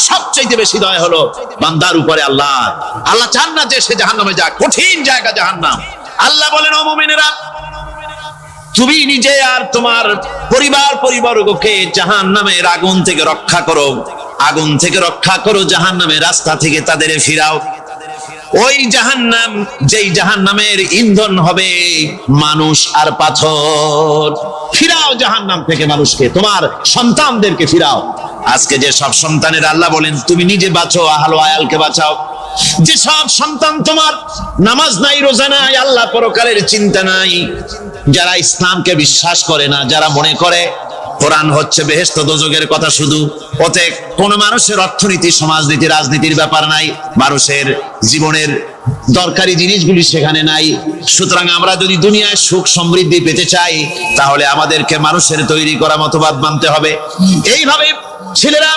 সবচেয়ে বেশি দয়া হলো বান্দার উপরে আল্লাহ। আল্লাহ চান না যে সে জাহান্নামে যাক, কঠিন জায়গা জাহান্নাম। আল্লাহ বলেন, ও মুমিনেরা, তুমি নিজে আর তোমার পরিবারবর্গকে জাহান্নামের আগুন থেকে রক্ষা করো, আগুন থেকে রক্ষা করো, জাহান্নামের রাস্তা থেকে তাদের ফিরাও। ওই জাহান্নাম, যেই জাহান্নামের ইন্ধন হবে মানুষ আর পাথর, ফিরাও জাহান্নাম থেকে মানুষকে, তোমার সন্তানদেরকে ফিরাও। আজকে যে সব সন্তানের আল্লাহ বলেন তুমি নিজে বাঁচো, আহল আয়ালকে বাঁচাও। যে সব সন্তান তোমার নামাজ নাই, রোজা নাই, আল্লাহ পরকালের চিন্তা নাই, যারা ইসলামকে বিশ্বাস করে না, যারা মনে করে কোরআন হচ্ছে বেহেশত দোজখের কথা শুধু, ওতে কোন মানুষের অর্থনীতি, সমাজনীতি, রাজনীতির ব্যাপার নাই, মানুষের জীবনের দরকারি জিনিসগুলি সেখানে নাই। সুতরাং আমরা যদি দুনিয়ায় সুখ সমৃদ্ধি পেতে চাই, তাহলে আমাদেরকে মানুষের তৈরি করা মতবাদ মানতে হবে। এইভাবে ছেলেরা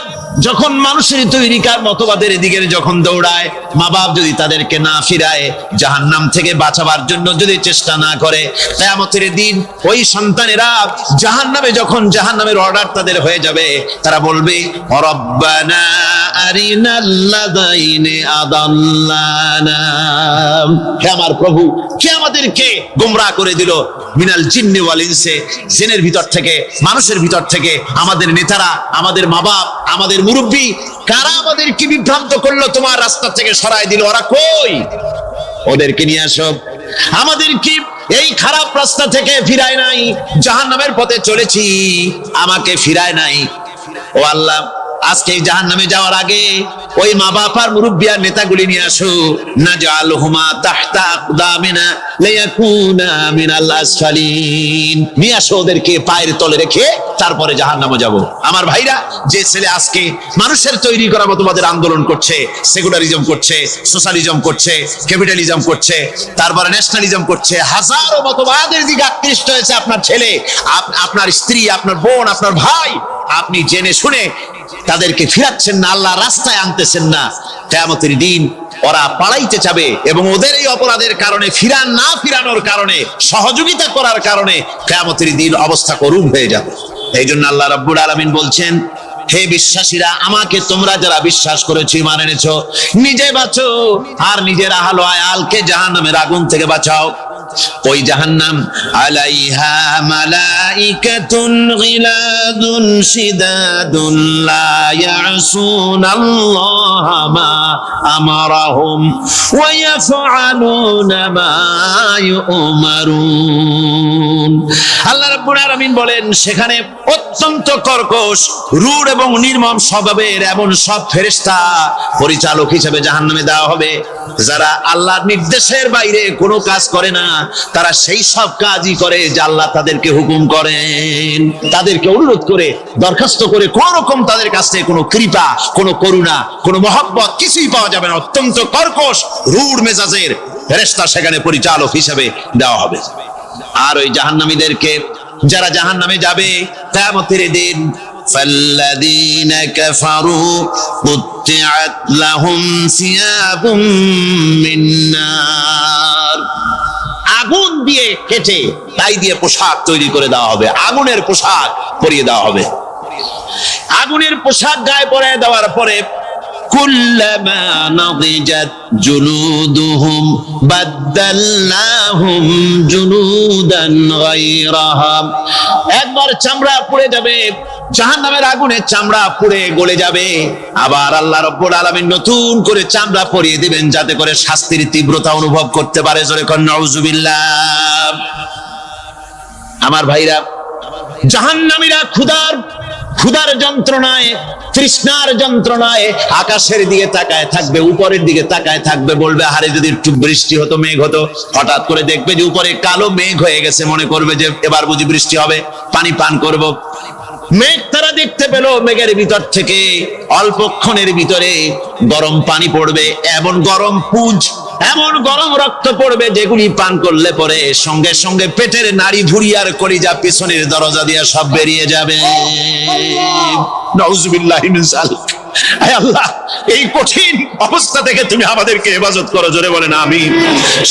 যখন মানুষের তৈরিকার মতবাদের দিকে যখন দৌড়ায়, মা বাপ যদি তাদেরকে না ফিরায়, জাহান্নাম থেকে বাঁচাবার জন্য যদি চেষ্টা না করে, কিয়ামতের দিন ওই সন্তানেরা জাহান্নামে, যখন জাহান্নামের অর্ডার তাদের হয়ে যাবে, তারা বলবে, রব্বানা আরিনাল্লাযাইনি আদাল্লানা, হে আমার প্রভু, কে আমাদেরকে গোমরাহ করে দিল, মিনাল জিন্নি ওয়াল ইনসি, জিনের ভিতর থেকে, মানুষের ভিতর থেকে, আমাদের নেতারা, আমাদের মা বাপ, আমাদের মুরব্বী, কারা আমাদেরকে বিভ্রান্ত করলো, তোমার রাস্তা থেকে সরায় দিল, ওরা কই? ওদেরকে নিয়ে আসো। আমাদের কি এই খারাপ রাস্তা থেকে ফিরায় নাই, জাহান্নামের পথে চলেছি, আমাকে ফিরায় নাই। ও আল্লাহ, আজকে জাহান্নামে যাওয়ার আগে ওই মা বাপ আর মুরব্বি আর নেতাগুলি নিয়ে আসো, নাজআলহুমা তাহতা আকদামিনা লিয়াকুনা মিনাল আসফালিন, নিয়ে আসো ওদেরকে পায়ের তলে রেখে তারপরে জাহান্নামে যাব। আমার ভাইরা, যে ছেলে আজকে মানুষের তৈরি করা মতবাদের আন্দোলন করছে, সেকুলারিজম করছে, সোশ্যালিজম করছে, ক্যাপিটালিজম করছে, তারপরে ন্যাশনালিজম করছে, হাজারো মতবাদের দিকে আকৃষ্ট হয়েছে আপনার ছেলে, আপনার স্ত্রী, আপনার বোন, আপনার ভাই, আপনি জেনে শুনে তাদেরকে ফিরাচ্ছেন না, আল্লাহ রাস্তায় আনতেছেন না, কিয়ামতের দিন ওরা পালাইতে যাবে এবং ওদের এই অপরাধের কারণে, ফিরানোর কারণে, সহযোগিতা করার কারণে কিয়ামতের দিন অবস্থা করুণ হয়ে যাবে। এই জন্য আল্লাহ রাব্বুল আলামিন বলছেন, হে বিশ্বাসীরা, আমাকে তোমরা যারা বিশ্বাস করেছো, ঈমান এনেছো, নিজে বাঁচো আর নিজের আহল আয়ালকে জাহান্নামের আগুন থেকে বাঁচাও। ওই জাহান্নাম আলাইহা মালাইকাতুন গিলাদুন শিদাদুন লা ইয়াসুনাল্লাহা মা আমারাহুম ওয়া ইয়াফআলুনা মা ইউমারুন। আল্লাহ রাব্বুল আলামিন বলেন, সেখানে অত্যন্ত কর্কশ, রূঢ় এবং নির্মম স্বভাবের এমন সব ফেরেশতা পরিচালক হিসেবে জাহান্নামে দেওয়া হবে, যারা আল্লাহর নির্দেশের বাইরে কোনো কাজ করে না, তারা সেই সব কাজই করে যা আল্লাহ তাদেরকে হুকুম করেন, তাদেরকে অনুরোধ করে, দরখাস্ত করে, কোন রকম তাদের কাছ থেকে কোনো কৃপা, কোনো করুণা, কোনো মহব্বত কিছুই পাওয়া যাবে না। অত্যন্ত কর্কশ, রূঢ় মেজাজের, ফেরেশতা সেখানে পরিচালক হিসেবে দেওয়া হবে। আর ওই জাহান্নামীদেরকে, যারা জাহান্নামে যাবে কিয়ামতের দিন, ফাল্লাযীনা কাফারু কুত্তিআত লাহুম সিয়াবুম মিন নার, আগুন দিয়ে কেটে তাই দিয়ে পোশাক তৈরি করে দেওয়া হবে, আগুনের পোশাক পরিয়ে দেওয়া হবে। আগুনের পোশাক গায়ে পরিয়ে দেওয়ার পরে কুল্লামা নাদিজাত জুলুদুহুম বাদদালনাহুম জুলুদান গায়রাহা, একবার চামড়া পুড়ে যাবে, জাহান্নামের আগুনে চামড়া পুড়ে গলে যাবে, আবার আল্লাহ রাব্বুল আলামিন নতুন করে চামড়া পরিয়ে দিবেন যাতে করে শাস্তির তীব্রতা অনুভব করতে পারে। জোরে কোন নাউজুবিল্লাহ। আমার ভাইরা, জাহান্নামীরা ক্ষুধার যন্ত্রণায়, তৃষ্ণার যন্ত্রণায় আকাশের দিকে তাকায় থাকবে, উপরের দিকে তাকায় থাকবে, বলবে আরে যদি একটু বৃষ্টি হতো, মেঘ হতো। হঠাৎ করে দেখবে যে উপরে কালো মেঘ হয়ে গেছে, মনে করবে যে এবার বুঝি বৃষ্টি হবে, পানি পান করব। মেঘ তারা দেখতে পেল, মেঘের ভিতর থেকে অল্পক্ষণের ভিতরে গরম পানি পড়বে, এমন গরম পুঁজ, এমন গরম রক্ত পড়বে যেগুলি পান করলে পরে সঙ্গে সঙ্গে পেটের নাড়ি ভুঁড়ি আর কলিজা পিছনের দরজা দিয়ে সব বেরিয়ে যাবে। নাউজুবিল্লাহি মিন যালিক। হে আল্লাহ, এই কঠিন অবস্থা থেকে তুমি আমাদেরকে হেফাজত করো। জোরে বলেন আমিন।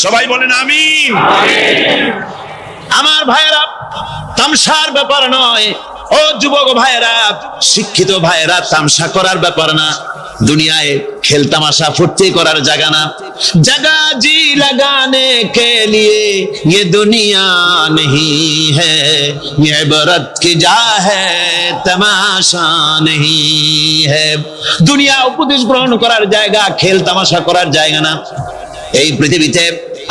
সবাই বলেন আমিন। আমার ভাইয়েরা, তামসার ব্যাপার নয়। ও যুবক ভাইয়েরা, শিক্ষিত ভাইয়েরা, তামসা করার ব্যাপার না। দুনিয়ায় খেল তামাশা ফুর্তি করার জায়গা না। जगह जी लगाने के लिए ये दुनिया नहीं है, ये इबरत की जा है तमाशा नहीं है। দুনিয়া উপদেশ গ্রহণ করার জায়গা, খেল তামাশা করার জায়গা না। এই পৃথিবীতে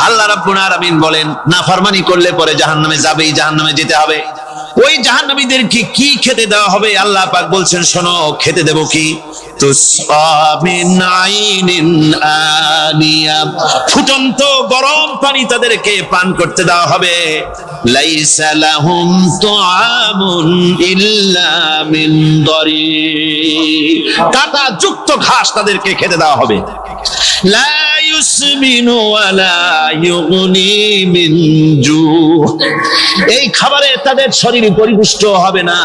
আল্লাহ রাব্বুল আলামিন বলেন, নাফরমানি করলে পরে জাহান্নামে যাবেই, জাহান্নামে যেতে হবে। ওই জাহান্নামীদেরকে কি খেতে দেওয়া হবে? আল্লাহ পাক বলছেন, শোনো, খেতে দেব কি? তুসকা মিন আইনিন আনিয়া, ফুটন্ত গরম পানি তাদেরকে পান করতে দেওয়া হবে। লাইসা লাহুম তুআমুন ইল্লা মিন দরি, কাঁটা যুক্ত ঘাস তাদেরকে খেতে দেওয়া হবে। লা ইউসমিনু ওয়ালা ইউগনি মিন জু, এই খাবারে তাদের শরীর পরিপুষ্ট হবে না,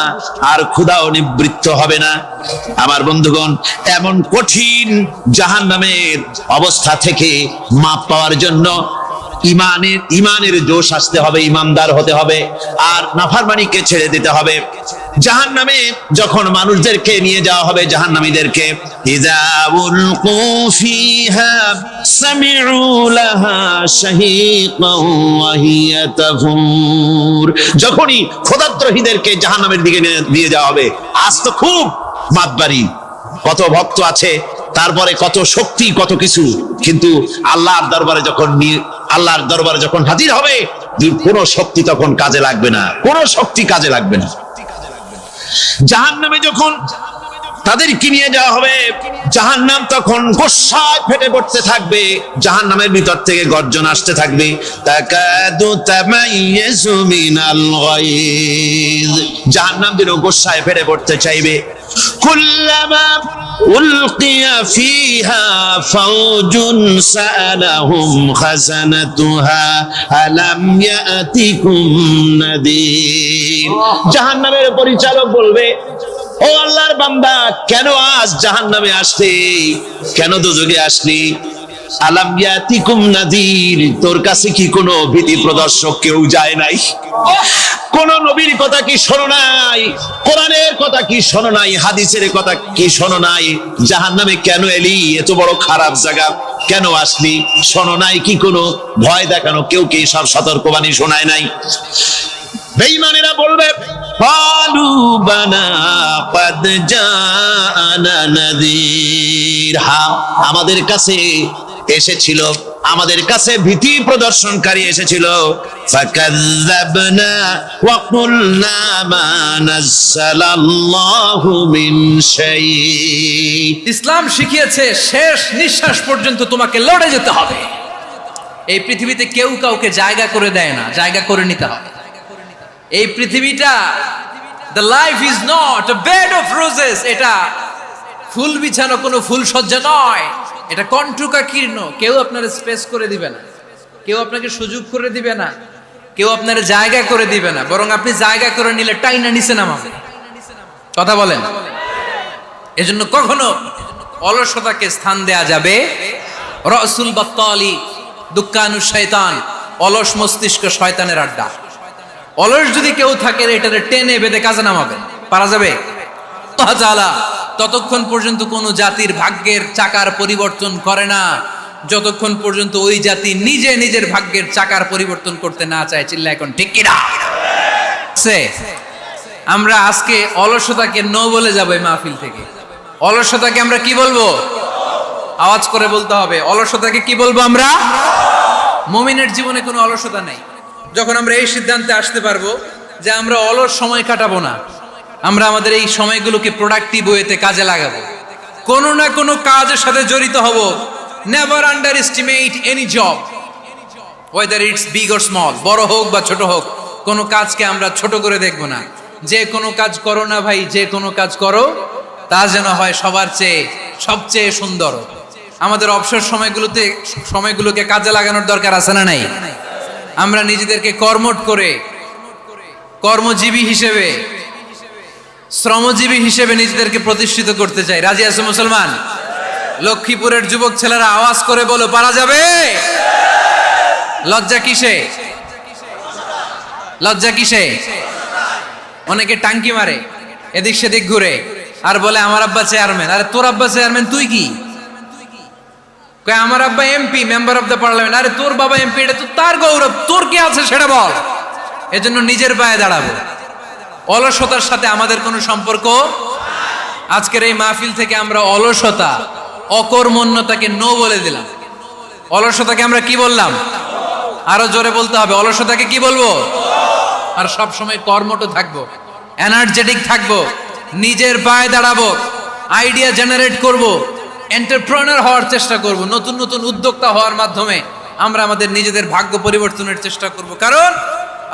আর ক্ষুধাও নিবৃত্ত হবে না। আমার বন্ধুগণ, এমন কঠিন জাহান্নামের অবস্থা থেকে মাপ পাওয়ার জন্য ইমানের জোশ আসতে হবে, ইমানদার হতে হবে, আর নাফরমানিকে ছেড়ে দিতে হবে। জাহান্নামে যখন মানুষদেরকে নিয়ে যাওয়া হবে, জাহান্নামীদেরকে, ইযা উলকু ফিহা সামিউ লাহা শাহীকান ওয়া হিয়া তাফুর, যখনই খোদাদ্রোহীদেরকে জাহান্নামের দিকে নিয়ে যাওয়া হবে, আজ তো খুব মাতবাড়ি, কত ভক্ত আছে, তারপরে কত শক্তি, কত কিছু, কিন্তু আল্লাহর দরবারে যখন হাজির হবে, কোনো শক্তি তখন কাজে লাগবে না, কোনো শক্তি কাজে লাগবে না। জাহান্নামে যখন তাদেরকে নিয়ে যাওয়া হবে, জাহান্নাম তখন গোসায় ফেটে পড়তে থাকবে, জাহান্নামের ভিতর থেকে গর্জন আসতে থাকবে, তাকাদু তামাইয়াজু মিনাল গায়জ, জাহান্নাম যেন গোসায় ফেটে পড়তে চাইবে। কুল্লামা উলকিয়া ফিহা ফাওজুন সাআলাহুম খাজানাতুহা আলাম ইয়াতিকুম নাদির, জাহান্নামের পরিচালক বলবে, ও আল্লাহর বান্দা, কেন আজ জাহান্নামে আসলি, কেন দোজখে আসলি? আলাম ইয়াতিকুম নাদির, তোর কাছে কি কোনো ভীতি প্রদর্শক কেউ যায় নাই? কোন নবীর কথা কি শোনো নাই? কোরআনের কথা কি শোনো নাই? হাদিসের কথা কি শোনো নাই? জাহান্নামে কেন এলি? এত বড় খারাপ জায়গা কেন আসলি? শোনো নাই কি? কোনো ভয় দেখানো কেউ কি সব সতর্কবাণী শোনায় নাই? বেঈমানেরা বলবে, ক্বালু বানা ক্বাদ জাআনা নাযীর, হ্যাঁ, আমাদের কাছে এসেছিল, আমাদের কাছে ভীতি প্রদর্শনকারী এসেছিল। ফাকাযযাবনা ওয়া কুলনা মা নাযালাল্লাহু মিন শাই, ইসলাম শিখিয়েছে শেষ নিঃশ্বাস পর্যন্ত তোমাকে লড়ে যেতে হবে। এই পৃথিবীতে কেউ কাউকে জায়গা করে দেয় না, জায়গা করে নিতে হবে। এই পৃথিবীটা, the life is not a bed of roses, এটা ফুল বিছানো কোনো ফুল সজ্জা নয়, এটা কণ্টকাকীর্ণ, কেউ আপনার স্পেস করে দিবে না। কেউ আপনাকে সুযোগ করে দিবে না, কেউ আপনার জায়গা করে দিবে না, বরং আপনি জায়গা করে নিলে টাইনা নিচে নামাবে। কথা বলেন। এজন্য কখনো অলসতাকে স্থান দেয়া যাবে। রসুল বাত্তালি দুক্কানু শয়তান, অলস মস্তিষ্ক শয়তানের আড্ডা। অলস যদি কেউ থাকে এটারে টেনে বেঁধে কাজে নামাবে, পারা যাবে? আল্লাহ তাআলা ততক্ষণ পর্যন্ত কোন জাতির ভাগ্যের চাকার পরিবর্তন করে না যতক্ষণ পর্যন্ত ওই জাতি নিজে নিজের ভাগ্যের চাকার পরিবর্তন করতে না চায়। চিল্লা এখন ঠিক কিনা? আমরা আজকে অলসতাকে নো বলে যাবো এই মাহফিল থেকে। অলসতাকে আমরা কি বলবো? আওয়াজ করে বলতে হবে। অলসতাকে কি বলবো আমরা? মুমিনের জীবনে কোনো অলসতা নেই। যখন আমরা এই সিদ্ধান্তে আসতে পারবো যে আমরা অলস সময় কাটাবো না, আমরা আমাদের এই সময়গুলোকে প্রোডাক্টিভ ওয়েতে কাজে লাগাবো, কোনো না কোনো কাজের সাথে জড়িত হব। Never under estimate any job, whether it's big or small, বড় হোক বা ছোট হোক, কোনো কাজকে আমরা ছোট করে দেখবো না। যে কোনো কাজ করো না ভাই, যে কোনো কাজ করো তা যেন হয় সবার চেয়ে সবচেয়ে সুন্দর। আমাদের অবসর সময়গুলোকে কাজে লাগানোর দরকার আছে না নাই? আমরা নিজেদেরকে কর্মঠ করে কর্মজীবী হিসেবে, শ্রমজীবী হিসেবে নিজেদেরকে প্রতিষ্ঠিত করতে চাই। রাজি আছে মুসলমান? লক্ষ্মীপুরের যুবক ছেলেরা আওয়াজ করে বলো, পারা যাবে? লজ্জা কিসে? লজ্জা কিসে? অনেকে টাঙ্কি মারে, এদিক সেদিক ঘুরে আর বলে আমার আব্বা চেয়ারম্যান। আরে তোর আব্বা চেয়ারম্যান, তুই কি? আমার আব্বা MP, member of the parliament. আরে তোর বাবা এমপি, এটা তো তার গৌরব, তোর কি আছে সেটা বল। এজন্য নিজের পায়ে দাঁড়াবো। অলসতার সাথে আমাদের কোনো সম্পর্ক। আজকের এই মাহফিল থেকে আমরা অলসতা, অকর্মণ্যতাকে নো বলে দিলাম। অলসতাকে আমরা কি বললাম? আরো জোরে বলতে হবে। অলসতাকে কি বলবো? আর সব সময় কর্মঠ থাকবো, এনার্জেটিক থাকবো, নিজের পায়ে দাঁড়াবো, আইডিয়া জেনারেট করব, এন্টারপ্রেনার হওয়ার চেষ্টা করব, নতুন নতুন উদ্যোক্তা হওয়ার মাধ্যমে আমরা আমাদের নিজেদের ভাগ্য পরিবর্তনের চেষ্টা করব। কারণ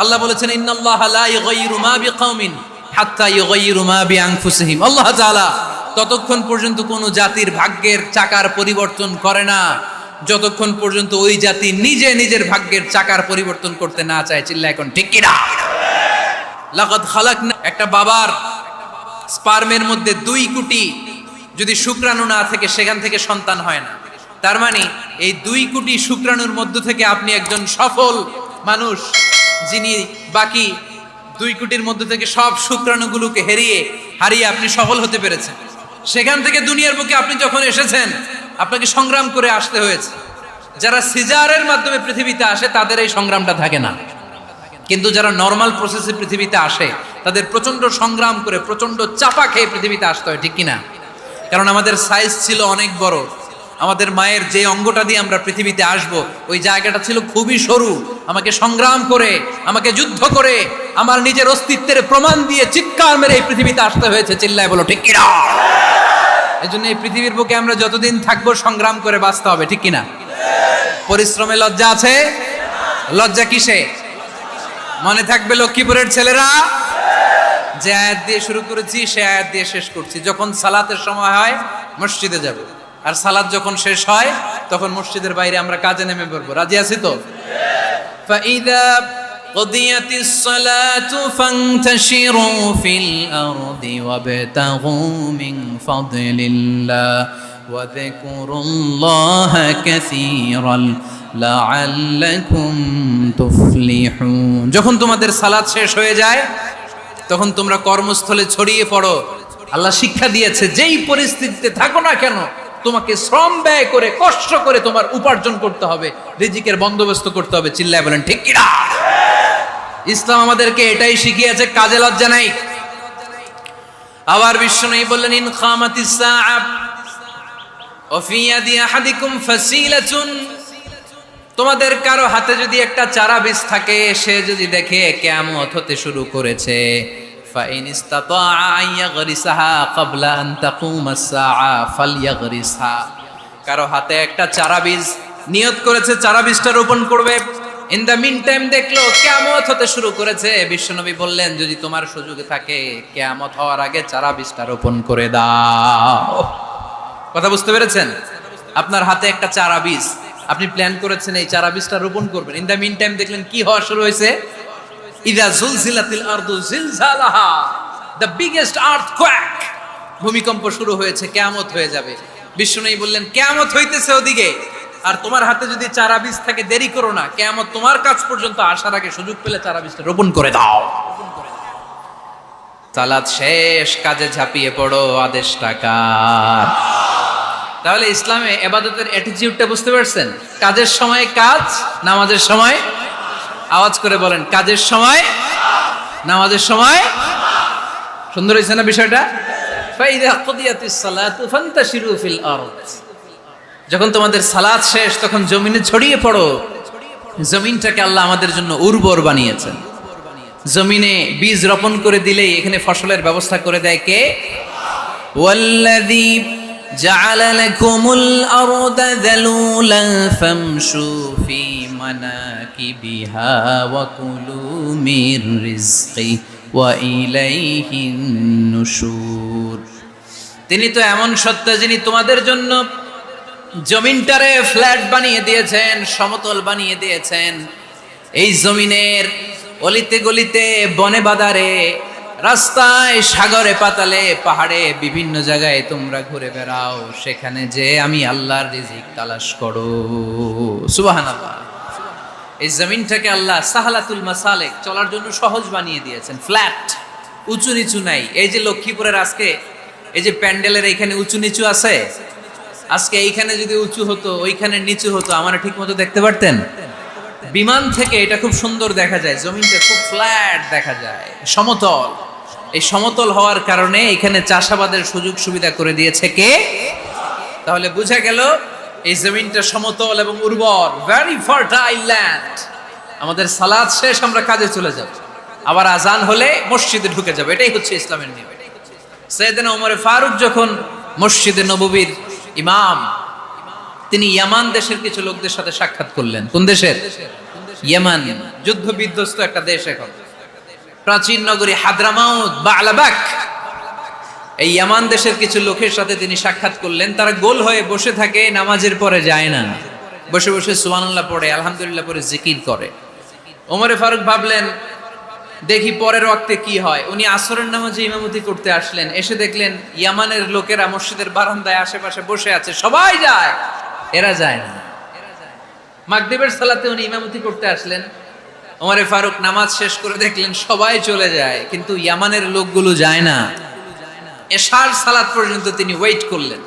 আল্লাহ বলেছেন, ইন্নাল্লাহা লা ইউগাইয়িরু মা বিকাউমিন হাত্তা ইউগাইয়িরু মা বিআনফুসিহিম। আল্লাহ তাআলা ততক্ষণ পর্যন্ত কোনো জাতির ভাগ্যের চাকার পরিবর্তন করে না যতক্ষণ পর্যন্ত ওই জাতি নিজে নিজের ভাগ্যের চাকার পরিবর্তন করতে না চায়। চিল্লা এখন ঠিক কিনা? লাকাদ খালাকনা, একটা বাবার স্পার্মের মধ্যে 2 কোটি যদি শুক্রাণু না থেকে সেখান থেকে সন্তান হয় না। তার মানে এই 2 কোটি শুক্রাণুর মধ্য থেকে আপনি একজন সফল মানুষ, যিনি বাকি 2 কোটির মধ্য থেকে সব শুক্রাণুগুলোকে হারিয়ে আপনি সফল হতে পেরেছেন। সেখান থেকে দুনিয়ার বুকে আপনি যখন এসেছেন, আপনাকে সংগ্রাম করে আসতে হয়েছে। যারা সিজারের মাধ্যমে পৃথিবীতে আসে তাদের এই সংগ্রামটা থাকে না, কিন্তু যারা নর্মাল প্রসেসে পৃথিবীতে আসে তাদের প্রচন্ড সংগ্রাম করে, প্রচন্ড চাপা খেয়ে পৃথিবীতে আসতে হয়। ঠিক কিনা? কারণ আমাদের সাইজ ছিল অনেক বড়। আমাদের মায়ের যে অঙ্গটা দিয়ে আমরা পৃথিবীতে আসব, ওই জায়গাটা ছিল খুবই সরু। আমাকে সংগ্রাম করে, আমাকে যুদ্ধ করে, আমার নিজের অস্তিত্বের প্রমাণ দিয়ে চিৎকার মেরে এই পৃথিবীতে আসতে হয়েছে। চিল্লায় বলো ঠিক কিনা? এই জন্য এই পৃথিবীর বুকে আমরা যতদিন থাকবো সংগ্রাম করে বাঁচতে হবে। ঠিক কিনা? পরিশ্রমে লজ্জা আছে? লজ্জা কিসে? মনে থাকবে লক্ষ্মীপুরের ছেলেরা, যে আয়াত দিয়ে শুরু করেছি সে আয়াত দিয়ে শেষ করছি। যখন সালাতের সময় হয় মসজিদে যাব, আর সালাত যখন শেষ হয় তখন মসজিদের বাইরে আমরা কাজে নেমে পড়বো। রাজি আছি তো? ফাইদা কুদিয়াতিস সালাতু ফান্তাশিরু ফিল আরদি ওয়াবতাগু মিন ফাদলিল্লাহ ওয়া যিকুরুল্লাহা কাসীরান লাআল্লাকুম তুফলিহুন। যখন তোমাদের সালাত শেষ হয়ে যায় তখন তোমরা কর্মস্থলে ছড়িয়ে পড়ো। আল্লাহ শিক্ষা দিয়েছে, যেই পরিস্থিতিতে থাকো না কেন তোমাকে শ্রম ব্যয় করে, কষ্ট করে তোমার উপার্জন করতে হবে, রিজিকের বন্দোবস্ত করতে হবে। চিল্লায় বলেন ঠিক কিনা? ইসলাম আমাদেরকে এটাই শিখিয়েছে, কাজে লজ্জা নাই। আবার বিশ্বনবী বললেন, ইন খামাতিস সাআ ওয়া ফি ইয়াদি আহাদিকুম ফাসিলাতুন, তোমাদের কারো হাতে যদি একটা চারা বীজ থাকে, সে যদি দেখে কিয়ামত হতে শুরু করেছে, ফাইন ইসতাতাআ আন ইয়াগরিসাহা ক্বাবলা আন তাকুমাস সাআ ফালইয়াগরিসহা। কারো হাতে একটা চারা বীজ নিয়ত করেছে, চারা বীজটা রোপণ করবে। ইন দ্য মিন টাইম দেখলো কিয়ামত হতে শুরু করেছে। বিশ্বনবী বললেন, যদি তোমার সুযোগ থাকে কিয়ামত হওয়ার আগে চারা বীজটা রোপণ করে দাও। কথা বুঝতে পেরেছেন? আপনার হাতে একটা চারা বীজ, আপনি প্ল্যান করেছেন এই চারা বীজটা রোপণ করবেন, ইন দ্য মিন টাইম দেখলেন কি হওয়া শুরু হয়েছে, ইদা জুলজিলাতিল আরদু জিলজালাহা, দ্য বিগেস্ট আর্থকোয়েক, ভূমিকম্প শুরু হয়েছে, কিয়ামত হয়ে যাবে। বিষ্ণুনবী বললেন কিয়ামত হইতেছে ওদিকে, আর তোমার হাতে যদি চারা বীজ থাকে দেরি করো না, কিয়ামত তোমার কাছ পর্যন্ত আসার আগে সুযোগ পেলে চারা বীজটা রোপণ করে দাও। সালাত শেষ, কাজে ঝাঁপিয়ে পড়ো, আদেশটা কার? তাহলে ইসলামে ইবাদতের অ্যাটিটিউডটা বুঝতে পারছেন? কাজের সময় কাজ, নামাজের সময়, আওয়াজ করে বলেন, কাজের সময়, নামাজের সময়। সুন্দর হয়েছে না বিষয়টা? ফাইদা কুদিয়াতিস সালাতু ফান্তাশিরু ফিল আরদ, যখন তোমাদের সালাত শেষ তখন জমিনে ছড়িয়ে পড়ো। জমিনটাকে আল্লাহ আমাদের জন্য উর্বর বানিয়েছেন। জমিনে বীজ রোপণ করে দিলেই এখানে ফসলের ব্যবস্থা করে দেয় কে? ওয়াল্লাযী জাআলা লাকুমুল আরদা যালুলান ফামশু ফি মানাকিবিহা ওয়া কুলু মির রিজকি ওয়া ইলাইহিন নুশুর। তিনি তো এমন সত্তা যিনি তোমাদের জন্য জমিনটারে ফ্ল্যাট বানিয়ে দিয়েছেন, সমতল বানিয়ে দিয়েছেন। এই জমিনের অলিতে গলিতে, বনে বাদারে, রাস্তায়, সাগরে, পাতালে, পাহাড়ে, বিভিন্ন জায়গায় তোমরা ঘুরে বেড়াও, সেখানে যে আমি আল্লাহর রিজিক তালাশ করো। সুবহানাল্লাহ। এই জমিনটাকে আল্লাহ সাহালাতুল মাসালেক, চলার জন্য সহজ বানিয়ে দিয়েছেন, ফ্ল্যাট, উঁচু নিচু নাই। এই যে লক্ষ্মীপুরের আজকে এই যে প্যান্ডেলের এইখানে উঁচু নিচু আছে, আজকে এইখানে যদি উঁচু হতো ওইখানে নিচু হতো, আমরা ঠিক মতো দেখতে পারতেন? বিমান থেকে এটা খুব সুন্দর দেখা যায়, জমিনটা খুব ফ্ল্যাট দেখা যায়, সমতল। এই সমতল হওয়ার কারণে এখানে চাষাবাদের সুযোগ সুবিধা করে দিয়েছে কে? তাহলে বোঝা গেল এই জমিনটা সমতল এবং উর্বর, ভেরি ফার্টাইল ল্যান্ড। আমাদের সালাত শেষ, আমরা কাজে চলে যাব, আবার আজান হলে মসজিদে ঢুকে যাব। এটাই হচ্ছে ইসলামের নিয়ম। সাইয়েদনা ওমর ফারুক যখন মসজিদে নববীর ইমাম, তিনি ইয়ামান দেশের কিছু লোকদের সাথে সাক্ষাৎ করলেন। কোন দেশের? ইয়ামান, যুদ্ধ বিধ্বস্ত একটা দেশ এখন। প্রাচীন নগরী হাদ্রামাউত, বালাবাক, এই ইয়ামান দেশের কিছু লোকের সাথে তিনি সাক্ষাৎ করলেন। তারা গোল হয়ে বসে থাকে, নামাজের পরে যায় না, বসে বসে সুবহানাল্লাহ পড়ে, আলহামদুলিল্লাহ পড়ে জিকির করে। ওমর ফারুক ভাবলেন দেখি পরের ওয়াক্তে কি হয়। উনি আসরের নামাজে ইমামতি করতে আসলেন, এসে দেখলেন ইয়ামানের লোকেরা মসজিদের বারান্দায় আশেপাশে বসে আছে, সবাই যায়, এরা যায় না। মাগরিবের সালাতে উনি ইমামতি করতে আসলেন, ওমর ফারুক নামাজ শেষ করে দেখলেন সবাই চলে যায়, কিন্তু ইয়ামানের লোকগুলো যায় না। এশার সালাত পর্যন্ত তিনি ওয়েট করলেন।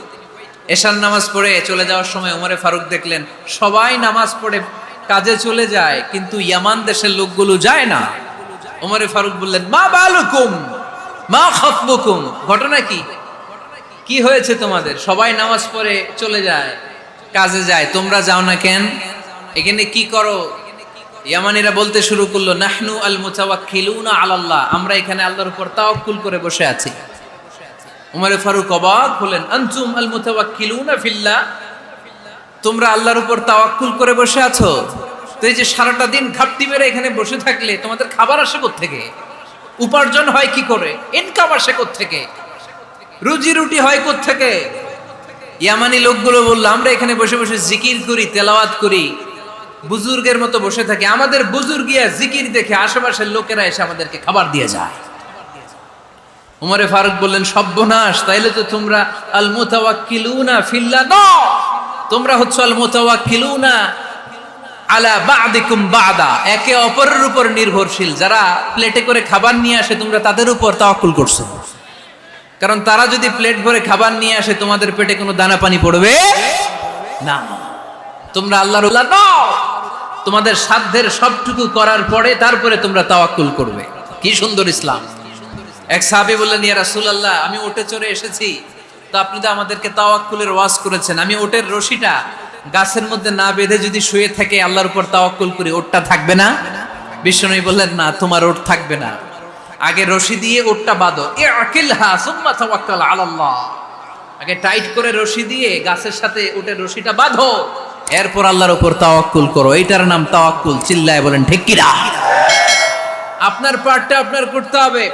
এশার নামাজ পড়ে চলে যাওয়ার সময় ওমর ফারুক দেখলেন সবাই নামাজ পড়ে কাজে চলে যায়, কিন্তু ইয়ামান দেশের লোকগুলো যায় না। ওমর ফারুক বললেন, মা বালুকুম মা খাতবুকুম, ঘটনা কি? কি হয়েছে তোমাদের? সবাই নামাজ পড়ে চলে যায়, কাজে যায়, তোমরা যাও না কেন? এখানে কি করো? ইয়ামানিরা বলতে শুরু করলো, নাহনু আল মুতাওয়াক্কিলুনা আলাল্লাহ, আমরা এখানে আল্লাহর উপর তাওয়াক্কুল করে বসে আছি। ওমর ফারুক অবাক হলেন, আনতুম আল মুতাওয়াক্কিলুনা ফিল্লাহ, তোমরা আল্লাহর উপর তাওয়াক্কুল করে বসে আছো? তো এই যে সারাটা দিন ঘাপটি মেরে এখানে বসে থাকলে তোমাদের খাবার আসে কোত্থেকে? উপার্জন হয় কি করে? ইনকাম আসে কোত্থেকে? রুজি রুটি হয় কোত্থেকে? ইয়ামানি লোকগুলো বললো, আমরা এখানে বসে বসে জিকির করি, তেলাওয়াত করি, বুজুর্গের মতো বসে থাকি, আমাদের বুজুর্গিয়া জিকির দেখে আশেপাশের লোকেরা এসে আমাদেরকে খাবার দিয়ে যায়। ওমর ফারুক বললেন, সর্বনাশ, তাইলে তো তোমরা আল মুতাওয়াক্কিলুনা ফিল্লাহ না, তোমরা হচ্ছে আল মুতাওয়াক্কিলুনা আলা বা'দিকুম বা'দা, একে অপরের উপর নির্ভরশীল। যারা প্লেটে করে খাবার নিয়ে আসে তোমরা তাদের উপর তাওয়াক্কুল করছো, কারণ তারা যদি প্লেট ভরে খাবার নিয়ে আসে তোমাদের পেটে কোনো দানা পানি পড়বে না। তোমরা আল্লাহর উল্লাহ নও, তোমাদের সাধ্যের সবটুকু করার পরে তারপরে তোমরা তাওয়াক্কুল করবে। কি সুন্দর ইসলাম! এক সাহাবী বললেন, ইয়া রাসূলুল্লাহ, আমি ওটে চড়ে এসেছি, তো আপনি তো আমাদেরকে তাওয়াক্কুলের ওয়াজ করেছেন, আমি ওটের রশিটা গাছের মধ্যে না বেঁধে যদি শুয়ে থাকে আল্লাহর উপর তাওয়াক্কুল করি, ওটটা থাকবে না? বিশ্বনবী বললেন, না, তোমার ওট থাকবে না, আগে রশি দিয়ে ওটটা বাঁধো, ইআকিলহা সুম্মা তাওয়াক্কাল আলাল্লাহ, আগে টাইট করে রশি দিয়ে গাছের সাথে ওটের রশিটা বাঁধো, এরপর আল্লাহর উপর তাওয়াক্কুল করো। এইটার নাম তাওয়াক্কুল। চিল্লায় বলেন ঠিক কিনা? আপনার পার্টটা আপনার করতে হবে।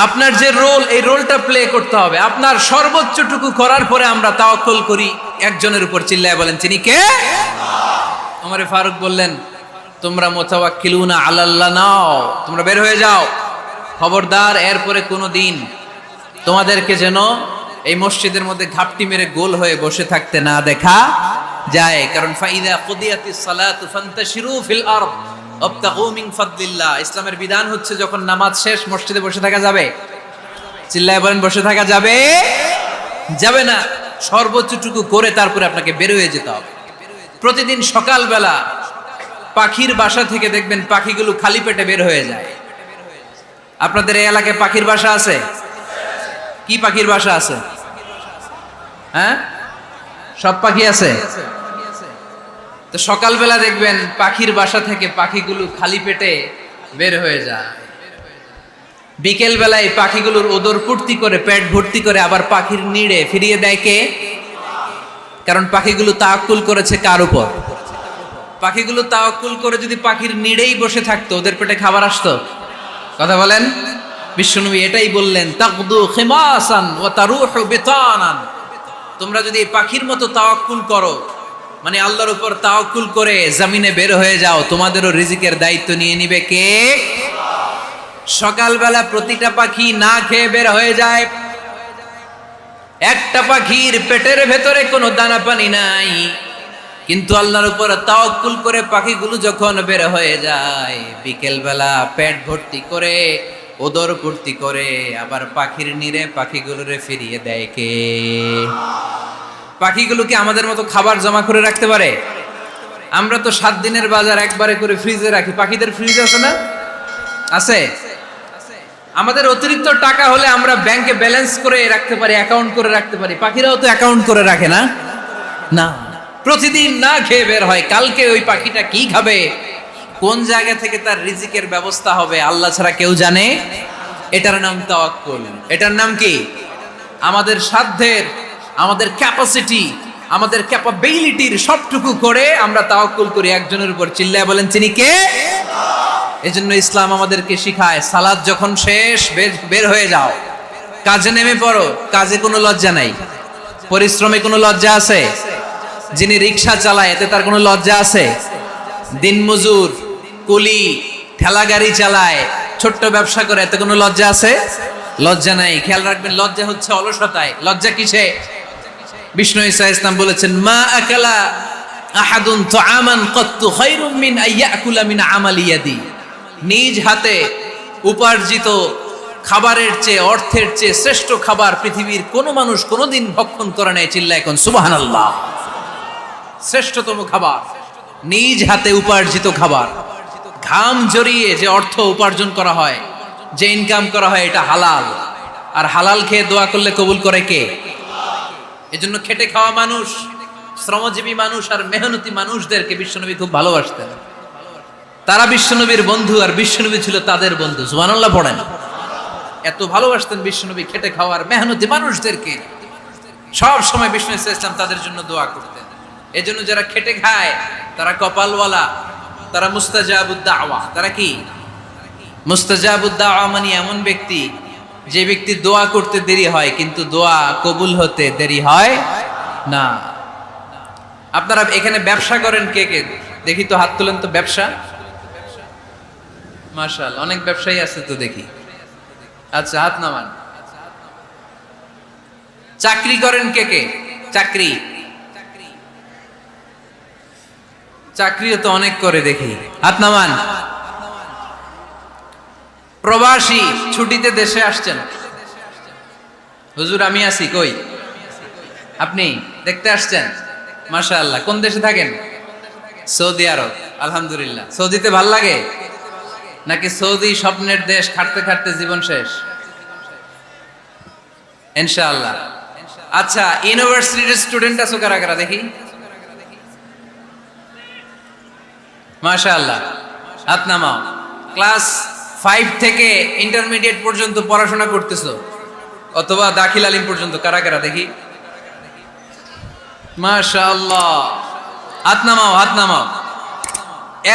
আপনার যে রোল, এই রোলটা প্লে করতে হবে। আপনার সর্বোচ্চটুকু করার পরে আমরা তাওয়াক্কুল করি একজনের উপর। চিল্লায় বলেন তিনি কে? ওমর ফারুক বললেন, তোমরা মুতাওয়াক্কিলুনা আলাল্লাহ নাও, তোমরা বের হয়ে যাও। খবরদার এরপরে কোনো দিন তোমাদেরকে যেন এই মসজিদের মধ্যে ঘাপটি মেরে গোল হয়ে বসে থাকতে না দেখা যায়। কারণ ফাইদা কুদিয়াতিস সালাতু ফান্তাশিরু ফিল আরদ ওয়াবতাগু মিন ফাদলিল্লাহ। ইসলামের বিধান হচ্ছে যখন নামাজ শেষ মসজিদে বসে থাকা যাবে। চিল্লায় বলেন বসে থাকা যাবে? যাবে না। সর্বোচ্চটুকু করে তারপরে আপনাকে বের হয়ে যেতে হবে। প্রতিদিন সকালবেলা পাখির বাসা থেকে দেখবেন পাখিগুলো খালি পেটে বের হয়ে যায়। আপনাদের এই এলাকায় পাখির বাসা আছে? কি পাখির বাসা আছে? হ্যাঁ, সব পাখি আছে। তো সকালবেলা দেখবেন পাখির বাসা থেকে পাখিগুলো খালি পেটে বের হয়ে যায়। বিকেল বেলায় পাখিগুলোর ওদর পূর্তি করে পেট ভর্তি করে আবার পাখির নিড়ে ফিরিয়ে দেয় কে? কারণ পাখিগুলো তাওয়াক্কুল করেছে কার উপর? পাখিগুলো তাওয়াক্কুল করে যদি পাখির নিড়েই বসে থাকতো, ওদের পেটে খাবার আসতো? কথা বলেন। বিশ্বনবী এটাই বললেন, তাকদু খিমাসান ওয়া তারুহু বিতানান। তোমরা যদি পাখির মতো তাওয়াক্কুল করো, মানে আল্লাহর উপর তাওয়াক্কুল করে জমিনে বের হয়ে যাও, তোমাদেরও রিজিকের দায়িত্ব নিয়ে নিবে কে? সকালবেলা প্রতিটা পাখি না খেয়ে বের হয়ে যায়। একটা পাখির পেটের ভেতরে কোনো দানা পানি নাই, কিন্তু আল্লাহর উপর তাওয়াক্কুল করে পাখিগুলো যখন বের হয়ে যায়, বিকেল বেলা পেট ভর্তি করে ওদর ভর্তি করে আবার পাখির নিরে পাখিগুলোরে ফিরিয়ে দেয় কে? পাখিগুলো কি আমাদের মতো খাবার জমা করে রাখতে পারে? আমরা তো 7 দিনের বাজার একবারে করে ফ্রিজে রাখি। পাখিদের ফ্রিজ আছে না? আছে। আমাদের অতিরিক্ত টাকা হলে আমরা ব্যাংকে ব্যালেন্স করে রাখতে পারি, অ্যাকাউন্ট করে রাখতে পারি। পাখিরাও তো অ্যাকাউন্ট করে রাখে না? না, প্রতিদিন না খেয়ে বের হয়। কালকে ওই পাখিটা কি খাবে, কোন জায়গা থেকে তার রিজিকের ব্যবস্থা হবে আল্লাহ ছাড়া কেউ জানে। এটার নাম তাওয়াক্কুল। এটার নাম কি? আমাদের সাধ্যের, আমাদের ক্যাপাসিটি, আমাদের ক্যাপাবিলিটির সবটুকু করে আমরা তাওয়াক্কুল করি একজনের উপর। চিল্লায় বলেন তিনি কে? এজন্য ইসলাম আমাদেরকে শিখায়, সালাত যখন শেষ বের হয়ে যাও, কাজে নেমে পড়ো। কাজে কোনো লজ্জা নাই, পরিশ্রমে কোনো লজ্জা আছে? যিনি রিক্সা চালায় এতে তার কোনো লজ্জা আছে? দিনমজুর, কুলি, ঠেলা গাড়ি চালায়, ছোট্ট ব্যবসা করে, এতে কোনো লজ্জা আছে? লজ্জা নাই। খেয়াল রাখবেন, লজ্জা হচ্ছে অলসতায়। লজ্জা কিসে? বিষ্ণু ঈসা ইসলাম বলেছেন, মা আকালা আহাদুন তুআমান কাত্তু খায়রুম মিন আইয়াকুলা মিন আমালি ইয়াদি। নিজ হাতে উপার্জিত খাবারের চেয়ে, অর্থের চেয়ে শ্রেষ্ঠ খাবার পৃথিবীর কোনো মানুষ কোনোদিন ভক্ষণ করে নাই। চিল্লায় এখন সুবহানাল্লাহ। শ্রেষ্ঠতম খাবার নিজ হাতে উপার্জিত খাবার। ঘাম জড়িয়ে যে অর্থ উপার্জন করা হয়, যে ইনকাম করা হয়, এটা হালাল। আর হালাল খেয়ে দোয়া করলে কবুল করে কে? এজন্য খেটে খাওয়া মানুষ, শ্রমজীবী মানুষ আর মেহনতি মানুষদেরকে বিশ্বনবী খুব ভালোবাসতেন। তারা বিশ্বনবীর বন্ধু আর বিশ্বনবী ছিল তাদের বন্ধু। সুবহানাল্লাহ পড়েন। এত ভালোবাসতেন বিশ্বনবী খেটে খাওয়ার মেহনতি মানুষদেরকে। সব সময় বিষ্ণু ইসলাম তাদের জন্য দোয়া করতেন। এজন্য যারা খেটে খায় তারা কপালওয়ালা, তারা মুস্তাজাবুদ দাওয়া। তারা কি? মুস্তাজাবুদ দাওয়া মানে এমন ব্যক্তি যে ব্যক্তি দোয়া করতে দেরি হয় কিন্তু দোয়া কবুল হতে দেরি হয় না। আপনারা এখানে ব্যবসা করেন কে কে? দেখি তো হাত তুলেন তো। ব্যবসা, মাশাআল্লাহ, অনেক ব্যবসায়ী আছে তো দেখি। আচ্ছা, হাত নামান। চাকরি করেন কে কে? চাকরি, চাকরিও তো অনেক করে দেখি, হাত নামান। প্রবাসী, ছুটিতে দেশে আসছেন। হুজুর আমি আছি, কই? আপনি দেখতে আসছেন? মাশাআল্লাহ। কোন দেশে থাকেন? সৌদি আরব। আলহামদুলিল্লাহ। সৌদিতে ভাল লাগে নাকি সৌদি স্বপ্নের দেশ, খাটতে খাটতে জীবন শেষ? ইনশাআল্লাহ। আচ্ছা, ইউনিভার্সিটির স্টুডেন্ট আছো কারা কারা দেখি? মাশাআল্লাহ, হাত নামাও। ক্লাস 5 থেকে ইন্টারমিডিয়েট পর্যন্ত পড়াশোনা করতেছো অথবা দাখিল আলিম পর্যন্ত কারা কারা দেখি? মাশাআল্লাহ, হাত নামাও, হাত নামাও।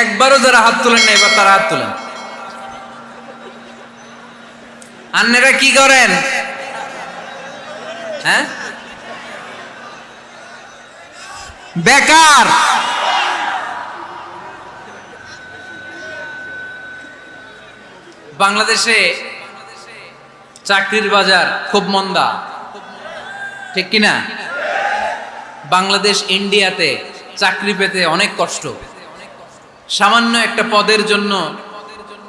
একবারও যারা হাত তোলেন না এবার তারা হাত তোলেন। আন্নারা কি করেন? হ্যাঁ, বেকার। বাংলাদেশে চাকরির বাজার খুব মন্দা, ঠিক কিনা? বাংলাদেশ ইন্ডিয়াতে চাকরি পেতে অনেক কষ্ট। সামান্য একটা পদের জন্য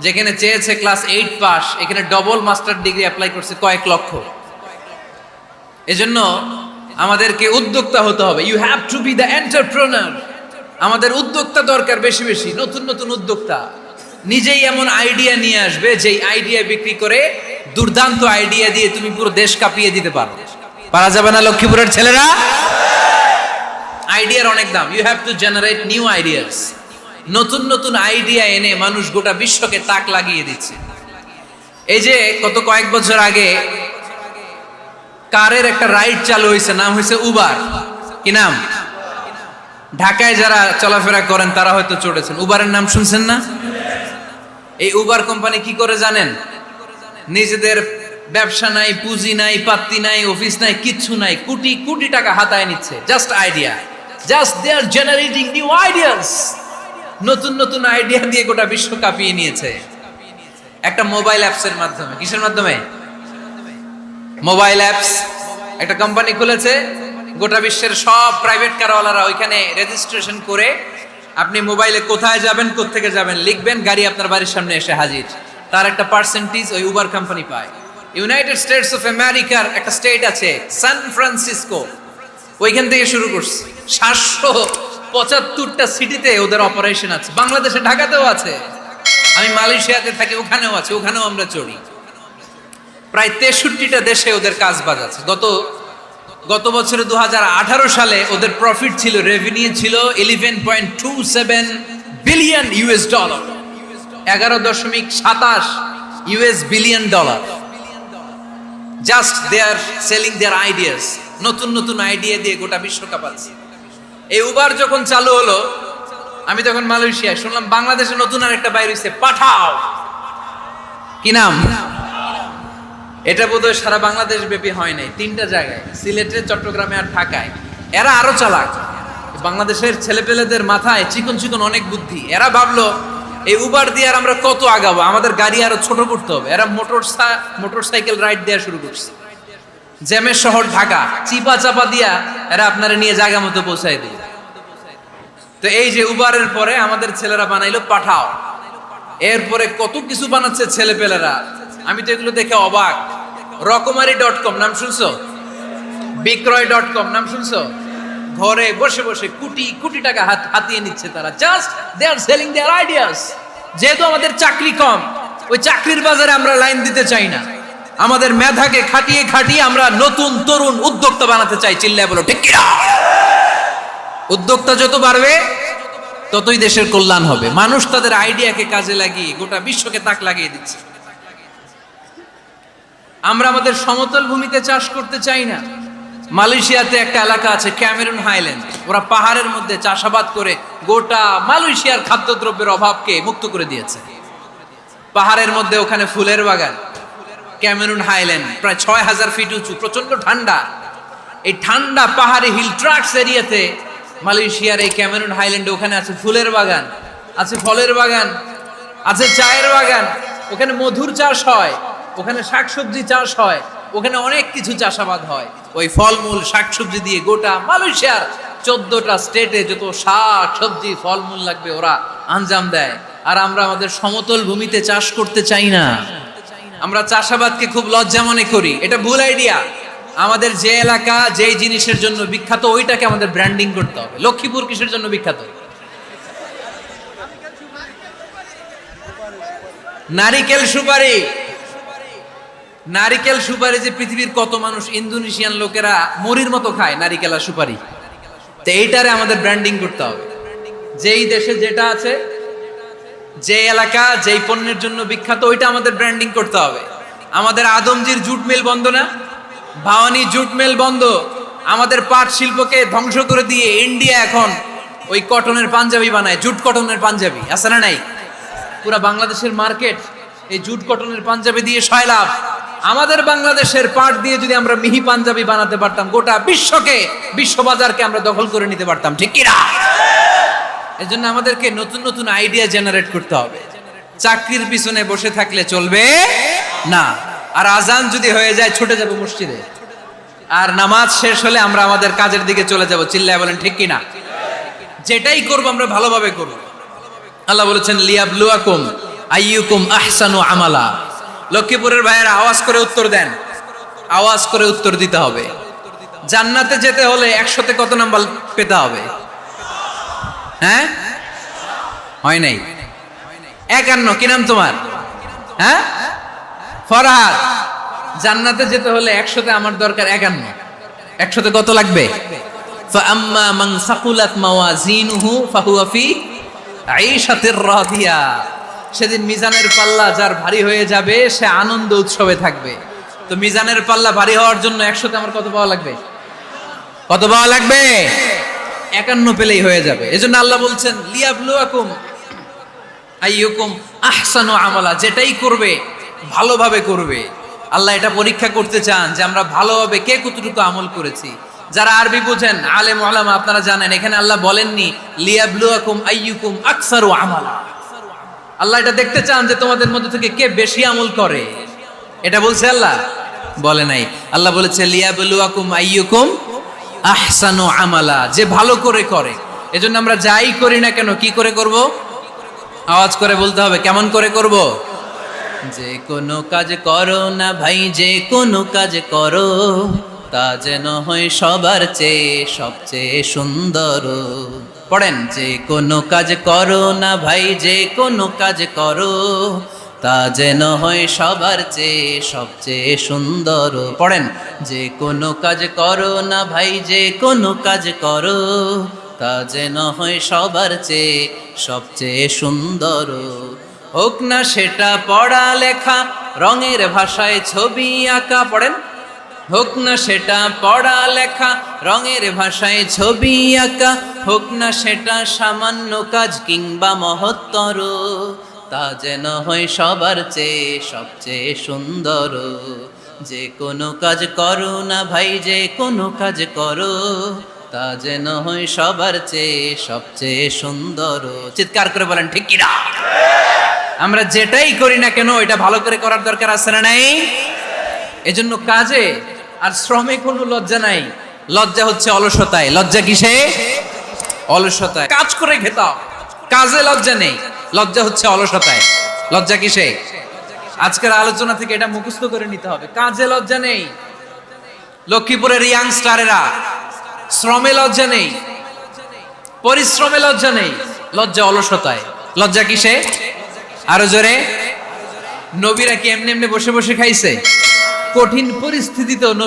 যেখানে চেয়েছে ক্লাস 8 পাস, এখানে ডবল মাস্টার ডিগ্রি অ্যাপ্লাই করছে কয়েক লক্ষ। এজন্য আমাদেরকে উদ্যোক্তা হতে হবে। You have to be the entrepreneur. আমাদের উদ্যোক্তা দরকার, বেশি বেশি নতুন নতুন উদ্যোক্তা। নিজেই এমন আইডিয়া নিয়ে আসবে যেই আইডিয়া বিক্রি করে দুর্দান্ত আইডিয়া দিয়ে তুমি পুরো দেশ কাঁপিয়ে দিতে পারো। পারা যাবে না লক্ষ্মীপুরের ছেলেরা? আইডিয়ার অনেক দাম। You have to generate new ideas. নতুন নতুন আইডিয়া এনে মানুষ গোটা বিশ্বকে তাক লাগিয়ে দিচ্ছে। এই যে গত কয়েক বছর আগে কারের একটা রাইড চালু হয়েছে, নাম হয়েছে উবার। কি নাম? ঢাকায় যারা চলাফেরা করেন তারা হয়তো চড়েছেন। উবারের নাম শুনছেন না? এই উবার কোম্পানি কি করে জানেন? নিজেদের ব্যবসা নাই, পুঁজি নাই, পাত্তি নাই, অফিস নাই, কিচ্ছু নাই, কোটি কোটি টাকা হাতায় নিচ্ছে। Just idea, just they are generating new ideas. নতুন নতুন আইডিয়া দিয়ে গোটা বিশ্ব কাঁপিয়ে নিয়েছে একটা মোবাইল অ্যাপসের মাধ্যমে। কিসের মাধ্যমে? Mobile apps. একটা কোম্পানি খুলেছে, গোটা বিশ্বের সব প্রাইভেট কারওয়ালারা ওইখানে রেজিস্ট্রেশন করে আপনি মোবাইলে কোথায় যাবেন, কোত্থেকে যাবেন লিখবেন, গাড়ি আপনার বাড়ির সামনে এসে হাজির। তার একটা পার্সেন্টেজ ওই উবার কোম্পানি পায়। ইউনাইটেড স্টেটস অফ আমেরিকার একটা স্টেট আছে সান ফ্রান্সিসকো, ওইখান থেকে শুরু করছে। 775টা সিটিতে ওদের অপারেশন আছে। বাংলাদেশে ঢাকাতেও আছে। আমি মালয়েশিয়াতে থাকি, ওখানেও আছে, ওখানেও আমরা চড়ি। প্রায় 63টা দেশে ওদের কাজ বাজ আছে। গত বছরে 2018 সালে ওদের প্রফিট ছিল, রেভিনিউ ছিল 11.27 billion US dollar, 11.27 US billion dollar. Just they are selling their ideas. নতুন নতুন আইডিয়া দিয়ে গোটা বিশ্ব কাঁপাচ্ছে। এই উবার যখন চালু হলো, আমি তখন মালয়েশিয়ায়, শুনলাম বাংলাদেশে নতুন আরেকটা বাইর হইছে, পাঠাও। কি নাম? এটা বোধহয় সারা বাংলাদেশ ব্যাপী হয় নাই, 3টা জায়গায়, সিলেটে, চট্টগ্রামে আর ঢাকায়। এরা আরো চালাক। বাংলাদেশের ছেলেপেলেদের মাথায় চিকন চিকন অনেক বুদ্ধি। এরা ভাবলো এই উবার দিয়ে আর আমরা কত আগাবো, আমাদের গাড়ি আরো ছোট করতে হবে। এরা মোটরসাইকেল রাইড দেওয়া শুরু করছে। জ্যামের শহর ঢাকা, চিপা চাপা দিয়া এরা আপনারা নিয়ে জায়গা মতো পৌঁছায় দিল। তো এই যে উবারের পরে আমাদের ছেলেরা বানাইলো পাঠাও। এরপরে কত কিছু বানাচ্ছে ছেলেপেলেরা, আমি তো এগুলো দেখে অবাক। রকমারি.com নাম শুনছো? বিক্রয়.com নাম শুনছো? ঘরে বসে বসে কোটি কোটি টাকা হাতিয়ে নিচ্ছে তারা। Just they are selling their ideas. যেহেতু আমাদের চাকরি কম, ওই চাকরির বাজারে আমরা লাইন দিতে চাই না। আমাদের মেধাকে খাটিয়ে খাটিয়ে আমরা নতুন তরুণ উদ্যোক্তা বানাতে চাই। চিল্লায় বলো ঠিক কিনা? উদ্যোক্তা যত বাড়বে ততই দেশের কল্যাণ হবে। মানুষ তাদের আইডিয়াকে কাজে লাগিয়ে গোটা বিশ্বকে তাক লাগিয়ে দিচ্ছে। আমরা আমাদের সমতল ভূমিতে চাষ করতে চাই না। মালয়েশিয়াতে একটা এলাকা আছে ক্যামেরুন হাইল্যান্ড, ওরা পাহাড়ের মধ্যে চাষাবাদ করে গোটা মালয়েশিয়ার খাদ্যদ্রব্যের অভাবকে মুক্ত করে দিয়েছে। পাহাড়ের মধ্যে ওখানে ফুলের বাগান, ক্যামেরুন হাইল্যান্ড প্রায় 6000 ফিট উঁচু, প্রচন্ড ঠান্ডা। এই ঠান্ডা পাহাড়ি হিল ট্রাক্স এরিয়াতে মালয়েশিয়ার এই ক্যামেরুন হাইল্যান্ডে ওখানে আছে ফুলের বাগান, আছে ফলের বাগান, আছে চায়ের বাগান, ওখানে মধুর চাষ হয়, ওখানে শাকসবজি চাষ হয়, ওখানে অনেক কিছু চাষাবাদ হয়। ওই ফলমূল শাকসবজি দিয়ে গোটা মালয়েশিয়ার 14টা স্টেটে যত শাক সবজি ফলমূল লাগবে ওরা আঞ্জাম দেয়। আর আমরা আমাদের সমতল ভূমিতে চাষ করতে চাই না। আমরা চাষাবাদকে খুব লজ্জা মনে করি। এটা ভুল আইডিয়া। আমাদের যে এলাকা যেই জিনিসের জন্য বিখ্যাত ওইটাকে আমাদের ব্র্যান্ডিং করতে হবে। লক্ষ্মীপুর কিসের জন্য বিখ্যাত? নারিকেল সুপারি। নারিকেল সুপারি যে পৃথিবীর কত মানুষ, ইন্দোনেশিয়ান লোকেরা মরির মতো খায় নারিকেল আর সুপারি। তো এইটারে আমাদের ব্র্যান্ডিং করতে হবে। যেই দেশে যেটা আছে, যে এলাকা যেই পণ্যের জন্য বিখ্যাত ওইটা আমাদের ব্র্যান্ডিং করতে হবে। আমাদের আদমজির জুট মিল বন্ধ না? ভাওয়ানি জুট মিল বন্ধ। আমাদের পাট শিল্পকে ধ্বংস করে দিয়ে ইন্ডিয়া এখন ওই কটনের পাঞ্জাবি বানায়, জুট কটনের পাঞ্জাবি। আছে না নাই? পুরা বাংলাদেশের মার্কেট এই জুট কটনের পাঞ্জাবি দিয়ে সয়লাভ। আমাদের বাংলাদেশের পাট দিয়ে যদি আমরা মিহি পাঞ্জাবি বানাতে পারতাম, গোটা বিশ্ববাজারকে আমরা দখল করে নিতে পারতাম, ঠিক কি না? এর জন্য আমাদেরকে নতুন নতুন আইডিয়া জেনারেট করতে হবে। চাকরির পিছনে বসে থাকলে চলবে না। আর আজান যদি হয়ে যায় ছুটে যাব মসজিদে, আর নামাজ শেষ হলে আমরা আমাদের কাজের দিকে চলে যাব। চিল্লায় বলেন ঠিক কি না? যেটাই করব আমরা ভালোভাবে করব। আল্লাহ বলেছেন লিয়াবলুয়াকুম আইয়ুকুম আহসানু আমালা। লক্ষ্মীপুরের ভাইয়েরা আওয়াজ করে উত্তর দেন, আওয়াজ করে উত্তর দিতে হবে। জান্নাতে যেতে হলে 100তে কত নাম্বার পেতে হবে? হ্যাঁ, হয় নাই 51। কি নাম তোমার? হ্যাঁ, ফরহাদ। জান্নাতে যেতে হলে 100তে আমার দরকার 51। 100তে কত লাগবে? ফাআম্মা মান সাকুলাত মাওয়াজিনুহু ফাহুয়া ফি আইশাতির রাদিয়া। সেদিন মিজানের পাল্লা যার ভারী হয়ে যাবে সে আনন্দ উৎসবে থাকবে। তো মিজানের পাল্লা ভারী হওয়ার জন্য 100তে আমার কত পাওয়া লাগবে? কত পাওয়া লাগবে? 51 পেলেই হয়ে যাবে। এজন্য আল্লাহ বলছেন লিয়াবলুয়াকুম আইয়ুকুম আহসানু আমালা। যেটাই করবে ভালোভাবে করবে। আল্লাহ এটা পরীক্ষা করতে চান যে আমরা ভালোভাবে কে কতটুকু আমল করেছি। যারা আরবি বুঝেন, আলেম ওলামা, আপনারা জানেন এখানে আল্লাহ বলেননি লিয়াবলুয়াকুম আইয়ুকুম আকসারু আমালা। আল্লাহ এটা দেখতে চান যে তোমাদের মধ্যে থেকে কে বেশি আমল করে। এটা বলছে আল্লাহ? বলে নাই। আল্লাহ বলেছে লিয়াবলুয়াকুম আইয়ুকুম আহসানু আমালা, যে ভালো করে করে। এজন্য আমরা যাই করি না কেন কি করে করব? আওয়াজ করে বলতে হবে। কেমন করে করব? যে কোনো কাজ করো না ভাই, যে কোনো কাজ করো, তা যেন হয় সবার চেয়ে সবচেয়ে সুন্দর। পড়েন, যে কোনো কাজ করো না ভাই, যে কোনো কাজ করো, তা যেন হয় সবার চেয়ে সবচেয়ে সুন্দর। পড়েন, যে কোনো কাজ করো না ভাই, যে কোনো কাজ করো, তা যেন হয় সবার চেয়ে সবচেয়ে সুন্দর। হোক না সেটা পড়া লেখা, রঙের ভাষায় ছবি আঁকা। পড়েন, হোক না সেটা পড়া লেখা, রঙের ভাষায় ছবি আঁকা। হোক না সেটা সামান্য কাজ কিংবা মহত্তর, তা যেন হয় সবার চেয়ে সবচেয়ে সুন্দর। যে কোনো কাজ করো না ভাই, যে কোনো কাজ করো, তা যেন হয় সবার চেয়ে সবচেয়ে সুন্দর। চিৎকার করে বলেন ঠিক কি না? আমরা যেটাই করি না কেন এটা ভালো করে করার দরকার আছে না নাই? এজন্য কাজে আর শ্রমে কোনো লজ্জা নাই। লজ্জা হচ্ছে অলসতায়। লজ্জা কিসে? অলসতায়। কাজ করে খেতাও, কাজে লজ্জা নেই। লজ্জা হচ্ছে অলসতায়। লজ্জা কিসে? আজকের আলোচনা থেকে এটা মুখস্থ করে নিতে হবে। কাজে লজ্জা নেই। লক্ষ্মীপুরের ইয়াংস্টারেরা শ্রমে লজ্জা নেই, পরিশ্রমে লজ্জা নেই, লজ্জা অলসতায়। লজ্জা কিসে? আরো জোরে। নবীরা কি এমনি এমনি বসে বসে খাইছে? কঠিন পরিস্থিতিতেও